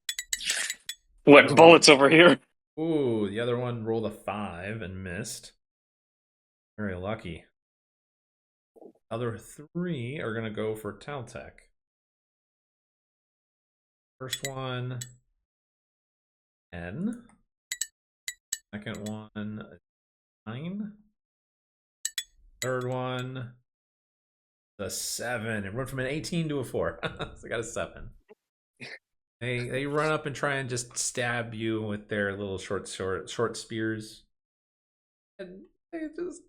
bullets over here? Ooh, the other one rolled a 5 and missed. Very lucky. Other 3 are going to go for Taltech. First one, 10. Second one, 9. Third one, a 7. It went from an 18 to a 4. So I got a 7. They run up and try and just stab you with their little short spears. And they just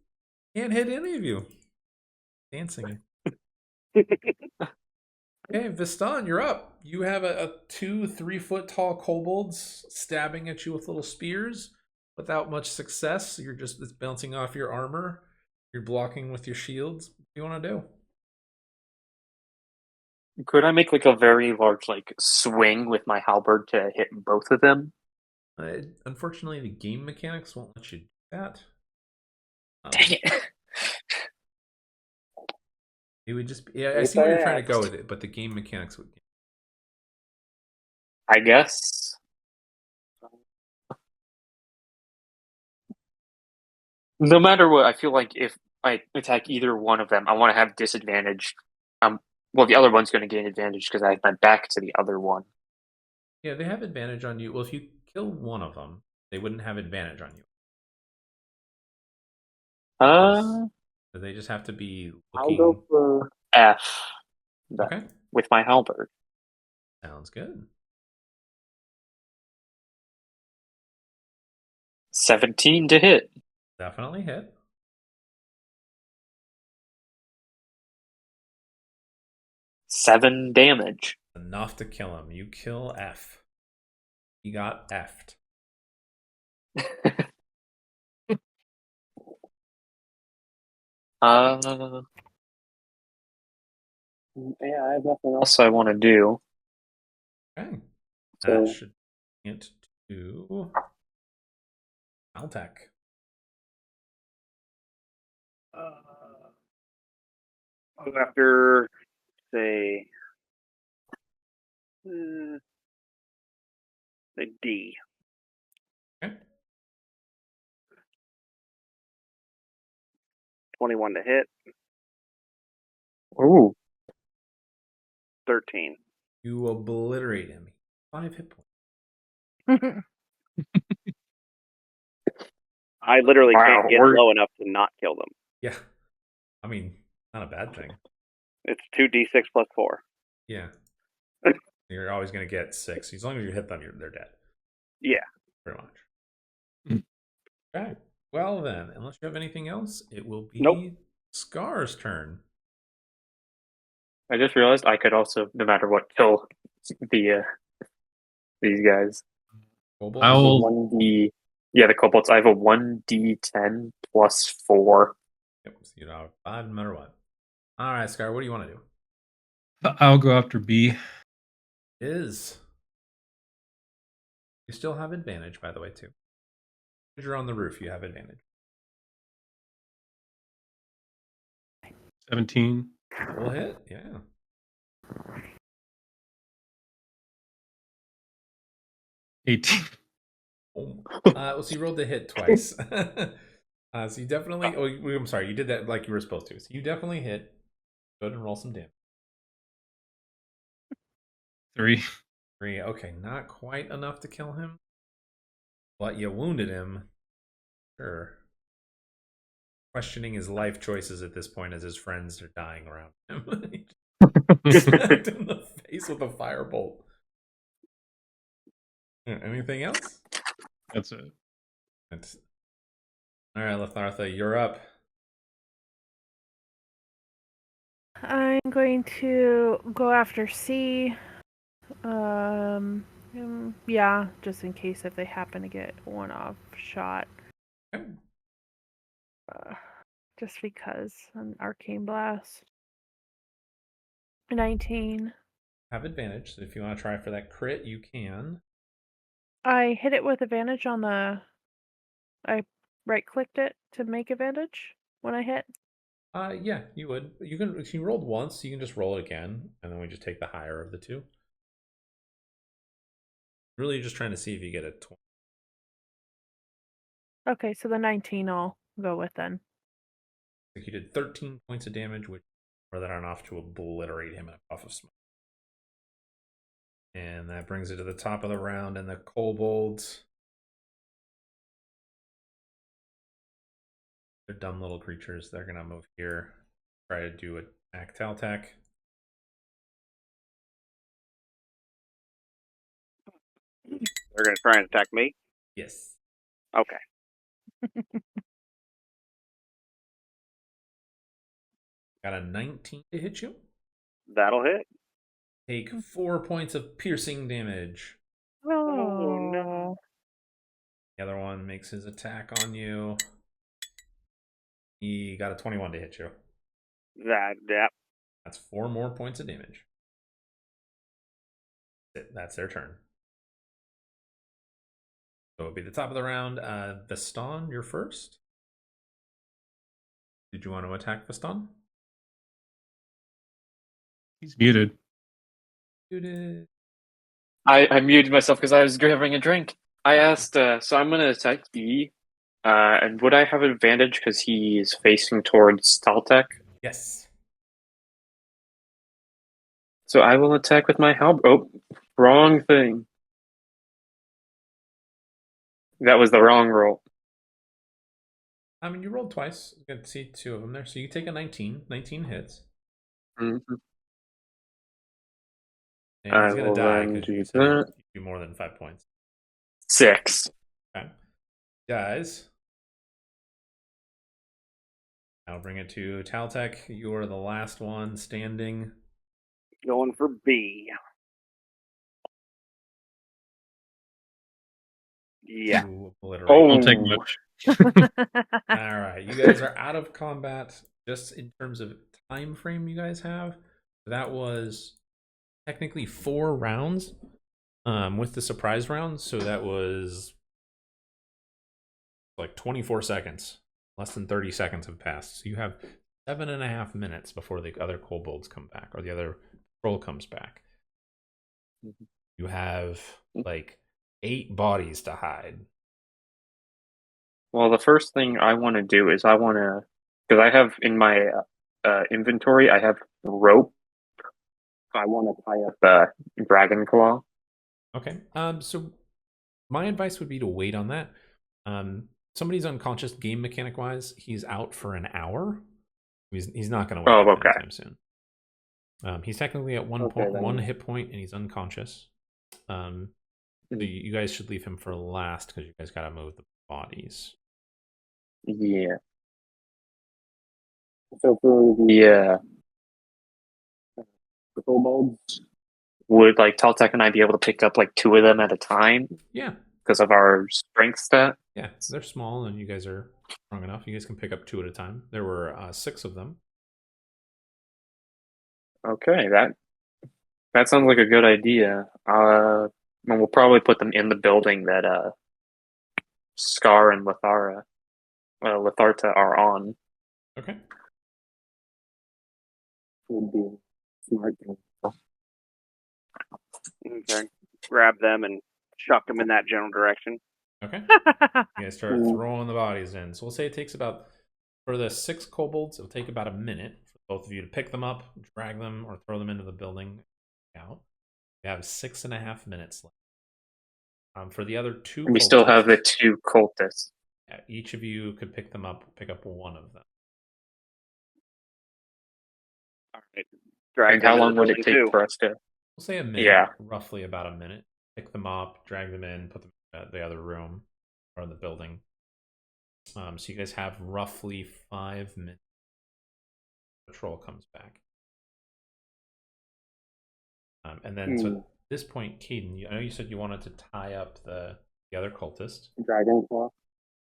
can't hit any of you. Dancing. Okay, Vistan, you're up. You have a 2-3 foot tall kobolds stabbing at you with little spears without much success. It's bouncing off your armor. You're blocking with your shields. What do you want to do? Could I make like a very large like swing with my halberd to hit both of them? Unfortunately, the game mechanics won't let you do that. Dang it. It would just be, I see where you're trying to go with it, but the game mechanics would. I guess. No matter what, I feel like if I attack either one of them, I want to have disadvantage. Well, the other one's going to gain advantage because I have my back to the other one. Yeah, they have advantage on you. Well, if you kill one of them, they wouldn't have advantage on you. So they just have to be looking. I'll go for F. Okay. With my halberd. Sounds good. 17 to hit. Definitely hit. Seven damage. Enough to kill him. You kill F. He got F'd. Yeah, I have nothing else I want to do. Okay. So, That should get to Altec. I'll go after, say, the D. Okay. 21 to hit. ooh. 13. You obliterate him. 5 hit points. I literally Wow, can't get low enough to not kill them. Yeah. I mean, not a bad thing. It's 2d6 plus 4. Yeah. You're always going to get 6. As long as you hit them, they're dead. Yeah. Pretty much. Okay. Well then, unless you have anything else, it will be Nope. Scar's turn. I just realized I could also, no matter what, kill the these guys. Kobolds? I will. 1d. Yeah, the kobolds. I have a 1d10 plus 4. Yep. So you have 5 no matter what. All right, Scar, what do you want to do? I'll go after B. You still have advantage, by the way, too. Because you're on the roof, you have advantage. 17. Full hit? Yeah. $18. Well, so you rolled the hit twice. So you definitely. Oh, I'm sorry. You did that like you were supposed to. So you definitely hit. Go ahead and roll some damage. 3. 3. Okay, not quite enough to kill him, but you wounded him. Sure. Questioning his life choices at this point as his friends are dying around him. He smacked him in the face with a firebolt. Anything else? That's it. All right, Lathartha, you're up. I'm going to go after C. Yeah, just in case if they happen to get one off shot. Okay. Just because an arcane blast. 19. Have advantage, so if you want to try for that crit, you can. I hit it with advantage on the. I right clicked it to make advantage when I hit. Yeah, you would. You can. If you rolled once, you can just roll it again, and then we just take the higher of the two. Really, just trying to see if you get a 20. Okay, so the 19 I'll go with then. Like you did 13 points of damage, which more than enough to obliterate him in a puff of smoke. And that brings it to the top of the round, and the kobolds. They're dumb little creatures. They're gonna move here, try to do attack Taltech. They're going to try and attack me? Yes. Okay. Got a 19 to hit you. That'll hit. Take 4 points of piercing damage. Oh, no. The other one makes his attack on you. He got a 21 to hit you. Yeah. That's 4 more points of damage. That's their turn. So it'll be the top of the round. Veston, you're first. Did you want to attack Veston? He's muted. Muted. I muted myself because I was grabbing a drink. I asked, so I'm going to attack B. And would I have advantage because he's facing towards Taltech? Yes. So I will attack with my halberd. Oh, wrong thing. That was the wrong roll. I mean, you rolled twice. You can see 2 of them there. So you take a 19. 19 hits. Mm-hmm. And he's going to die because you said you that. do more than 5 points. 6. Okay. Dies. I'll bring it to Taltech. You are the last one standing. Going for B. Yeah. Oh. Don't take much. All right. You guys are out of combat just in terms of time frame you guys have. That was technically 4 rounds with the surprise round. So that was like 24 seconds. Less than 30 seconds have passed. So you have 7.5 minutes before the other kobolds come back or the other troll comes back. You have like 8 bodies to hide. Well, the first thing I want to do is I want to, because I have in my inventory, I have rope. I want to tie up Dragon Claw. Okay. So my advice would be to wait on that. Somebody's unconscious game mechanic wise. He's out for an hour. He's not going to wake up anytime soon. He's technically at one hit point and he's unconscious. So you guys should leave him for last because you guys got to move the bodies. Yeah. So for the kobolds, would like Taltech and I be able to pick up like 2 of them at a time? Yeah. Because of our strength stat? Yeah, they're small and you guys are strong enough. You guys can pick up 2 at a time. There were 6 of them. Okay, that sounds like a good idea. And we'll probably put them in the building that Scar and Litharta are on. Okay. Would be smart thing. Okay. Grab them and chuck them in that general direction. Okay. You guys start throwing the bodies in. So we'll say it takes about, for the 6 kobolds, it'll take about a minute for both of you to pick them up, drag them, or throw them into the building. Out. You have 6.5 minutes left. For the other 2 we still have the 2 cultists. Yeah, each of you could pick them up, pick up 1 of them. All right. And how long would it take for us to? We'll say a minute. Yeah. Roughly about a minute. Pick them up, drag them in, put them in the other room or the building. So you guys have roughly 5 minutes. Patrol comes back. And then so at this point, Caden, I know you said you wanted to tie up the other cultist. Dragon Claw.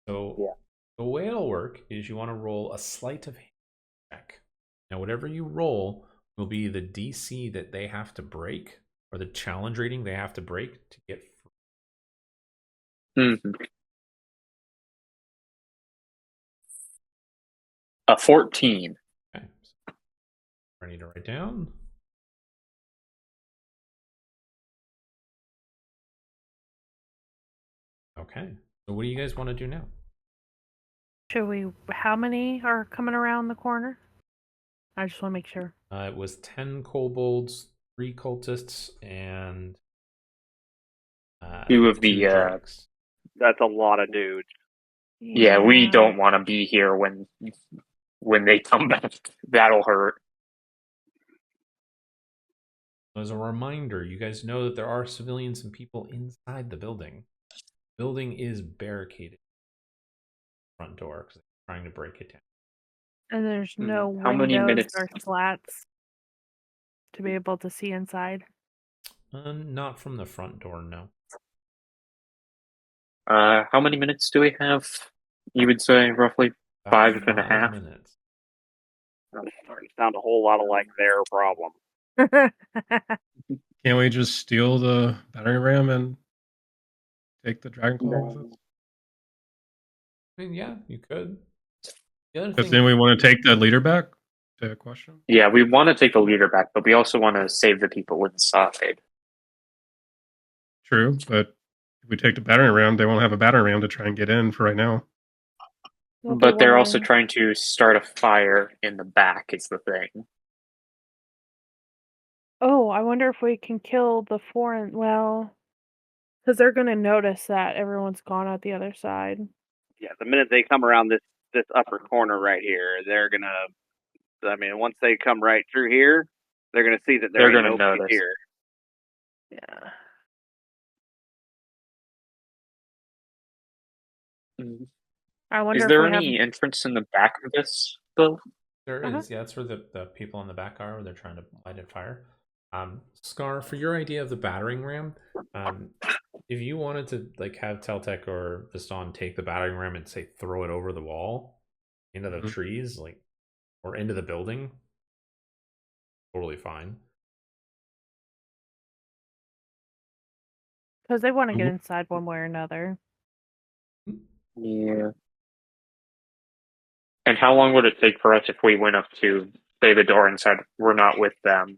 So the way it'll work is you want to roll a sleight of hand check. Now, whatever you roll will be the DC that they have to break, or the challenge rating they have to break to get free. A 14. Okay. So I need to write down. Okay. So what do you guys want to do now? How many are coming around the corner? I just want to make sure. It was 10 kobolds, 3 cultists, and 2 of the 2 drakes. That's a lot of dudes. Yeah, we don't want to be here when they come back. That'll hurt. As a reminder, you guys know that there are civilians and people inside the building. The building is barricaded. Front door because they're trying to break it down. And there's no How many windows minutes? or slats to be able to see inside. Not from the front door, no. How many minutes do we have? You would say roughly About 5.5 minutes. That's starting to sound a whole lot like their problem. Can't we just steal the battering ram and take the dragon claw with us? I mean, yeah, you could. The other Because thing, then we want to take the leader back. To question. Yeah, we want to take the leader back, but we also want to save the people inside. True, but if we take the battering ram, they won't have a battering ram to try and get in for right now. We'll be But they're also wondering- trying to start a fire in the back, is the thing. Oh, I wonder if we can kill the foreign. Well, because they're going to notice that everyone's gone out the other side. Yeah, the minute they come around this upper corner right here, they're gonna. I mean, once they come right through here, they're gonna see that They're ain't gonna nobody notice. here. Yeah. I wonder Is if there we any have... entrance in the back of this, though? there is, yeah, that's where the people in the back are, where they're trying to light a fire. Scar, for your idea of the battering ram, if you wanted to like have Teltec or Viston take the battering ram and say throw it over the wall into the trees, like, or into the building, totally fine. Because they want to get inside one way or another. Yeah. And how long would it take for us if we went up to, say, the door and said we're not with them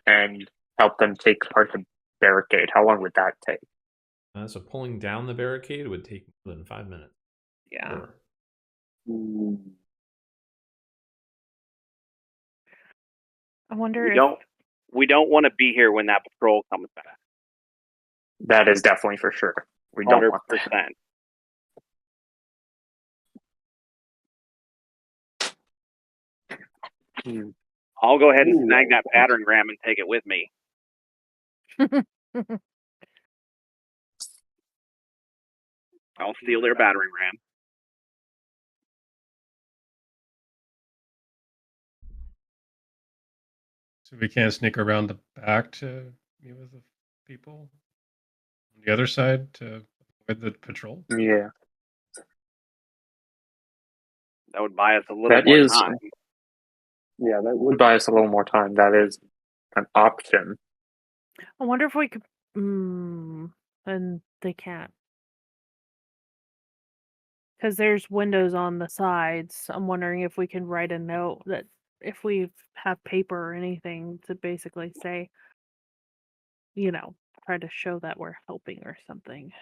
and help them take apart the barricade? How long would that take? So pulling down the barricade would take more than 5 minutes. Yeah. Sure. I wonder We don't want to be here when that patrol comes back. That is definitely for sure. We don't 100%. want that. I'll go ahead and snag that battering ram and take it with me. I'll steal their battering ram. So we can't sneak around the back to meet with the people on the other side to avoid the patrol. Yeah. That would buy us a little That more is- time. Yeah, that would buy us a little more time. That is an option. I wonder if we could... and they can't. Because there's windows on the sides. I'm wondering if we can write a note that if we have paper or anything to basically say, you know, try to show that we're helping or something.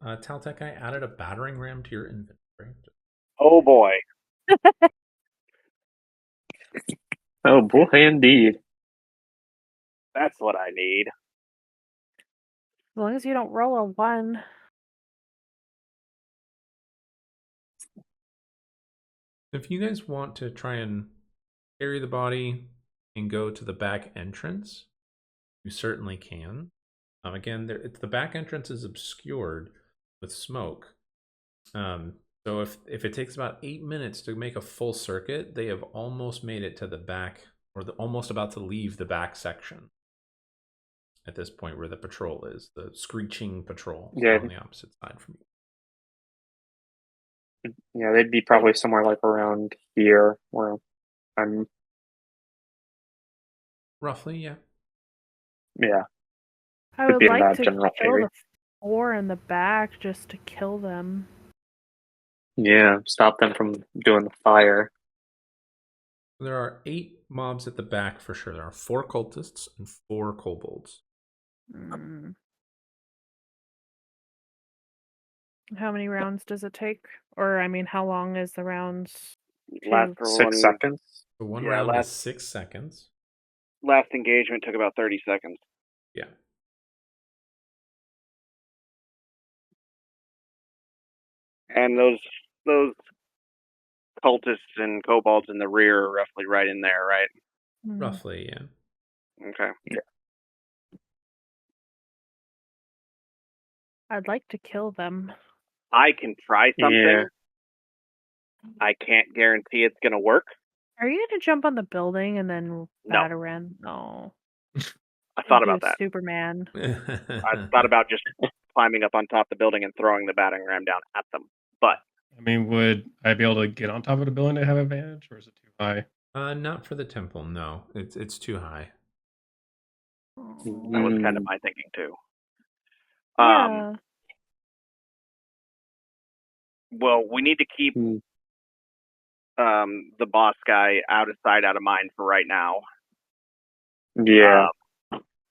Taltec, I added a battering ram to your inventory. Oh boy. Oh boy, indeed. That's what I need. As long as you don't roll a 1. If you guys want to try and carry the body and go to the back entrance, you certainly can. Again, the back entrance is obscured with smoke. So if it takes about 8 minutes to make a full circuit, they have almost made it to the back, or almost about to leave the back section. At this point, where the patrol is, the screeching patrol on the opposite side from you. Yeah, they'd be probably somewhere like around here, where I'm. Roughly, yeah. Yeah. I Could would be in like that to general kill area. the 4 in the back just to kill them. Yeah, stop them from doing the fire. There are 8 mobs at the back for sure. There are 4 cultists and 4 kobolds. How many rounds does it take? Or, I mean, how long is the rounds? Last 6 one, seconds. So one Yeah, round last- is 6 seconds. last engagement took about 30 seconds. Yeah. And those cultists and kobolds in the rear are roughly right in there, right? Roughly, yeah. Okay. I'd like to kill them. I can try something. Yeah. I can't guarantee it's going to work. Are you gonna jump on the building and then No. bat around? No. I thought You'd about be a that. Superman. I thought about just climbing up on top of the building and throwing the battering ram down at them. But I mean, would I be able to get on top of the building to have advantage, or is it too high? Not for the temple, no. It's too high. that was kind of my thinking too. Yeah. Well, we need to keep the boss guy out of sight, out of mind for right now. Yeah.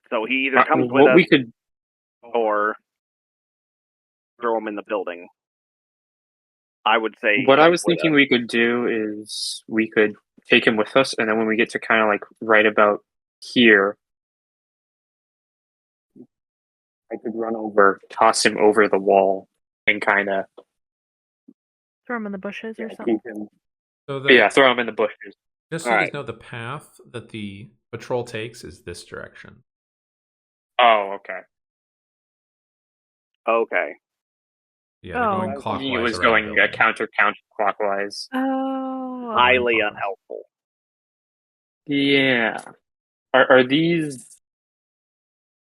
So he either comes with what us we could or throw him in the building. I would say. What he I comes was with thinking us. we could do is we could take him with us, and then when we get to kind of like right about here, I could run over, toss him over the wall, and kind of Throw them in the bushes or something. keep him. So Throw him in the bushes. just so you All guys right. know, the path that the patrol takes is this direction. Oh, okay. Okay. Yeah, they're going Oh. I was clockwise. thinking it was around going the building. counterclockwise. Oh. Highly Fine. unhelpful. Yeah. Are these?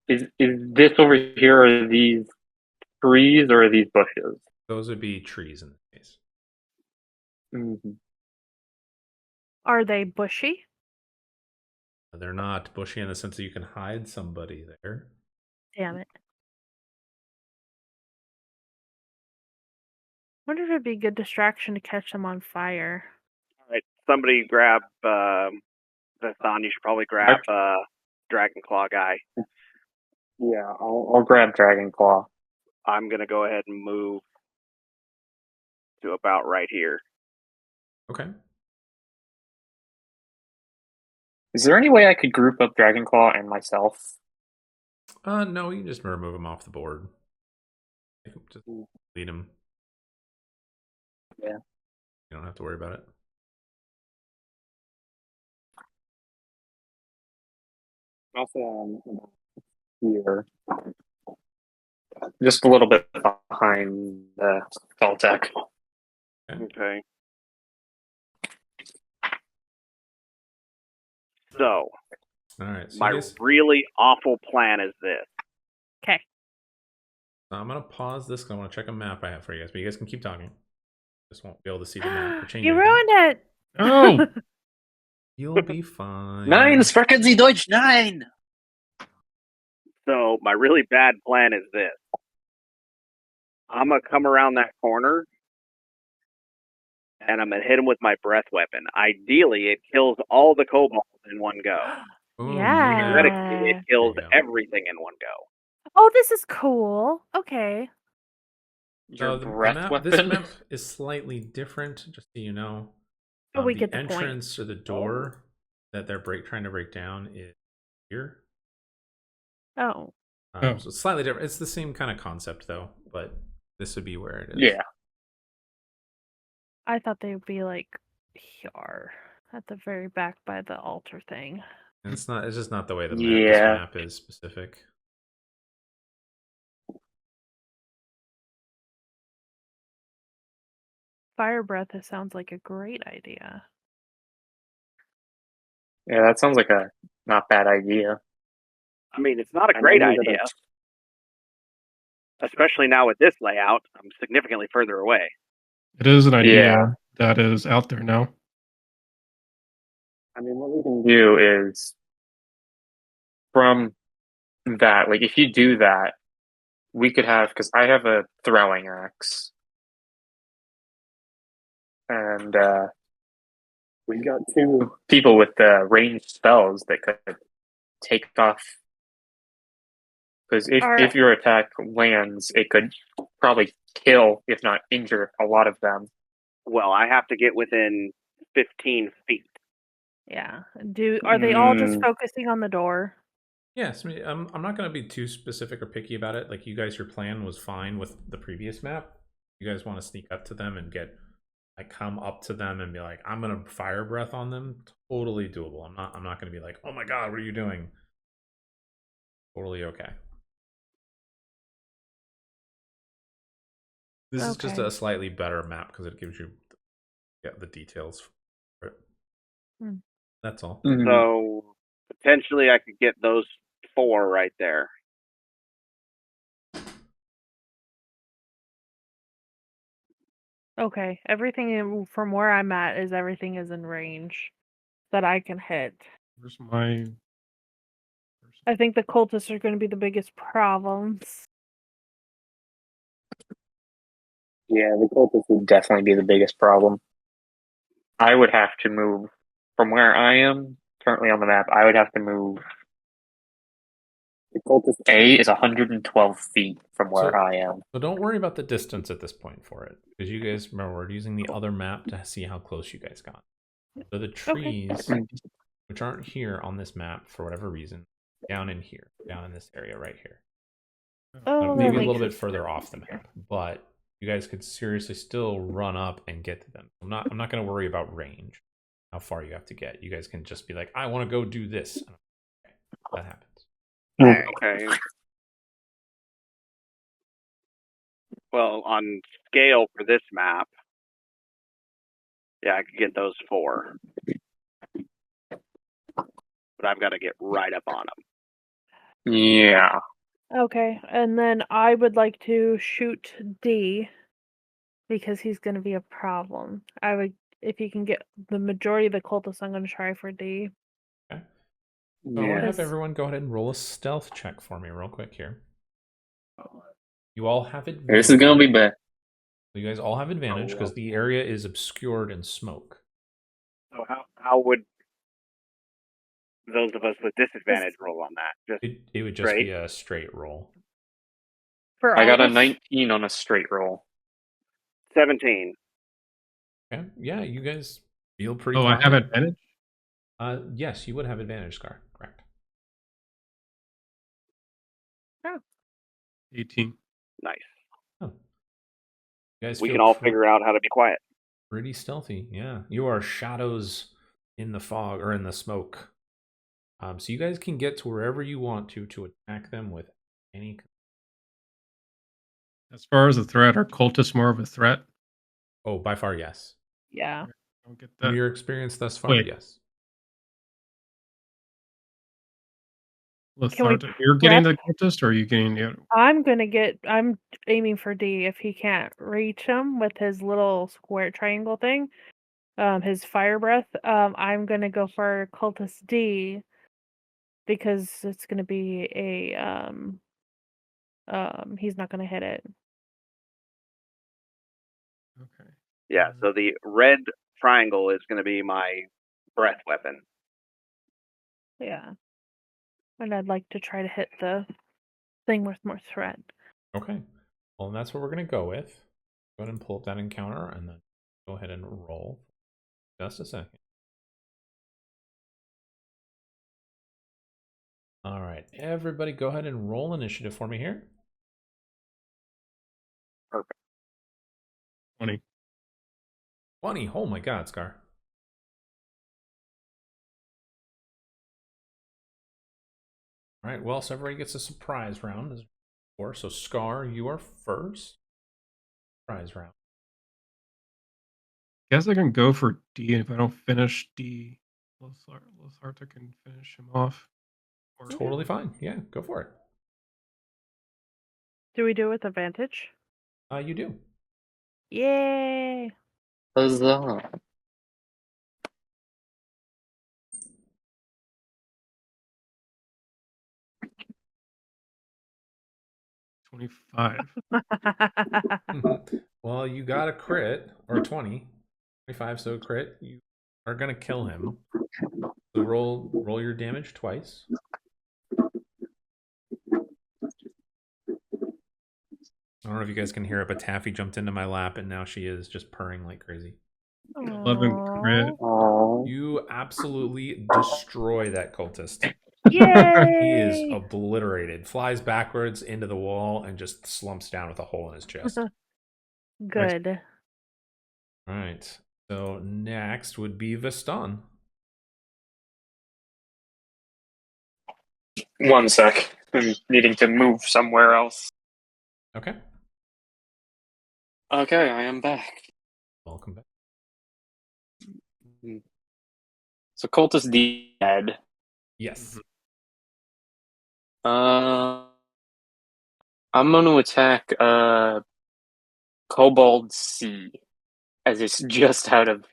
Is this over here? Are these trees or are these bushes? Those would be trees in this case. Mm-hmm. Are they bushy? They're not bushy in the sense that you can hide somebody there. Damn it. Wonder if it'd be a good distraction to catch them on fire. All right. Somebody grab Vassan. You should probably grab Dragon Claw guy. Yeah, I'll grab Dragon Claw. I'm gonna go ahead and move to about right here. Okay. Is there any way I could group up Dragon Claw and myself? No, you can just remove him off the board. Just lead him. Yeah. You don't have to worry about it. Also, here, just a little bit behind the Toltec. Okay. So, All right. So, my really awful plan is this. Okay. I'm going to pause this because I want to check a map I have for you guys, but you guys can keep talking. Just won't be able to see the map or change You anything. ruined it. Oh, You'll be fine. Nein, sprechen Sie Deutsch, nein! So, my really bad plan is this. I'm going to come around that corner, and I'm going to hit him with my breath weapon. Ideally, it kills all the kobolds in one go. Boom, Yeah. Theoretically, it kills There you go. everything in one go. Oh, this is cool. Okay. Your The breath map, weapon. this map is slightly different, just so you know. But we the get the point. entrance or the door that they're trying to break down is here. Oh. So it's slightly different. It's the same kind of concept, though, but this would be where it is. Yeah. I thought they would be like here at the very back by the altar thing. And it's not. It's just not the way this Yeah. map is specific. Fire breath, it sounds like a great idea. Yeah, that sounds like a not bad idea. I mean, it's not a great idea. Especially now with this layout, I'm significantly further away. it is an idea Yeah. that is out there now. I mean, what we can do is from that, like if you do that, we could have, because I have a throwing axe. And we've got two people with ranged spells that could take off Because if Alright. your attack lands, it could probably kill, if not injure, a lot of them. Well, I have to get within 15 feet. Yeah. Are they all just Mm. focusing on the door? Yes, I mean, I'm not going to be too specific or picky about it. Like, you guys, your plan was fine with the previous map. You guys want to sneak up to them and come up to them and be like, I'm going to fire breath on them. Totally doable. I'm not going to be like, oh my god, what are you doing? Totally okay. This is just Okay. a slightly better map because it gives you the details for it. Hmm. That's all. Mhm. So potentially I could get those 4 right there. Okay. From where I'm at everything is in range that I can hit. Where's my? I think the cultists are going to be the biggest problems. Yeah, the cultists would definitely be the biggest problem. I would have to move from where I am currently on the map. I would have to move. The cultist A is 112 feet from where I am. So don't worry about the distance at this point for it, because you guys remember we're using the other map to see how close you guys got. So the trees, which aren't here on this map for whatever reason, down in here, down in this area right here. Oh, Maybe that a little makes bit further off the map, but you guys could seriously still run up and get to them. I'm not going to worry about range, how far you have to get. You guys can just be like, I want to go do this. Okay, that happens. Okay. Well, on scale for this map, yeah, I could get those 4. But I've got to get right up on them. Yeah. Okay, and then I would like to shoot D because he's going to be a problem. If you can get the majority of the cultists, I'm going to try for D. Okay. So I want to have Yes. everyone go ahead and roll a stealth check for me real quick here. You all have advantage. This is gonna be bad. You guys all have advantage because the area is obscured in smoke. So how would those of us with disadvantage roll on that? It would just straight? be a straight roll. For I all got a of us? 19 on a straight roll. 17. Okay. Yeah, you guys feel pretty Oh, I quiet. have advantage. Yes, you would have advantage, Scar. Correct. 18. Nice. Oh. You guys We feel can all figure out how to be quiet. pretty stealthy. Yeah, you are shadows in the fog or in the smoke. So you guys can get to wherever you want to attack them with any. As far as the threat, are cultists more of a threat? Oh, by far, yes. Yeah. I don't get From that. your experience thus far, Wait. yes. Can we You're getting the prep? cultist, or are you getting the other? I'm aiming for D. If he can't reach him with his little square triangle thing, his fire breath, I'm gonna go for cultist D because it's gonna be he's not gonna hit it. Okay. Yeah, so the red triangle is going to be my breath weapon. Yeah. And I'd like to try to hit the thing with more threat. Okay. Well, and that's what we're going to go with. Go ahead and pull up that encounter and then go ahead and roll. Just a second. All right. Everybody go ahead and roll initiative for me here. Perfect. 20. 20. Oh my god, Scar. All right. Well, so everybody gets a surprise round. So Scar, you are first. Surprise round. Guess I can go for D, and if I don't finish D, Lotharta can finish him off. Or Totally fine. Yeah, go for it. Do we do it with advantage? You do. Yay! Huzzah. Well, you got a crit or a 20. 25, so crit. You are gonna kill him. So roll your damage twice. I don't know if you guys can hear it, but Taffy jumped into my lap, and now she is just purring like crazy. 11 crit. Oh, You absolutely destroy that cultist. Yay! He is obliterated, flies backwards into the wall, and just slumps down with a hole in his chest. Good. All right. So next would be Viston. 1 sec. I'm needing to move somewhere else. Okay. Okay, I am back. Welcome back. So cultist dead. Yes. I'm going to attack Kobold C, as it's just out of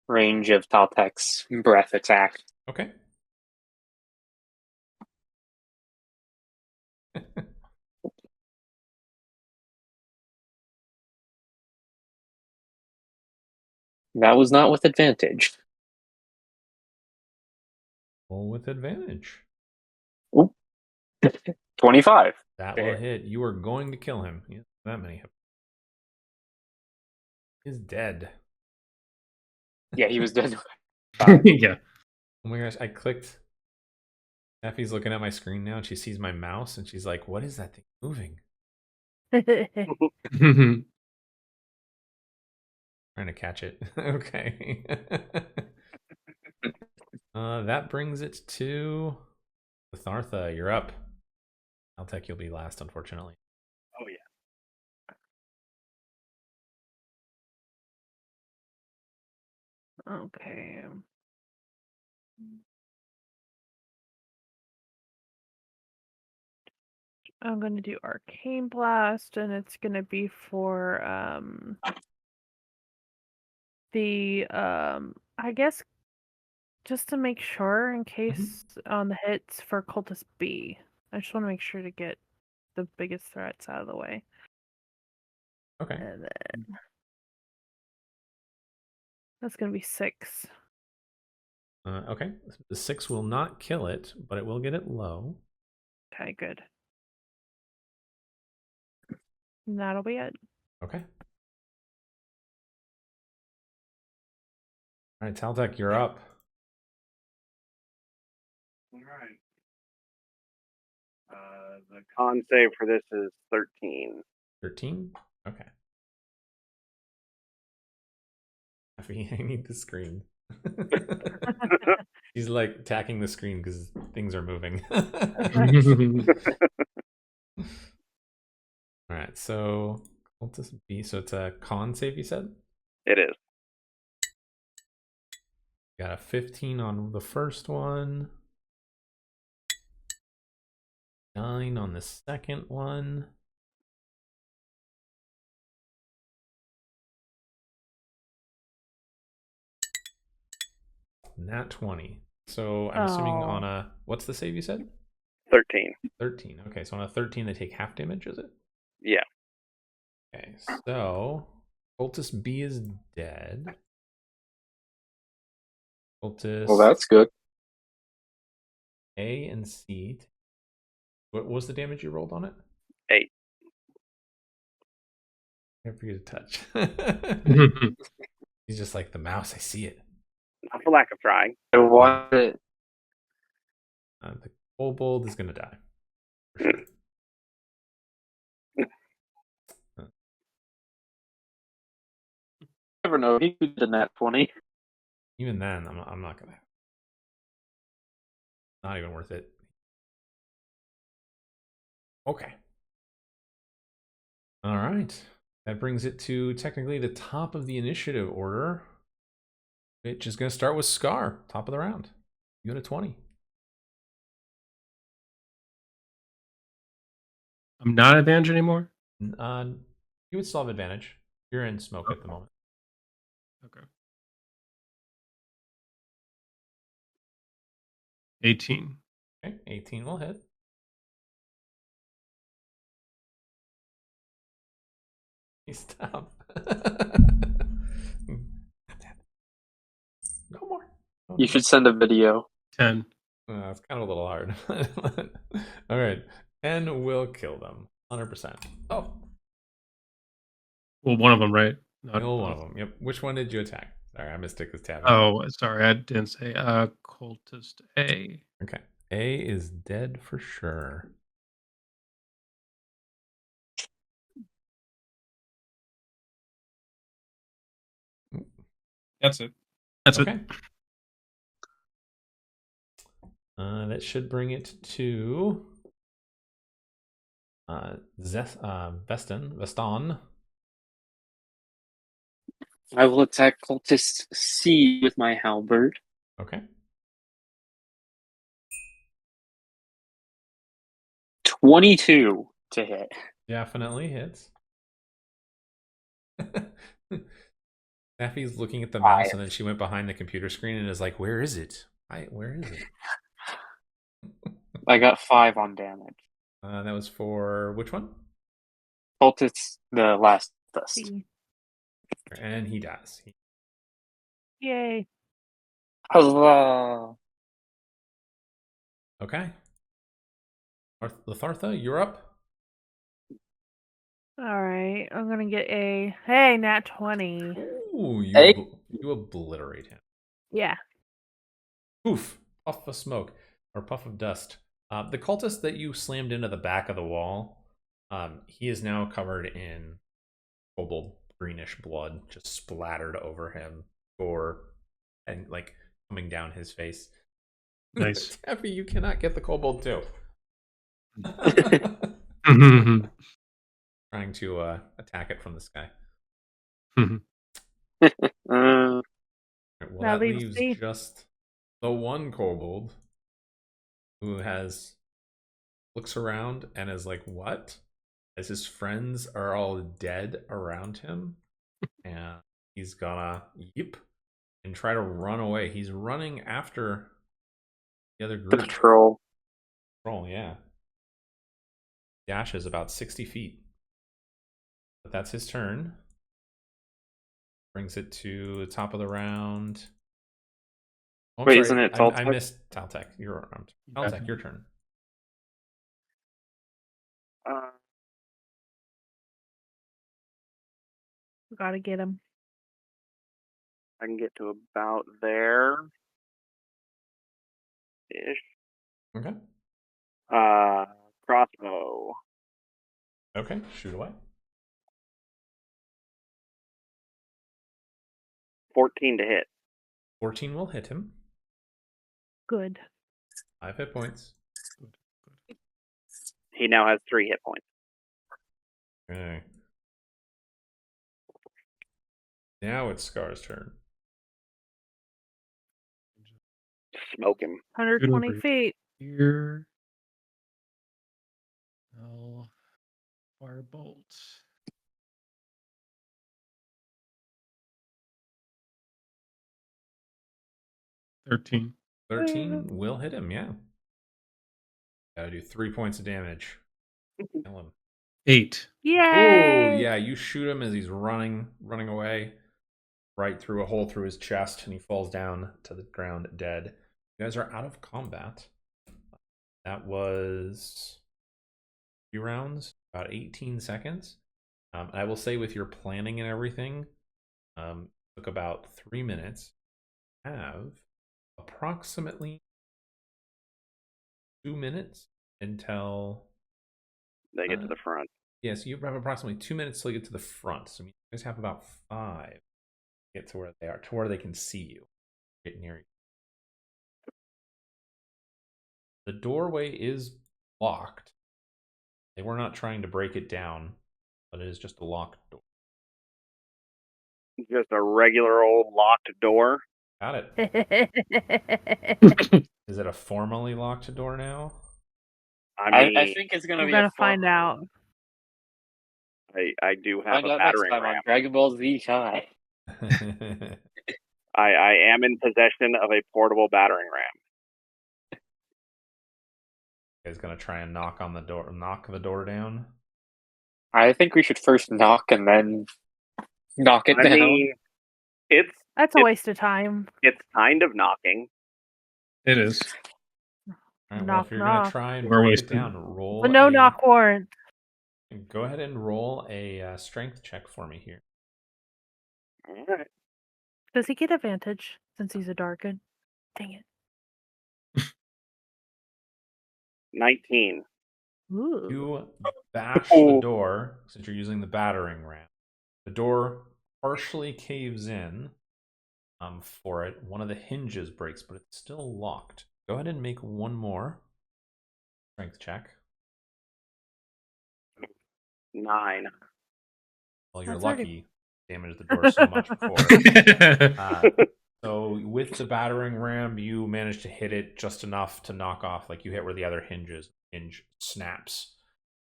range of Taltek's breath attack. Okay. That was not with advantage. Roll with advantage. Oop. 25. That will hit. You are going to kill him. He has that many hit. He's dead. Yeah, he was dead. Yeah. Oh my gosh, I clicked. Taffy's looking at my screen now, and she sees my mouse, and she's like, "What is that thing moving?" Trying to catch it. Okay. That brings it to Thartha. You're up. Altec, you'll be last, unfortunately. Oh yeah. Okay. I'm going to do Arcane Blast, and it's going to be for I guess just to make sure in case on the hits for Cultist B. I just want to make sure to get the biggest threats out of the way. Okay. And then that's going to be 6. Okay. The 6 will not kill it, but it will get it low. Okay, good. And that'll be it. Okay. All right, Taltek, you're up. All right. The con save for this is 13. 13? Okay. I need the screen. He's like tacking the screen because things are moving. All right, so Cultist B. So it's a con save, you said? It is. Got a 15 on the first one. 9 on the second one. Nat 20. So I'm assuming on a, what's the save you said? 13. 13. Okay, so on a 13 they take half damage, is it? Yeah. Okay, so Cultist B is dead. Cultist Well, that's good. A and C. What was the damage you rolled on it? 8. Can't for you to touch. He's just like the mouse. I see it. Not for lack of trying. I want it. The kobold is gonna die. For sure. Never know. He could do that 20. Even then, I'm not gonna. Not even worth it. Okay. All right. That brings it to technically the top of the initiative order, which is going to start with Scar, top of the round. You got a 20. I'm not advantage anymore? You would still have advantage. You're in smoke at the moment. Okay. 18. Okay, 18 will hit. Stop. No more. Oh, You should send a video. 10. It's kind of a little hard. All right. 10 will kill them. 100%. Oh, Well, one of them, right? Not Kill one both. of them. Yep. Which one did you attack? Sorry, I mistook this tab. Oh, sorry, I didn't say. Cultist A. Okay. A is dead for sure. That's it. That's Okay. it. That should bring it to Veston. I will attack cultist C with my halberd. Okay. 22 to hit. Definitely hits. Daffy's looking at the mouse, and then she went behind the computer screen and is like, "Where is it? Where is it?" I got 5 on damage. That was for which one? Cultist, the last dust. C. And he dies. Yay. Huzzah! Okay. Lathartha, you're up. All right. I'm going to get a. Hey, nat 20. Ooh, Hey. you obliterate him. Yeah. Poof. Puff of smoke. Or puff of dust. The cultist that you slammed into the back of the wall, he is now covered in kobold greenish blood, just splattered over him, gore, and like coming down his face. Nice. Taffy, you cannot get the kobold too. Trying to attack it from the sky. Well, that leaves just the one kobold who looks around and is like, "What?" As his friends are all dead around him, and he's gonna yip and try to run away. He's running after the other The group. patrol. Yeah. Dash is about 60 feet. But that's his turn. Brings it to the top of the round. Oh, Wait, sorry. isn't it I missed Taltech. Taltech, your turn. Gotta get him. I can get to about there. Ish. Okay. Crossbow. Okay, shoot away. 14 to hit. 14 will hit him. Good. 5 hit points. He now has 3 hit points. Okay. Now it's Scar's turn. Smoke him. 120 feet. Here. Oh, firebolt. $13. 13 will hit him, yeah. Gotta do 3 points of damage. Kill him. 8. Yay! Oh, yeah, you shoot him as he's running away, right through a hole through his chest, and he falls down to the ground dead. You guys are out of combat. That was 3 rounds, about 18 seconds. I will say with your planning and everything, took about 3 minutes. Have approximately 2 minutes until They get to the front. Yes, you have approximately 2 minutes to get to the front. So you guys have about 5 to get to where they are, to where they can see you. Get near you. The doorway is locked. They were not trying to break it down, but it is just a locked door. Just a regular old locked door. Got it. Is it a formally locked door now? I think it's gonna We're be. gonna find out. I do have Find a out next battering time ram. on Dragon Ball Z Kai. I am in possession of a portable battering ram. You guys gonna try and knock the door down? I think we should first knock and then knock it down. Mean, That's a waste of time. It's kind of knocking. It is. All right, well, if you're gonna try and break it down, roll a no-knock warrant. Go ahead and roll a strength check for me here. All right. Does he get advantage since he's a Darkin? Dang it. 19. Ooh. You bash the door since you're using the battering ram. The door partially caves in for it. One of the hinges breaks, but it's still locked. Go ahead and make one more strength check. 9. Well, you're That's lucky. already- Damaged the door so much before. So with the battering ram, you manage to hit it just enough to knock off, like you hit where the other hinge snaps,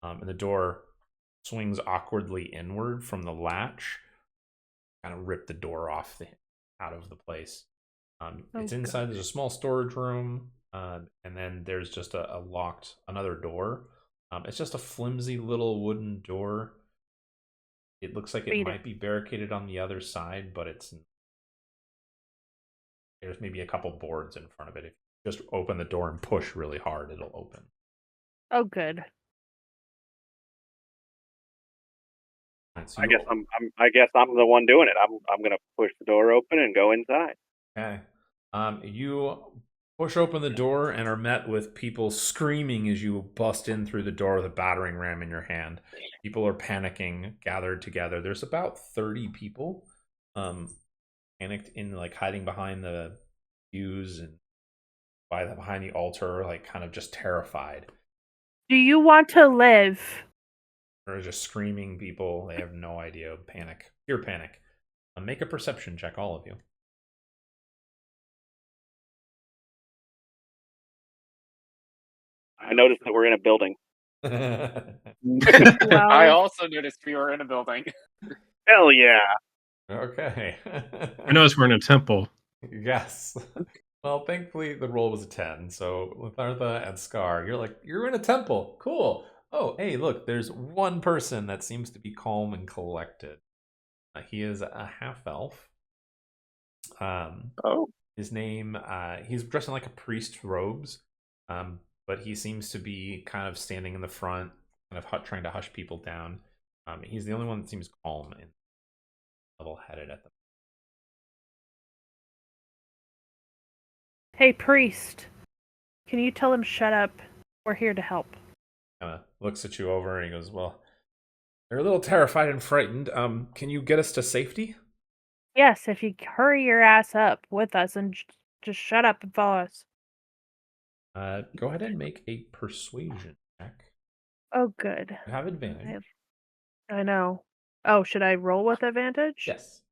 and the door swings awkwardly inward from the latch, kind of rip the door off out of the place. It's inside. There's a small storage room, and then there's just a locked another door. It's just a flimsy little wooden door. It looks like it might be barricaded on the other side, but there's maybe a couple boards in front of it. If you just open the door and push really hard, it'll open. Oh, good. Right, so I guess I'm the one doing it. I'm gonna push the door open and go inside. Okay. You push open the door and are met with people screaming as you bust in through the door with a battering ram in your hand. People are panicking, gathered together. There's about 30 people, panicked in, like, hiding behind the pews and behind the altar, like kind of just terrified. Do you want to live? Or just screaming people. They have no idea. Panic. Pure panic. Make a perception check, all of you. I noticed that we're in a building. I also noticed we were in a building. Hell yeah. Okay. I noticed we're in a temple. Yes. Well, thankfully the roll was a 10. So with Artha and Scar, you're in a temple. Cool. Oh, hey, look, there's one person that seems to be calm and collected. He is a half elf. His name, he's dressed in like a priest's robes, but he seems to be kind of standing in the front, kind of trying to hush people down. He's the only one that seems calm and level-headed at the moment. Hey, priest. Can you tell him shut up? We're here to help. Kind of looks at you over and he goes, well, they're a little terrified and frightened. Can you get us to safety? Yes, if you hurry your ass up with us and just shut up and follow us. Go ahead and make a persuasion check. Oh, good. You have advantage. I know. Oh, should I roll with advantage? Yes.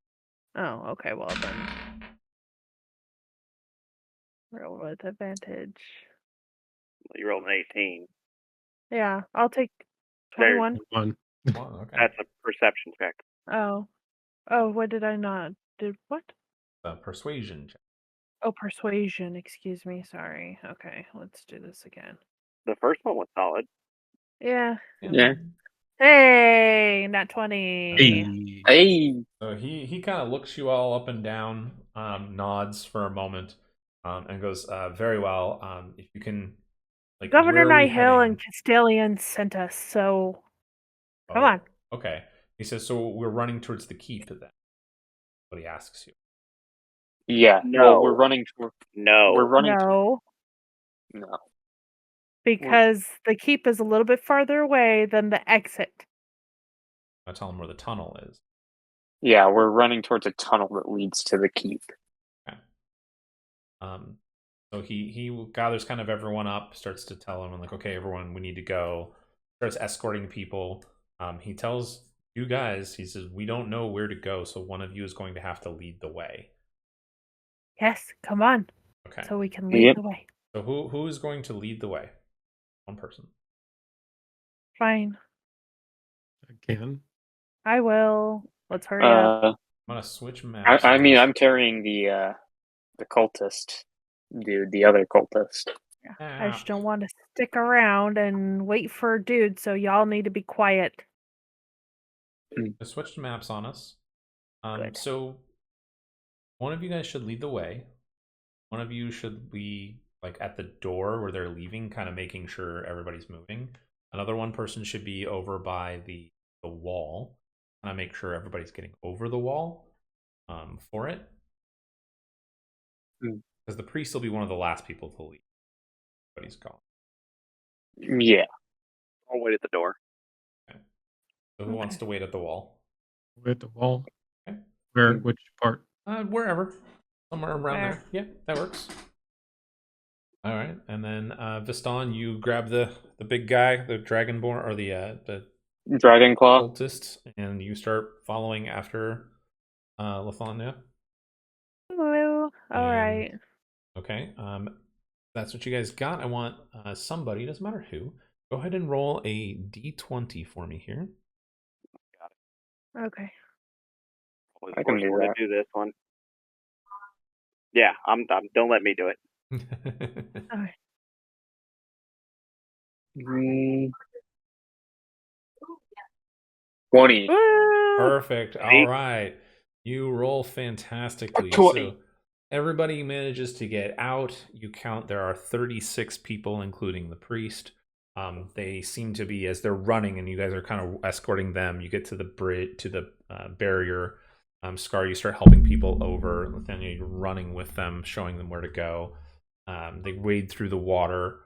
Oh, okay, well then. Roll with advantage. You rolled an 18. Yeah, I'll take 21. One. Okay. That's a perception check. Oh, what did I not? Did what? Persuasion check. Oh, persuasion. Excuse me. Sorry. Okay, let's do this again. The first one was solid. Yeah. Yeah. Hey, not 20. Hey. So he kind of looks you all up and down, nods for a moment, and goes, very well. If you can, like, Governor where are we Nihil heading? and Castellian sent us, so come on. Okay. He says, so we're running towards the keep then. What he asks you. Yeah. No. Well, we're running toward. No. We're running. No, No. because the keep is a little bit farther away than the exit. I tell him where the tunnel is. Yeah, we're running towards a tunnel that leads to the keep. Okay. So he gathers kind of everyone up, starts to tell them, like, okay, everyone, we need to go. Starts escorting people. He tells you guys, he says, we don't know where to go, so one of you is going to have to lead the way. Yes, come on. Okay. So we can lead the way. So who is going to lead the way? One person. Fine. Again. I will. Let's hurry up. I'm gonna switch maps. I mean, I'm carrying the cultist dude, the other cultist. I just don't want to stick around and wait for a dude, so y'all need to be quiet. I switched maps on us. Good. So one of you guys should lead the way. One of you should be like at the door where they're leaving, kind of making sure everybody's moving. Another one person should be over by the wall. And I make sure everybody's getting over the wall for it. Because the priest will be one of the last people to leave. Everybody's gone. Yeah. I'll wait at the door. Okay. So who wants to wait at the wall? Wait at the wall. Okay. Where? Which part? Wherever. Somewhere around there. Yeah, that works. All right. And then Viston, you grab the big guy, the Dragonborn, or the Dragon Claw. cultist, and you start following after Lathonia. Hello. All right. Okay. That's what you guys got. I want somebody, doesn't matter who, go ahead and roll a d20 for me here. Okay. I can do that. Do this one. Yeah, I'm. Don't let me do it. All right. 20. Woo! Perfect. All right. You roll fantastically. 20. So everybody manages to get out. You count there are 36 people, including the priest. They seem to be, as they're running and you guys are kind of escorting them, you get to the bridge, to the barrier. Scar, you start helping people over. Nathaniel, you're running with them, showing them where to go. They wade through the water.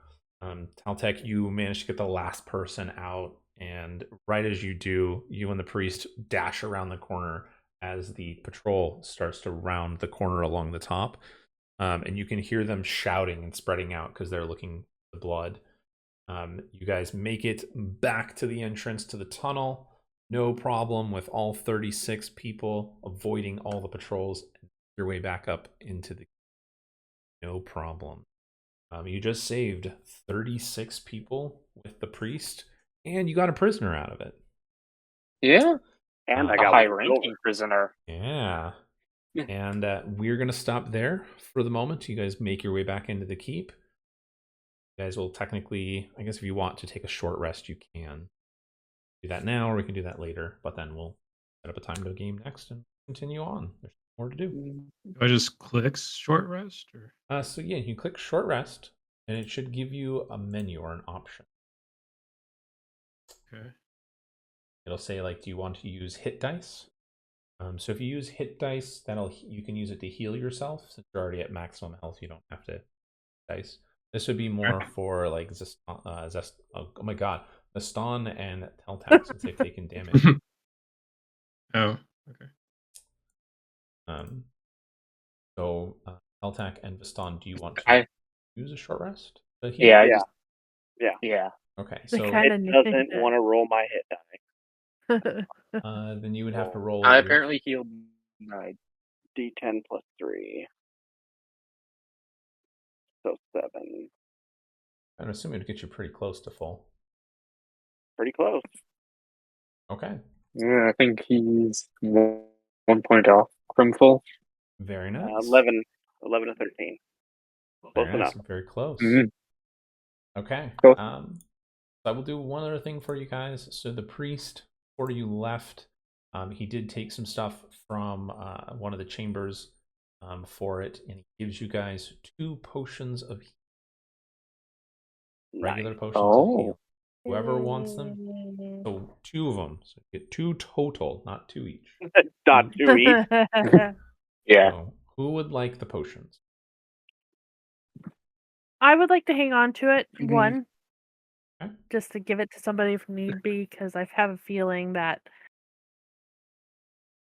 Taltek, you manage to get the last person out. And right as you do, you and the priest dash around the corner as the patrol starts to round the corner along the top. And you can hear them shouting and spreading out because they're looking for the blood. You guys make it back to the entrance to the tunnel. No problem with all 36 people avoiding all the patrols. Your way back up into the... No problem. You just saved 36 people with the priest. And you got a prisoner out of it. Yeah. And I A got high-ranking prisoner. Yeah. And we're going to stop there for the moment. You guys make your way back into the keep. You guys will technically, I guess if you want to take a short rest, you can. Do that now, or we can do that later. But then we'll set up a time to game next and continue on. There's more to do. Do I just click short rest? Or? So yeah, you click short rest, and it should give you a menu or an option. Okay. It'll say, like, do you want to use hit dice? So if you use hit dice, you can use it to heal yourself. Since you're already at maximum health, you don't have to dice. This would be more for like oh my god, Viston and Teltac, since they've taken damage. Oh, okay. So Teltac and Viston, do you want to use a short rest? Yeah. Yeah. Okay, They so It kinda doesn't need it. want to roll my hit die. then you would have to roll. I apparently healed my D10 plus 3. So 7. I'm assuming it'd get you pretty close to full. Pretty close. Okay. Yeah, I think he's 1 point off from full. Very nice. 11 to 13. Close Very nice. enough. Very close. Mhm. Okay. Cool. So I will do one other thing for you guys. So the priest, before you left, he did take some stuff from one of the chambers for it, and he gives you guys 2 potions of heal. Regular potions of heal. Whoever wants them. So 2 of them. So you get 2 total, not 2 each. Not 2 each. Yeah. So who would like the potions? I would like to hang on to it, Mhm. one, Okay. just to give it to somebody if need be, because I have a feeling that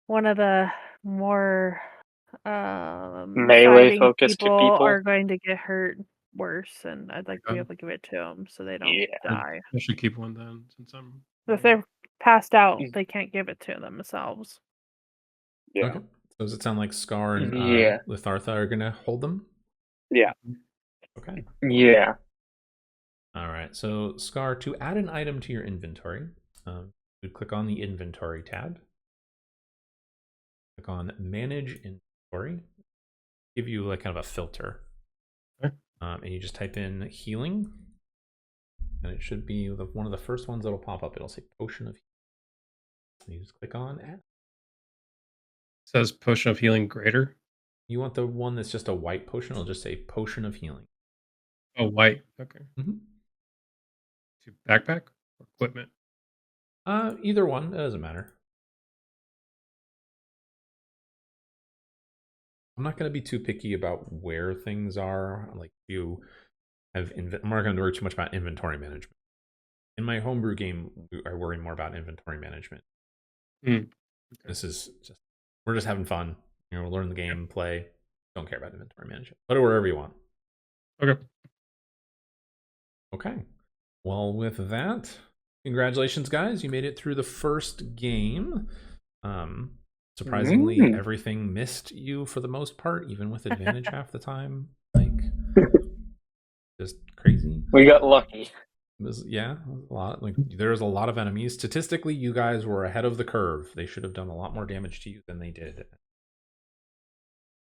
one of the more Melee fighting focused people. are going to get hurt worse, and I'd like to be Okay. able to give it to them so they don't Yeah. die. I should keep one then, since I'm. If they're passed out, Mm. they can't give it to themselves. Yeah. Okay. So does it sound like Scar and Yeah. Lithartha are going to hold them? Yeah. Okay. Yeah. All right. So Scar, to add an item to your inventory, you click on the inventory tab. Click on manage inventory. Give you like kind of a filter. Okay. And you just type in healing. And it should be one of the first ones that'll pop up. It'll say potion of healing. You just click on add. It says potion of healing greater. You want the one that's just a white potion? It'll just say potion of healing. Oh, white. Okay. Mm-hmm. To backpack. or equipment? Either one, it doesn't matter. I'm not going to be too picky about where things are. Like you have, I'm not going to worry too much about inventory management. In my homebrew game, I worry more about inventory management. Okay. This is just, we're just having fun. You know, learn the game, play. Don't care about inventory management. Put it wherever you want. Okay. Okay. Well, with that, congratulations, guys. You made it through the first game. Surprisingly, everything missed you for the most part, even with advantage half the time. Like, just crazy. We got lucky. It was, yeah, a lot. Like, there's a lot of enemies. Statistically, you guys were ahead of the curve. They should have done a lot more damage to you than they did.